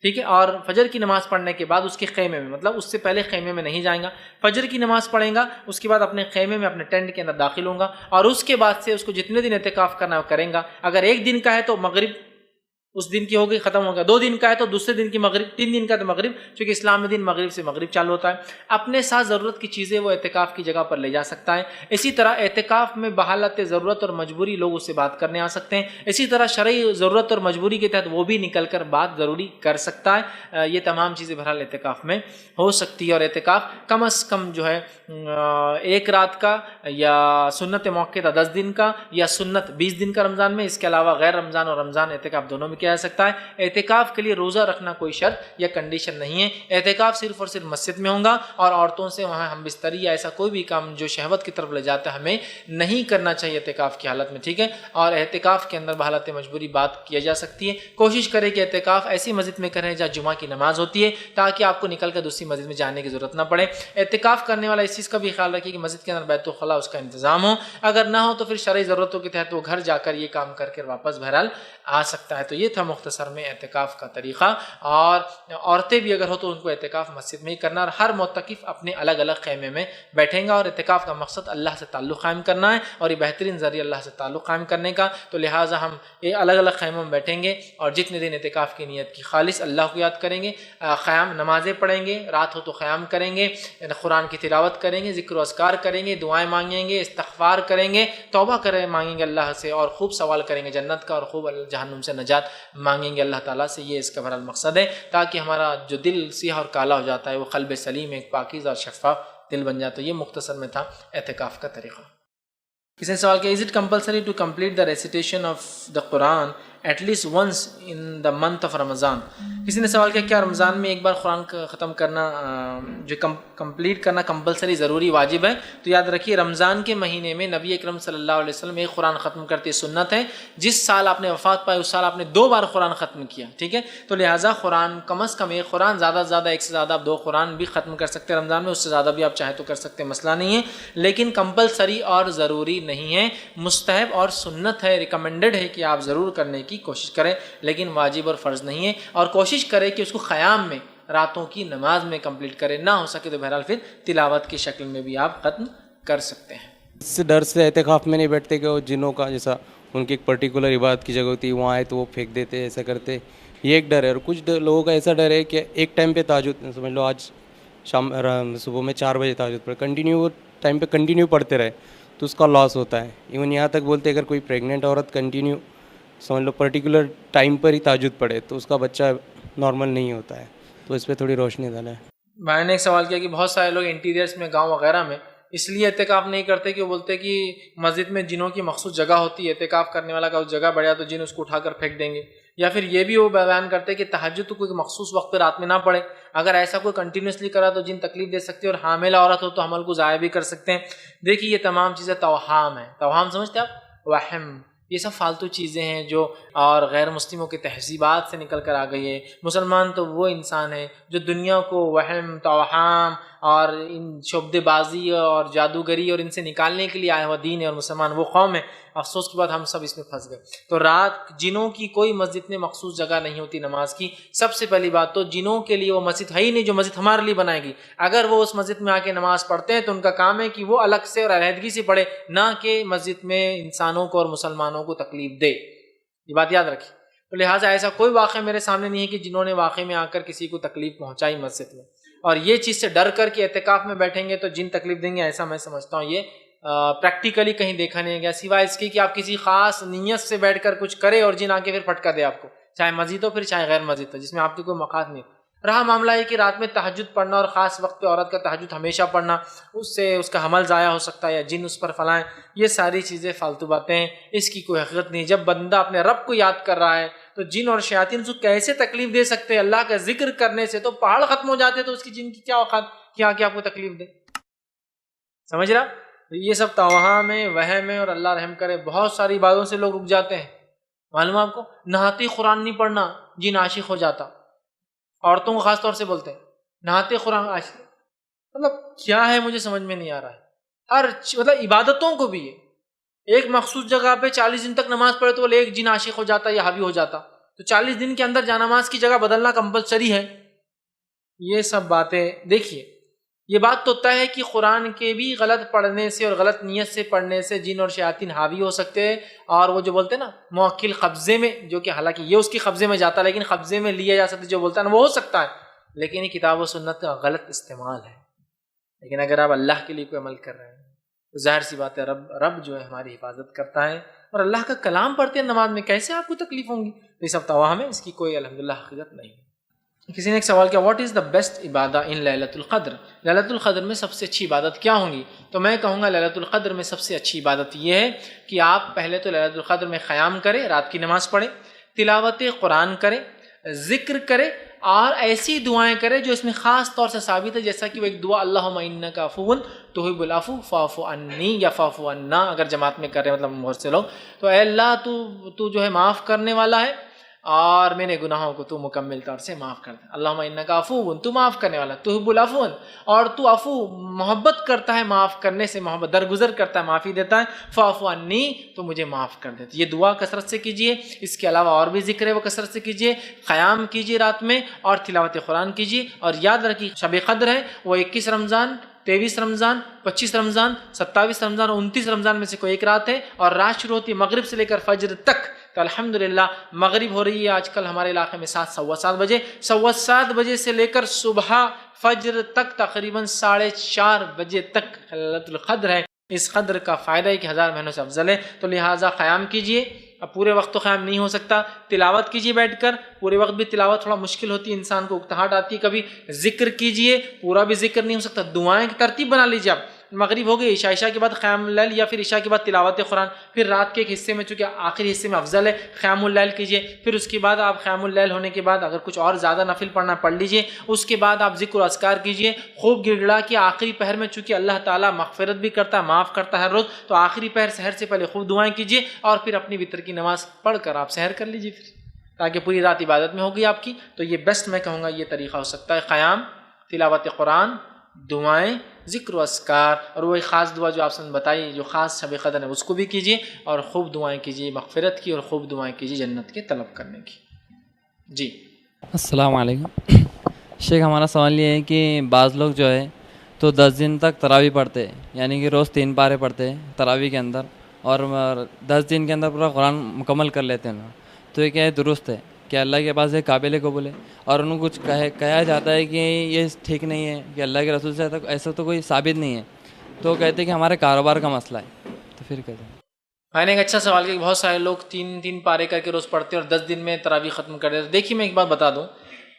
ٹھیک ہے، اور فجر کی نماز پڑھنے کے بعد اس کے خیمے میں، مطلب اس سے پہلے خیمے میں نہیں جائیں گا، فجر کی نماز پڑھیں گا، اس کے بعد اپنے خیمے میں اپنے ٹینٹ کے اندر داخل ہوں گا، اور اس کے بعد سے اس کو جتنے دن اعتکاف کرنا ہے وہ کریں گا۔ اگر ایک دن کا ہے تو مغرب اس دن کی ہو گئی، ختم ہو گیا، 2 دن کا ہے تو دوسرے دن کی مغرب، 3 دن کا تو مغرب، چونکہ اسلام میں دن مغرب سے مغرب چالو ہوتا ہے۔ اپنے ساتھ ضرورت کی چیزیں وہ اعتکاف کی جگہ پر لے جا سکتا ہے۔ اسی طرح اعتکاف میں بحالت ضرورت اور مجبوری لوگ اس سے بات کرنے آ سکتے ہیں، اسی طرح شرعی ضرورت اور مجبوری کے تحت وہ بھی نکل کر بات ضروری کر سکتا ہے۔ یہ تمام چیزیں بہرحال اعتکاف میں ہو سکتی ہے، اور اعتکاف کم از کم جو ہے 1 رات کا، یا سنت موقع 10 دن کا، یا سنت 20 دن کا رمضان میں، اس کے علاوہ غیر رمضان اور رمضان اعتکاف دونوں میں کیا کیا جا سکتا ہے. اعتکاف کے لیے روزہ رکھنا کوئی شرط یا کنڈیشن نہیں ہے. اعتکاف صرف اور صرف مسجد میں ہوگا, اور عورتوں سے وہاں ہم بستری یا ایسا کوئی بھی کام جو شہوت کی طرف لے جاتا ہے ہمیں نہیں کرنا چاہیے اعتکاف کی حالت میں, ٹھیک ہے. اور اعتکاف کے اندر بحالت مجبوری بات کیا جا سکتی ہے. کوشش کریں کہ اعتکاف ایسی مسجد میں کریں جہاں جمعہ کی نماز ہوتی ہے, تاکہ آپ کو نکل کر دوسری مسجد میں جانے کی ضرورت نہ پڑے. اعتکاف کرنے والا اس چیز کا بھی خیال رکھے کہ مسجد کے اندر بیت الخلاء اس کا انتظام ہو, اگر نہ ہو تو پھر شرعی ضرورتوں کے تحت وہ گھر جا کر یہ کام کر کے واپس بہرحال آ سکتا ہے. تو یہ تھا مختصر میں اعتکاف کا طریقہ. اور عورتیں بھی اگر ہو تو ان کو اعتکاف مسجد میں ہی کرنا, اور ہر معتکف اپنے الگ الگ خیمے میں بیٹھیں گا. اور اعتکاف کا مقصد اللہ سے تعلق قائم کرنا ہے, اور یہ بہترین ذریعہ اللہ سے تعلق قائم کرنے کا. تو لہٰذا ہم یہ الگ الگ خیموں میں بیٹھیں گے, اور جتنے دن اعتکاف کی نیت کی خالص اللہ کو یاد کریں گے, قیام نمازیں پڑھیں گے, رات ہو تو قیام کریں گے, قرآن کی تلاوت کریں گے, ذکر و اذکار کریں گے, دعائیں مانگیں گے, استغفار کریں گے, توبہ کریں مانگیں گے اللہ سے, اور خوب سوال کریں گے جنت کا, اور خوب جہنم سے نجات مانگیں گے اللہ تعالیٰ سے. یہ اس کا بہرحال مقصد ہے, تاکہ ہمارا جو دل سیاہ اور کالا ہو جاتا ہے وہ قلب سلیم ایک پاکیزہ اور شفاف دل بن جاتا ہے. یہ مختصر میں تھا اعتکاف کا طریقہ. کسی نے سوال کیا, is it compulsory to complete the recitation of the Quran at least once in the month of Ramadan. کسی نے سوال کیا کیا رمضان میں ایک بار قرآن ختم کرنا جو کمپلیٹ کرنا کمپلسری ضروری واجب ہے؟ تو یاد رکھیے رمضان کے مہینے میں نبی اکرم صلی اللہ علیہ وسلم ایک قرآن ختم کرتے سنت ہے. جس سال آپ نے وفات پائی اس سال آپ نے 2 بار قرآن ختم کیا, ٹھیک ہے. تو لہٰذا قرآن کم از کم ایک قرآن, زیادہ سے زیادہ ایک سے زیادہ آپ 2 قرآن بھی ختم کر سکتے ہیں رمضان میں, اس سے زیادہ بھی آپ چاہیں تو کر سکتے ہیں, مسئلہ نہیں ہے. لیکن کمپلسری اور ضروری نہیں ہے, مستحب اور سنت ہے, ریکمینڈڈ ہے کہ آپ ضرور کرنے کی کوشش کریں, لیکن واجب اور فرض نہیں ہے. اور کوشش کریں کہ اس کو قیام میں راتوں کی نماز میں کمپلیٹ کریں, نہ ہو سکے تو بہرحال پھر تلاوت کی شکل میں بھی آپ ختم کر سکتے ہیں. اس سے ڈر سے اعتکاف میں نہیں بیٹھتے کہ وہ جنوں کا جیسا ان کی ایک پرٹیکولر عبادت کی جگہ ہوتی ہے, وہاں آئے تو وہ پھینک دیتے, ایسا کرتے, یہ ایک ڈر ہے. اور کچھ لوگوں کا ایسا ڈر ہے کہ ایک ٹائم پہ تہجد, سمجھ لو آج صبح میں 4 بجے تہجد پڑھے, کنٹینیو وہ ٹائم پہ کنٹینیو پڑھتے رہے تو اس کا لاس ہوتا ہے. ایون یہاں تک بولتے اگر کوئی پریگننٹ عورت کنٹینیو سمجھ لو پرٹیکولر ٹائم پر ہی تہجد پڑھے تو اس کا بچہ نارمل نہیں ہوتا ہے. تو اس پہ تھوڑی روشنی ڈالیں. میں نے ایک سوال کیا کہ بہت سارے لوگ انٹیریئرس میں گاؤں وغیرہ میں اس لیے اعتکاف نہیں کرتے کہ وہ بولتے کہ مسجد میں جنوں کی مخصوص جگہ ہوتی ہے, اعتکاف کرنے والا کا اس جگہ بڑھیا تو جن اس کو اٹھا کر پھینک دیں گے. یا پھر یہ بھی وہ بیان کرتے کہ تہجد تو کوئی مخصوص وقت پہ رات میں نہ پڑھے, اگر ایسا کوئی کنٹینیوسلی کرا تو جن تکلیف دے سکتے ہیں, اور حاملہ عورت ہو تو حمل کو ضائع بھی کر سکتے ہیں. دیکھیے یہ تمام چیزیں توہام ہیں. توہام سمجھتے آپ, وہم, یہ سب فالتو چیزیں ہیں جو اور غیر مسلموں کی تہذیبات سے نکل کر آ گئی ہے. مسلمان تو وہ انسان ہے جو دنیا کو وہم, توہام اور ان شعبدے بازی اور جادوگری اور ان سے نکالنے کے لیے آیا ہوا دین ہے, اور مسلمان وہ قوم ہے. افسوس کے بعد ہم سب اس میں پھنس گئے. تو رات جنوں کی کوئی مسجد میں مخصوص جگہ نہیں ہوتی نماز کی. سب سے پہلی بات تو جنوں کے لیے وہ مسجد ہے ہی نہیں جو مسجد ہمارے لیے بنائے گی. اگر وہ اس مسجد میں آ کے نماز پڑھتے ہیں تو ان کا کام ہے کہ وہ الگ سے اور علیحدگی سے پڑھے, نہ کہ مسجد میں انسانوں کو اور مسلمانوں کو تکلیف دے. یہ بات یاد رکھیں. تو لہٰذا ایسا کوئی واقعہ میرے سامنے نہیں ہے کہ جنہوں نے واقعے میں آ کر کسی کو تکلیف پہنچائی مسجد میں. اور یہ چیز سے ڈر کر کے اعتکاف میں بیٹھیں گے تو جن تکلیف دیں گے, ایسا میں سمجھتا ہوں یہ پریکٹیکلی کہیں دیکھا نہیں گیا, سوائے اس کی کہ آپ کسی خاص نیت سے بیٹھ کر کچھ کرے اور جن آ کے پھر پھٹکا دے آپ کو, چاہے مسجد ہو پھر چاہے غیر مسجد ہو, جس میں آپ کی کوئی مقاصد نہیں. رہا معاملہ ہے کہ رات میں تہجد پڑھنا اور خاص وقت پہ عورت کا تہجد ہمیشہ پڑھنا, اس سے اس کا حمل ضائع ہو سکتا ہے یا جن اس پر فلائیں, یہ ساری چیزیں فالتو باتیں ہیں, اس کی کوئی حقیقت نہیں. جب بندہ اپنے رب کو یاد کر رہا ہے تو جن اور شیاطین اس کو کیسے تکلیف دے سکتے ہیں؟ اللہ کا ذکر کرنے سے تو پہاڑ ختم ہو جاتے, تو اس کی جن کی کیا اوقات کیا آپ کو تکلیف دے. سمجھ رہا؟ یہ سب توہام ہے, وہم ہے, اور اللہ رحم کرے بہت ساری باتوں سے لوگ رک جاتے ہیں. معلوم آپ کو, نہاتے قرآن نہیں پڑھنا جن عاشق ہو جاتا. عورتوں کو خاص طور سے بولتے ہیں نہاتے قرآن عاشق, مطلب کیا ہے مجھے سمجھ میں نہیں آ رہا ہے. ہر مطلب عبادتوں کو بھی ہے, ایک مخصوص جگہ پہ 40 دن تک نماز پڑھے تو وہ ایک جن عاشق ہو جاتا یا حاوی ہو جاتا, تو 40 دن کے اندر جانماز کی جگہ بدلنا کمپلسری ہے. یہ سب باتیں دیکھیے, یہ بات تو طے ہے کہ قرآن کے بھی غلط پڑھنے سے اور غلط نیت سے پڑھنے سے جن اور شیاطین حاوی ہو سکتے ہیں. اور وہ جو بولتے ہیں نا موکل قبضے میں, جو کہ حالانکہ یہ اس کی قبضے میں جاتا ہے لیکن قبضے میں لیا جا سکتا جو بولتا ہے نا وہ ہو سکتا ہے, لیکن یہ کتاب و سنت کا غلط استعمال ہے. لیکن اگر آپ اللہ کے لیے کوئی عمل کر رہے ہیں تو ظاہر سی بات ہے رب جو ہے ہماری حفاظت کرتا ہے, اور اللہ کا کلام پڑھتے ہیں نماز میں, کیسے آپ کو تکلیف ہوں گی؟ تو یہ سب توہم ہے, اس کی کوئی الحمدللہ حقیقت نہیں. کسی نے ایک سوال کیا, واٹ از دا بیسٹ عبادہ ان لیلۃ القدر؟ لیلۃ القدر میں سب سے اچھی عبادت کیا ہوں گی؟ تو میں کہوں گا لیلۃ القدر میں سب سے اچھی عبادت یہ ہے کہ آپ پہلے تو لیلۃ القدر میں قیام کریں, رات کی نماز پڑھیں, تلاوت قرآن کرے، ذکر کرے اور ایسی دعائیں کرے جو اس میں خاص طور سے ثابت ہے، جیسا کہ وہ ایک دعا اللہم انک عفو تحب العفو فاعف عنی یا فاعف عنا، اگر جماعت میں کر رہے ہیں مطلب بہت سے لوگ، تو اے اللہ تو جو ہے معاف کرنے والا ہے اور میرے گناہوں کو تو مکمل طور سے معاف کر دے۔ اللہم انک عفو، تو معاف کرنے والا، تحب العفو، اور تو عفو محبت کرتا ہے، معاف کرنے سے محبت درگزر کرتا ہے، معافی دیتا ہے، فاعف عنی، تو مجھے معاف کر دیتا۔ یہ دعا کثرت سے کیجیے، اس کے علاوہ اور بھی ذکر ہے وہ کثرت سے کیجیے، قیام کیجیے رات میں اور تلاوت قرآن کیجیے، اور یاد رکھیے شب قدر ہے وہ 21 رمضان، 23 رمضان، 25 رمضان، 27 رمضان اور 29 رمضان میں سے کوئی ایک رات ہے، اور رات شروع ہوتی ہے مغرب سے لے کر فجر تک۔ تو الحمدللہ مغرب ہو رہی ہے آج کل ہمارے علاقے میں 7، 7:15 بجے، 7:15 بجے سے لے کر صبح فجر تک تقریباً 4:30 بجے تک ليلۃ القدر ہے۔ اس قدر کا فائدہ ہے کہ 1000 مہینوں سے افضل ہے، تو لہٰذا قیام کیجئے۔ اب پورے وقت تو قیام نہیں ہو سکتا، تلاوت کیجئے بیٹھ کر، پورے وقت بھی تلاوت تھوڑا مشکل ہوتی ہے، انسان کو اکتاہٹ آتی ہے کبھی، ذکر کیجئے، پورا بھی ذکر نہیں ہو سکتا، دعائیں کی ترتیب بنا لیجئے آپ۔ مغرب ہو گئی، عشاء کے بعد قیام اللیل یا پھر عشاء کے بعد تلاوت قرآن، پھر رات کے ایک حصے میں چونکہ آخری حصے میں افضل ہے قیام اللیل کیجئے، پھر اس کے بعد آپ قیام اللیل ہونے کے بعد اگر کچھ اور زیادہ نفل پڑھنا پڑھ لیجئے، اس کے بعد آپ ذکر و اذکار کیجئے، خوب گڑ گڑا کے آخری پہر میں چونکہ اللہ تعالیٰ مغفرت بھی کرتا ہے، معاف کرتا ہے ہر روز، تو آخری پہر سحر سے پہلے خوب دعائیں کیجئے، اور پھر اپنی وتر کی نماز پڑھ کر آپ سحر کر لیجئے، پھر تاکہ پوری رات عبادت میں ہوگی آپ کی۔ تو یہ بیسٹ میں کہوں گا یہ طریقہ ہو سکتا ہے، قیام، تلاوت قرآن، دعائیں، ذکر و اذکار، اور وہی خاص دعا جو آپ نے بتائی جو خاص شب قدر ہے اس کو بھی کیجیے، اور خوب دعائیں کیجیے مغفرت کی، اور خوب دعائیں کیجیے جنت کے طلب کرنے کی۔ جی السلام علیکم شیخ، ہمارا سوال یہ ہے کہ بعض لوگ جو ہے تو 10 دن تک تراویح پڑھتے ہیں، یعنی کہ روز 3 پارے پڑھتے ہیں تراویح کے اندر، اور 10 دن کے اندر پورا قرآن مکمل کر لیتے ہیں، تو یہ کیا ہے درست ہے کہ اللہ کے پاس ایک قابل قبول ہے؟ اور انہوں کچھ کہا جاتا ہے کہ یہ ٹھیک نہیں ہے کہ اللہ کے رسول سے ایسا تو کوئی ثابت نہیں ہے، تو کہتے ہیں کہ ہمارے کاروبار کا مسئلہ ہے، تو پھر کہتے ہیں۔ میں نے ایک اچھا سوال کیا کہ بہت سارے لوگ 3 پارے کر کے روز پڑھتے ہیں اور 10 دن میں تراویح ختم کر دیتے۔ دیکھیے میں ایک بات بتا دوں،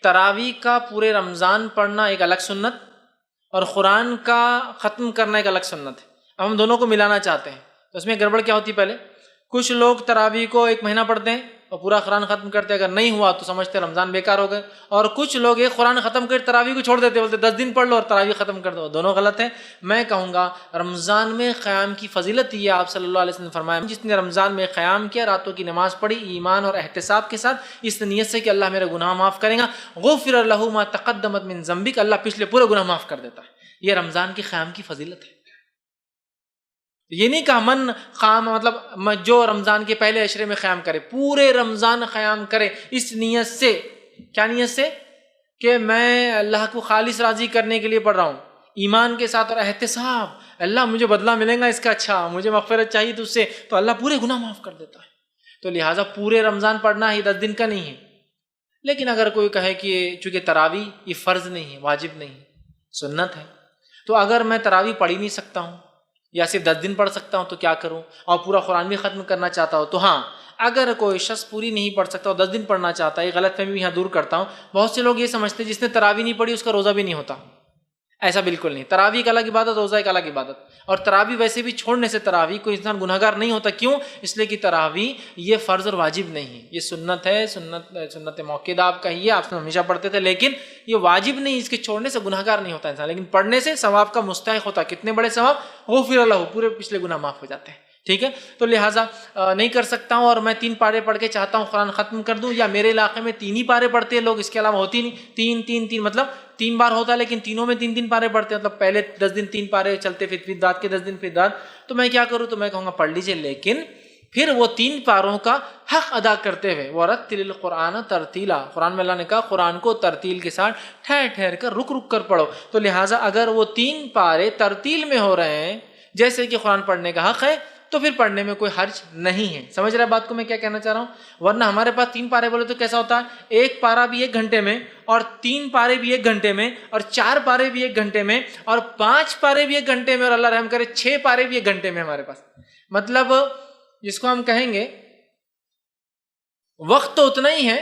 تراویح کا پورے رمضان پڑھنا ایک الگ سنت، اور قرآن کا ختم کرنا ایک الگ سنت ہے۔ اب ہم دونوں کو ملانا چاہتے ہیں، تو اس میں گڑبڑ کیا ہوتی ہے؟ پہلے کچھ لوگ تراویح کو 1 مہینہ پڑھتے ہیں اور پورا قرآن ختم کرتے ہیں، اگر نہیں ہوا تو سمجھتے رمضان بیکار ہو گئے، اور کچھ لوگ ایک قرآن ختم کر تراویح کو چھوڑ دیتے، بولتے 10 دن پڑھ لو اور تراویح ختم کر دو، دونوں غلط ہیں۔ میں کہوں گا رمضان میں قیام کی فضیلت یہ آپ صلی اللہ علیہ وسلم نے فرمایا، جس نے رمضان میں قیام کیا، راتوں کی نماز پڑھی ایمان اور احتساب کے ساتھ، اس نیت سے کہ اللہ میرے گناہ معاف کرے گا، غفر لہ ما تقدمت من ذنبک، اللہ پچھلے پورے گناہ معاف کر دیتا ہے۔ یہ رمضان کی قیام کی فضیلت ہے۔ یہ نہیں کہا من قام مطلب جو رمضان کے پہلے عشرے میں قیام کرے، پورے رمضان قیام کرے اس نیت سے، کیا نیت سے؟ کہ میں اللہ کو خالص راضی کرنے کے لیے پڑھ رہا ہوں، ایمان کے ساتھ اور احتساب، اللہ مجھے بدلہ ملے گا اس کا، اچھا مجھے مغفرت چاہیے تو اس سے، تو اللہ پورے گناہ معاف کر دیتا ہے۔ تو لہٰذا پورے رمضان پڑھنا ہی 10 دن کا نہیں ہے۔ لیکن اگر کوئی کہے کہ چونکہ تراویح یہ فرض نہیں ہے، واجب نہیں ہے، سنت ہے، تو اگر میں تراویح پڑھ ہی نہیں سکتا ہوں یا صرف 10 دن پڑھ سکتا ہوں تو کیا کروں، اور پورا قرآن بھی ختم کرنا چاہتا ہوں، تو ہاں اگر کوئی شخص پوری نہیں پڑھ سکتا اور 10 دن پڑھنا چاہتا ہے، یہ غلط فہمی بھی یہاں دور کرتا ہوں۔ بہت سے لوگ یہ سمجھتے ہیں جس نے تراویح نہیں پڑھی اس کا روزہ بھی نہیں ہوتا، ایسا بالکل نہیں۔ تراویح ایک الگ عبادت، روزہ ایک الگ عبادت، اور تراویح ویسے بھی چھوڑنے سے تراویح کوئی انسان گناہ گار نہیں ہوتا۔ کیوں؟ اس لیے کہ تراویح یہ فرض اور واجب نہیں ہے، یہ سنت ہے، سنت موقعہ آپ کہیے، آپ ہمیشہ پڑھتے تھے، لیکن یہ واجب نہیں، اس کے چھوڑنے سے گناہ گار نہیں ہوتا انسان، لیکن پڑھنے سے ثواب کا مستحق ہوتا ہے۔ کتنے بڑے ثواب؟ غفر لہ، پورے پچھلے گناہ معاف ہو جاتے ہیں۔ ٹھیک ہے، تو لہٰذا نہیں کر سکتا ہوں اور میں 3 پارے پڑھ کے چاہتا ہوں قرآن ختم کر دوں، یا میرے علاقے میں 3 ہی پارے پڑھتے ہیں لوگ، اس کے علاوہ ہوتی نہیں، 3 مطلب 3 بار ہوتا ہے، لیکن تینوں میں 3 پارے پڑھتے ہیں، مطلب پہلے 10 دن 3 پارے چلتے، پھر داد کے 10 دن پھر داد، تو میں کیا کروں؟ تو میں کہوں گا پڑھ لیجیے، لیکن پھر وہ 3 پاروں کا حق ادا کرتے ہوئے، وَرَتِّلِ الْقُرْآنَ تَرْتِيلًا، قرآن میں اللہ نے کہا قرآن کو ترتیل کے ساتھ ٹھہر ٹھہر کر رک رک کر پڑھو، تو لہٰذا اگر وہ 3 پارے ترتیل میں ہو رہے ہیں جیسے کہ قرآن پڑھنے کا حق ہے، تو پھر پڑھنے میں کوئی حرج نہیں ہے۔ سمجھ رہے بات کو میں کیا کہنا چاہ رہا ہوں؟ ورنہ ہمارے پاس 3 پارے بولے تو کیسا ہوتا ہے، 1 پارا بھی 1 گھنٹے میں، اور 3 پارے بھی 1 گھنٹے میں، اور 4 پارے بھی 1 گھنٹے میں، اور 5 پارے بھی 1 گھنٹے میں، اور اللہ رحم کرے 6 پارے بھی 1 گھنٹے میں ہمارے پاس۔ مطلب جس کو ہم کہیں گے وقت تو اتنا ہی ہے،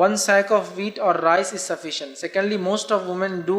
1 sack of wheat or rice is sufficient. Secondly, most of women do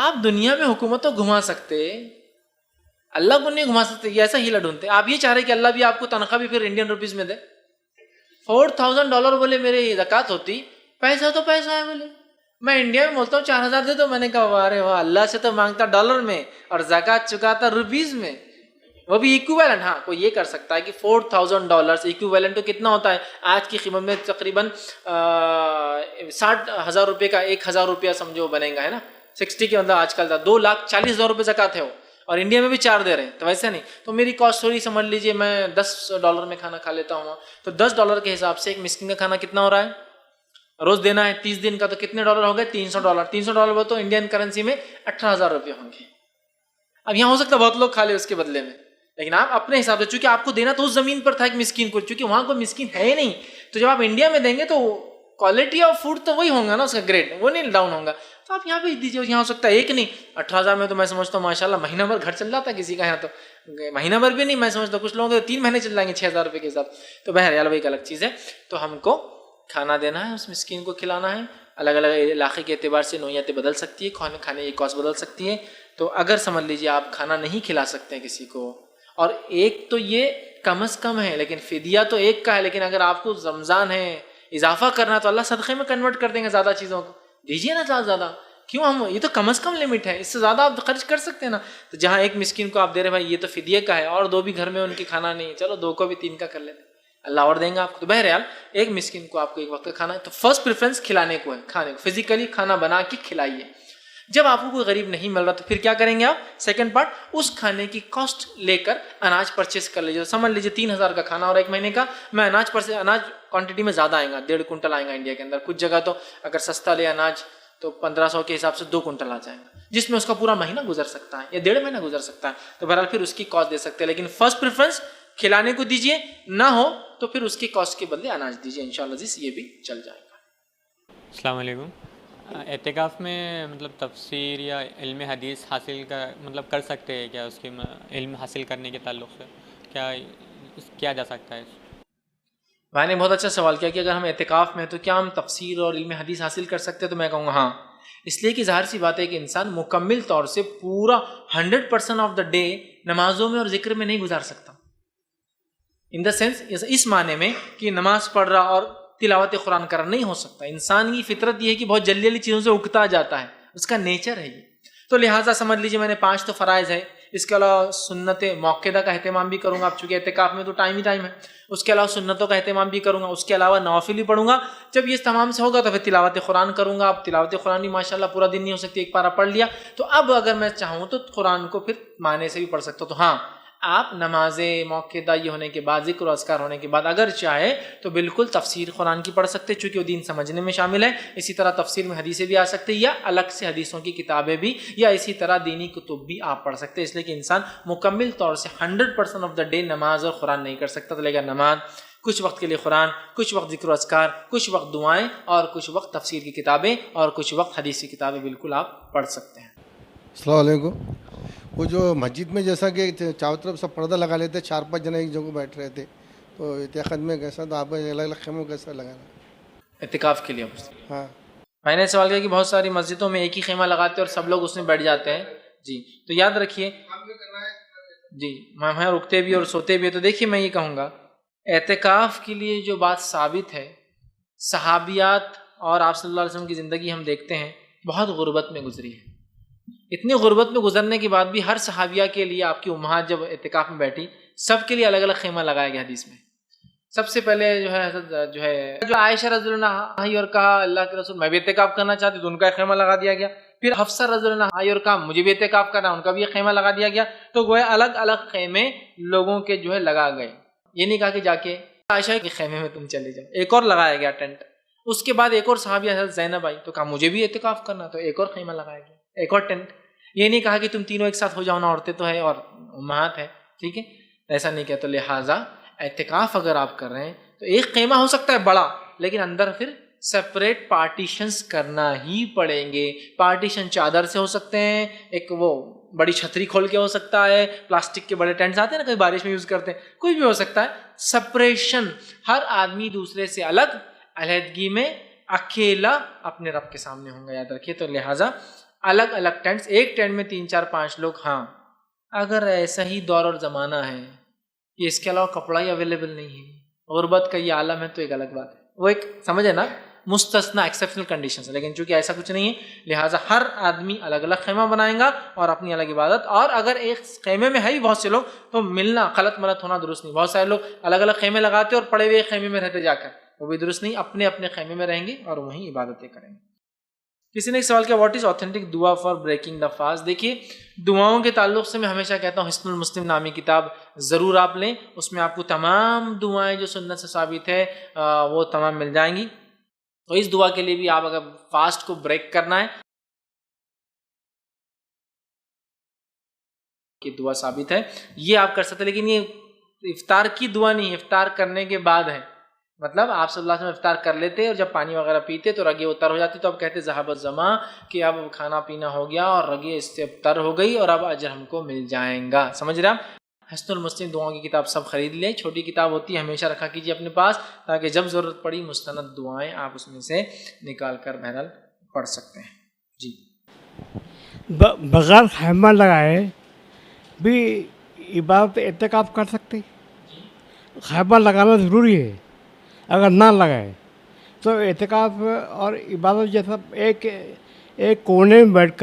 آپ دنیا میں حکومت تو گھما سکتے, اللہ کو نہیں گھما سکتے. یہ ایسا ہیلا ڈھونڈتے. آپ یہ چاہ رہے کہ اللہ بھی آپ کو تنخواہ بھی پھر انڈین روپیز میں دے. $4,000 بولے میرے زکوٰۃ ہوتی, پیسہ تو پیسہ ہے. بولے میں انڈیا میں بولتا ہوں 4,000 دے دو. میں نے کہا ارے واہ, اللہ سے تو مانگتا ڈالر میں اور زکوٰۃ چکاتا روپیز میں, وہ بھی ایکویلنٹ. ہاں کوئی یہ کر سکتا ہے کہ $4,000 ایکویلنٹ تو کتنا ہوتا ہے آج کی قیمت میں؟ تقریباً 60,000 روپے کا 1,000 روپیہ سمجھو بنے گا, ہے نا. 60 کے اندر آج کل $2,40,000 روپے زکوٰۃ ہے وہ, اور انڈیا میں بھی 4 دے رہے ہیں. تو ویسے نہیں, تو میری کاسٹ تھوڑی سمجھ لیجئے, میں $10 میں کھانا کھا لیتا ہوں, تو $10 کے حساب سے ایک مسکین کا کھانا کتنا ہو رہا ہے روز دینا ہے 30 دن کا, تو کتنے ڈالر ہو گئے؟ $300. $300 وہ تو انڈین کرنسی میں 18,000 روپے ہوں گے. اب یہاں ہو سکتا ہے بہت لوگ کھا لے اس کے بدلے میں, لیکن آپ اپنے حساب سے, چونکہ آپ کو دینا تو اس زمین پر تھا ایک مسکین کو, چونکہ وہاں کوئی مسکین ہے ہی نہیں, تو جب آپ انڈیا میں دیں گے تو کوالٹی آف فوڈ تو وہی ہوگا نا, اس کا گریڈ وہ نہیں ڈاؤن ہوگا. تو آپ یہاں پہ دیجیے. یہاں ہو سکتا ہے ایک نہیں, 18,000 میں تو میں سمجھتا ہوں ماشاء اللہ مہینہ بھر گھر چل جاتا ہے کسی کا. یہاں تو مہینہ بھر بھی نہیں, میں سمجھتا ہوں کچھ لوگوں کے 3 مہینے چل جائیں گے 6,000 روپے کے حساب. تو بہرحال وہ ایک الگ چیز ہے. تو ہم کو کھانا دینا ہے, اس مسکین کو کھلانا ہے. الگ الگ علاقے کے اعتبار سے نوعیتیں بدل سکتی ہے, کھانے کی کاسٹ بدل سکتی ہے. تو اگر سمجھ لیجیے آپ کھانا نہیں کھلا سکتے ہیں کسی کو, اور ایک تو یہ کم از کم ہے, لیکن فدیہ تو ایک کا ہے, لیکن اگر آپ کو رمضان ہے اضافہ کرنا تو اللہ صدقے میں کنورٹ کر دیں گے, زیادہ چیزوں کو دیجیے نا, زیادہ کیوں. ہم یہ تو کم از کم لمٹ ہے, اس سے زیادہ آپ خرچ کر سکتے ہیں نا. تو جہاں ایک مسکین کو آپ دے رہے بھائی یہ تو فدیے کا ہے, اور 2 بھی گھر میں ان کی کھانا نہیں, چلو 2 کو بھی 3 کا کر لیتے, اللہ اور دیں گے آپ کو. تو بہرحال ایک مسکین کو آپ کو ایک وقت کا کھانا ہے, تو فرسٹ پریفرنس کھلانے کو ہے, کھانے کو فزیکلی کھانا بنا کے کھلائیے. جب آپ کو کوئی غریب نہیں مل رہا تو پھر کیا کریں گے آپ؟ سیکنڈ پارٹ, اس کھانے کی کاسٹ لے کر اناج پرچیز کر لیجیے. سمجھ لیجیے 3,000 کا کھانا اور 1 مہینے کا, میں اناج کوانٹٹی میں زیادہ آئے گا, 1.5 کنٹل آئے گا انڈیا کے اندر. کچھ جگہ تو اگر سستا لے اناج تو 1,500 کے حساب سے 2 کنٹل آ جائے گا, جس میں اس کا پورا مہینہ گزر سکتا ہے یا 1.5 مہینہ گزر سکتا ہے. تو بہرحال پھر اس کی کاسٹ دے سکتے ہیں, لیکن فرسٹ پریفرنس کھلانے کو دیجیے. نہ ہو تو پھر اس کی کاسٹ کے بدلے اناج دیجیے, انشاءاللہ عزیز یہ بھی چل جائے گا. السلام علیکم. اعتکاف میں مطلب تفسیر یا علم حدیث حاصل کر سکتے ہیں کیا؟ اس کے علم حاصل کرنے کے تعلق سے کیا جا سکتا ہے؟ بھائی نے بہت اچھا سوال کیا کہ اگر ہم اعتکاف میں تو کیا ہم تفسیر اور علم حدیث حاصل کر سکتے ہیں؟ تو میں کہوں گا ہاں, اس لیے کہ ظاہر سی بات ہے کہ انسان مکمل طور سے پورا 100% آف دا ڈے نمازوں میں اور ذکر میں نہیں گزار سکتا. ان دا سینس اس معنی میں کہ نماز پڑھ رہا اور تلاوت قرآن کرنا نہیں ہو سکتا. انسان کی فطرت یہ ہے کہ بہت جلدی جلدی چیزوں سے اکتا جاتا ہے, اس کا نیچر ہے یہ. تو لہٰذا سمجھ لیجیے میں نے 5 تو فرائض ہے, اس کے علاوہ سنت موقعہ کا اہتمام بھی کروں گا. اب چونکہ اعتکاف میں تو ٹائم ہی ٹائم ہے, اس کے علاوہ سنتوں کا اہتمام بھی کروں گا. اس کے علاوہ نوافل بھی پڑھوں گا. جب یہ تمام سے ہوگا تو پھر تلاوت قرآن کروں گا. اب تلاوت قرآن بھی ماشاءاللہ پورا دن نہیں ہو سکتی, ایک پارہ پڑھ لیا. تو اب اگر میں چاہوں تو قرآن کو پھر معنی سے بھی پڑھ سکتا ہوں. تو ہاں, آپ نماز موقع یہ ہونے کے بعد, ذکر و اذکار ہونے کے بعد اگر چاہے تو بالکل تفسیر قرآن کی پڑھ سکتے, چونکہ وہ دین سمجھنے میں شامل ہے. اسی طرح تفسیر میں حدیثیں بھی آ سکتی, یا الگ سے حدیثوں کی کتابیں بھی, یا اسی طرح دینی کتب بھی آپ پڑھ سکتے. اس لیے کہ انسان مکمل طور سے 100% آف دا ڈے نماز اور قرآن نہیں کر سکتا. تو لے گا نماز, کچھ وقت کے لیے قرآن, کچھ وقت ذکر و اذکار, کچھ وقت دعائیں, اور کچھ وقت تفسیر کی کتابیں, اور کچھ وقت حدیث کی کتابیں بالکل آپ پڑھ سکتے ہیں. السلام علیکم. وہ جو مسجد میں جیسا کہ چاروں طرف سب پردہ لگا لیتے, 4-5 جنے ایک جگہ بیٹھ رہے تھے, تو اعتکاف میں کیسا, تو آپ الگ الگ خیموں کیسا لگانا اعتکاف کے لیے؟ ہاں, میں نے سوال کیا کہ بہت ساری مسجدوں میں ایک ہی خیمہ لگاتے ہیں اور سب لوگ اس میں بیٹھ جاتے ہیں. جی, تو یاد رکھیے جی, وہاں رکتے بھی اور سوتے بھی. تو دیکھیے میں یہ کہوں گا, اعتکاف کے لیے جو بات ثابت ہے, صحابیات اور آپ صلی اللہ علیہ وسلم کی زندگی ہم دیکھتے ہیں بہت غربت میں گزری ہے. اتنی غربت میں گزرنے کے بعد بھی ہر صحابیہ کے لیے, آپ کی امہات جب اعتکاف میں بیٹھی, سب کے لیے الگ الگ خیمہ لگایا گیا حدیث میں. سب سے پہلے جو عائشہ رضی اللہ عنہا آئی اور کہا اللہ کے رسول میں بھی اعتکاف کرنا چاہتی, تو ان کا خیمہ لگا دیا گیا. پھر حفصہ رضی اللہ عنہا آئی اور کہا مجھے بھی اعتکاف کرنا, ان کا بھی ایک خیمہ لگا دیا گیا. تو گویا الگ الگ خیمے لوگوں کے لگا گئے. یہ نہیں کہا کہ جا کے عائشہ کے خیمے میں تم چلے جاؤ. ایک اور لگایا گیا ٹینٹ. اس کے بعد ایک اور صحابیہ حضرت زینب آئی, تو کہا مجھے بھی اعتکاف کرنا, تو ایک اور خیمہ لگایا گیا, ایک اور ٹینٹ. یہ نہیں کہا کہ تم تینوں ایک ساتھ ہو جاؤ نا, عورتیں تو ہے اور امہات ہے, ٹھیک ہے, ایسا نہیں کیا. تو لہٰذا اعتکاف اگر آپ کر رہے ہیں تو ایک خیمہ ہو سکتا ہے بڑا, لیکن اندر پھر سپریٹ پارٹیشنز کرنا ہی پڑیں گے. پارٹیشن چادر سے ہو سکتے ہیں, ایک وہ بڑی چھتری کھول کے ہو سکتا ہے, پلاسٹک کے بڑے ٹینٹس آتے ہیں نا کبھی بارش میں یوز کرتے ہیں, کوئی بھی ہو سکتا ہے. سپریشن, ہر آدمی دوسرے سے الگ, علیحدگی میں اکیلا اپنے رب کے سامنے ہوں گا, یاد رکھیے. تو لہٰذا الگ الگ ٹینٹس، ایک ٹینٹ میں 3 4 5 لوگ. ہاں اگر ایسا ہی دور اور زمانہ ہے کہ اس کے علاوہ کپڑا ہی اویلیبل نہیں ہے، غربت کا یہ عالم ہے، تو ایک الگ بات ہے، وہ ایک سمجھے نا مستثنا ایکسیپشنل کنڈیشنز ہے. لیکن چونکہ ایسا کچھ نہیں ہے، لہٰذا ہر آدمی الگ الگ خیمہ بنائیں گا اور اپنی الگ عبادت. اور اگر ایک خیمے میں ہے ہی بہت سے لوگ تو ملنا خلط ملط ہونا درست نہیں. بہت سارے لوگ الگ الگ خیمے لگاتے اور پڑے ہوئے خیمے میں رہتے جا کر، وہ بھی درست نہیں. اپنے اپنے خیمے میں رہیں گے اور وہیں عبادتیں کریں گے. کسی نے ایک سوال کیا، واٹ از آتھینٹک دعا فار بریکنگ دا فاسٹ؟ دیکھیے دعاؤں کے تعلق سے میں ہمیشہ کہتا ہوں حصن المسلم نامی کتاب ضرور آپ لیں، اس میں آپ کو تمام دعائیں جو سنت سے ثابت ہے وہ تمام مل جائیں گی. تو اس دعا کے لیے بھی آپ اگر فاسٹ کو بریک کرنا ہے کہ دعا ثابت ہے یہ آپ کر سکتے ہیں، لیکن یہ افطار کی دعا نہیں، افطار کرنے کے بعد ہے. مطلب آپ صلی اللہ علیہ وسلم افطار کر لیتے اور جب پانی وغیرہ پیتے تو رگیں اتر ہو جاتی، تو اب کہتے ذہب الظما کہ اب کھانا پینا ہو گیا اور رگیں اس سے اتر ہو گئی اور اب اجر ہم کو مل جائیں گا. سمجھ رہے آپ؟ حصن المسلم دعاؤں کی کتاب سب خرید لیں، چھوٹی کتاب ہوتی ہے، ہمیشہ رکھا کیجیے اپنے پاس تاکہ جب ضرورت پڑی مستند دعائیں آپ اس میں سے نکال کر بہرحال پڑھ سکتے ہیں. جی بغیر خیمہ لگائے بھی عبادت اعتکاف کر سکتے؟ خیمہ لگانا ضروری ہے، اگر نہ لگائے تو اعتکاف اور عبادت جیسا ایک کونے میں بیٹھ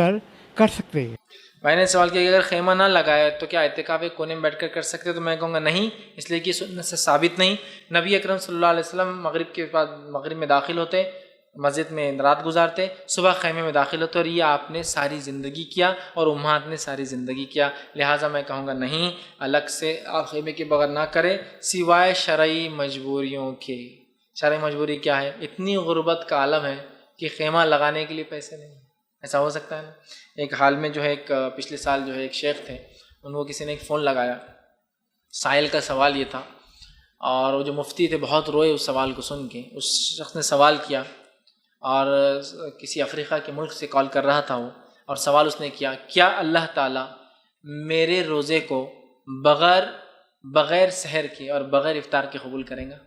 کر سکتے ہیں. میں نے سوال کیا کہ اگر خیمہ نہ لگائے تو کیا اعتکاف ایک کونے میں بیٹھ کر سکتے؟ تو میں کہوں گا نہیں، اس لیے کہ سنت سے ثابت نہیں. نبی اکرم صلی اللہ علیہ وسلم مغرب کے بعد مغرب میں داخل ہوتے، مسجد میں رات گزارتے، صبح خیمے میں داخل ہوتے، اور یہ آپ نے ساری زندگی کیا اور امہات نے ساری زندگی کیا. لہٰذا میں کہوں گا نہیں، الگ سے آپ خیمے کے بغیر نہ کریں سوائے شرعی مجبوریوں کے. شرعی مجبوری کیا ہے؟ اتنی غربت کا عالم ہے کہ خیمہ لگانے کے لیے پیسے نہیں. ایسا ہو سکتا ہے نا. ایک حال میں جو ہے ایک پچھلے سال جو ہے ایک شیخ تھے، ان کو کسی نے ایک فون لگایا، سائل کا سوال یہ تھا، اور وہ جو مفتی تھے بہت روئے اس سوال کو سن کے. اس شخص نے سوال کیا اور کسی افریقہ کے ملک سے کال کر رہا تھا وہ، اور سوال اس نے کیا، کیا اللہ تعالیٰ میرے روزے کو بغیر سحر کے اور بغیر افطار کے قبول کریں گا؟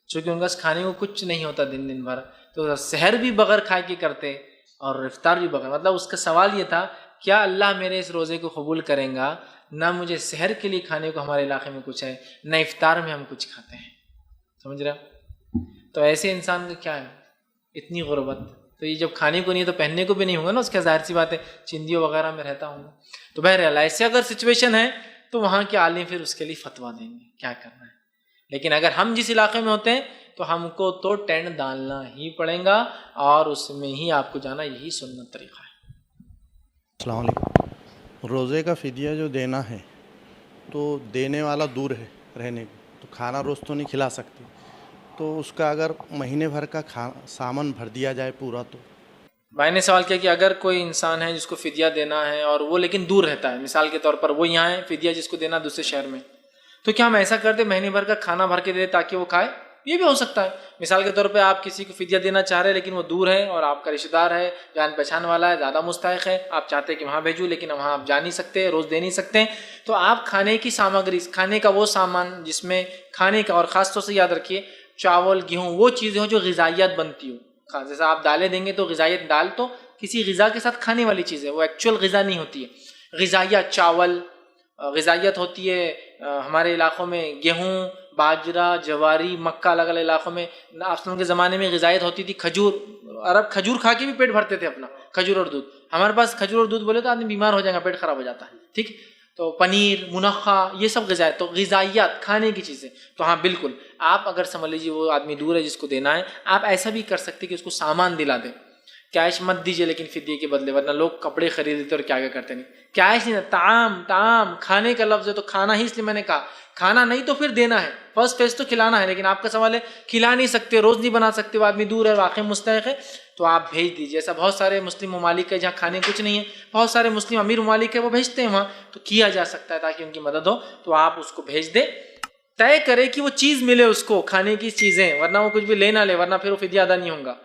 چونکہ ان کا کھانے کو کچھ نہیں ہوتا دن بھر، تو سحر بھی بغیر کھائے کے کرتے اور افطار بھی بغیر. مطلب اس کا سوال یہ تھا، کیا اللہ میرے اس روزے کو قبول کریں گا؟ نہ مجھے سحر کے لیے کھانے کو ہمارے علاقے میں کچھ ہے، نہ افطار میں ہم کچھ کھاتے ہیں. سمجھ رہے ہیں؟ تو ایسے انسان کا کیا ہے، اتنی غربت. تو یہ جب کھانے کو نہیں ہے تو پہننے کو بھی نہیں ہوگا نا، اس کا ظاہر سی بات ہے چندیوں وغیرہ میں رہتا ہوں. تو بہرحال ایسے اگر سچویشن ہے تو وہاں کے عالم پھر اس کے لیے فتویٰ دیں گے کیا کرنا ہے. لیکن اگر ہم جس علاقے میں ہوتے ہیں تو ہم کو تو ٹینٹ ڈالنا ہی پڑے گا اور اس میں ہی آپ کو جانا، یہی سنت طریقہ ہے. السلام علیکم. روزے کا فدیہ جو دینا ہے تو دینے والا دور ہے رہنے کو، تو کھانا روز تو نہیں کھلا سکتے، تو اس کا اگر مہینے بھر کا سامان بھر دیا جائے پورا تو. میں نے سوال کیا کہ اگر کوئی انسان ہے جس کو فدیہ دینا ہے اور وہ لیکن دور رہتا ہے، مثال کے طور پر وہ یہاں ہے، فدیہ جس کو دینا دوسرے شہر میں، تو کیا ہم ایسا کر دیں مہینے بھر کا کھانا بھر کے دے تاکہ وہ کھائے؟ یہ بھی ہو سکتا ہے. مثال کے طور پہ آپ کسی کو فدیہ دینا چاہ رہے ہیں لیکن وہ دور ہے اور آپ کا رشتہ دار ہے، جان پہچان والا ہے، زیادہ مستحق ہے، آپ چاہتے ہیں کہ وہاں بھیجوں لیکن وہاں آپ جا نہیں سکتے، روز دے نہیں سکتے، تو آپ کھانے کی سامگری، کھانے کا وہ سامان جس میں کھانے کا، اور خاص طور سے یاد رکھیے چاول گیہوں وہ چیزیں ہوں جو غذائیت بنتی ہو. جیسے آپ دالیں دیں گے تو غذائیت، دال تو کسی غذا کے ساتھ کھانے والی چیز ہے، وہ ایکچوئل غذا نہیں ہوتی ہے. غذائیت چاول، غذائیت ہوتی ہے ہمارے علاقوں میں گیہوں، باجرہ، جواری، مکہ. الگ الگ علاقوں میں آپ کے زمانے میں غذائیت ہوتی تھی کھجور. عرب کھجور کھا کے بھی پیٹ بھرتے تھے اپنا، کھجور اور دودھ. ہمارے پاس کھجور اور دودھ بولے تو آدمی بیمار ہو جائے گا، پیٹ خراب ہو جاتا ہے. ٹھیک، تو پنیر، منقع، یہ سب غذائیت، تو غذائیت کھانے کی چیزیں. تو ہاں بالکل آپ اگر سمجھ لیجیے وہ آدمی دور ہے جس کو دینا ہے، آپ ایسا بھی کر سکتے کہ اس کو سامان دلا دیں. کیش مت دیجیے لیکن فدیے کے بدلے، ورنہ لوگ کپڑے خرید لیتے اور کیا کرتے نہیں. کیش نہیں، طعام کھانے کا لفظ ہے تو کھانا ہی، اس لیے میں نے کہا کھانا نہیں تو پھر دینا ہے. فرسٹ فیز تو کھلانا ہے، لیکن آپ کا سوال ہے کھلا نہیں سکتے، روز نہیں بنا سکتے، وہ آدمی دور ہے، واقعی مستحق ہے، تو آپ بھیج دیجیے. ایسا بہت سارے مسلم ممالک ہے جہاں کھانے کچھ نہیں ہے، بہت سارے مسلم امیر ممالک ہے وہ بھیجتے ہیں وہاں، تو کیا جا سکتا ہے تاکہ ان کی مدد ہو. تو آپ اس کو بھیج دیں، طے کرے کہ وہ چیز ملے اس کو، کھانے کی چیزیں، ورنہ وہ کچھ بھی لے نہ لے، ورنہ پھر وہ فدیہ ادا نہیں ہوگا.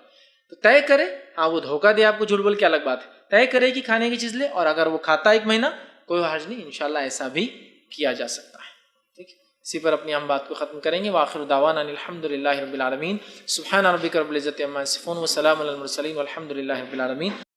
تو طے کرے، ہاں وہ دھوکہ دے آپ کو جھوٹ بول کے الگ بات ہے، طے کرے کہ کھانے کی چیز لے، اور اگر وہ کھاتا ہے 1 مہینہ کوئی حرج نہیں، انشاءاللہ ایسا بھی کیا جا سکتا ہے. ٹھیک، اسی پر اپنی ہم بات کو ختم کریں گے. وآخر دعوانا الحمدللہ رب العالمین. سبحان ربک رب العزت عما یصفون وسلام علی المرسلین والحمدللہ رب العالمین.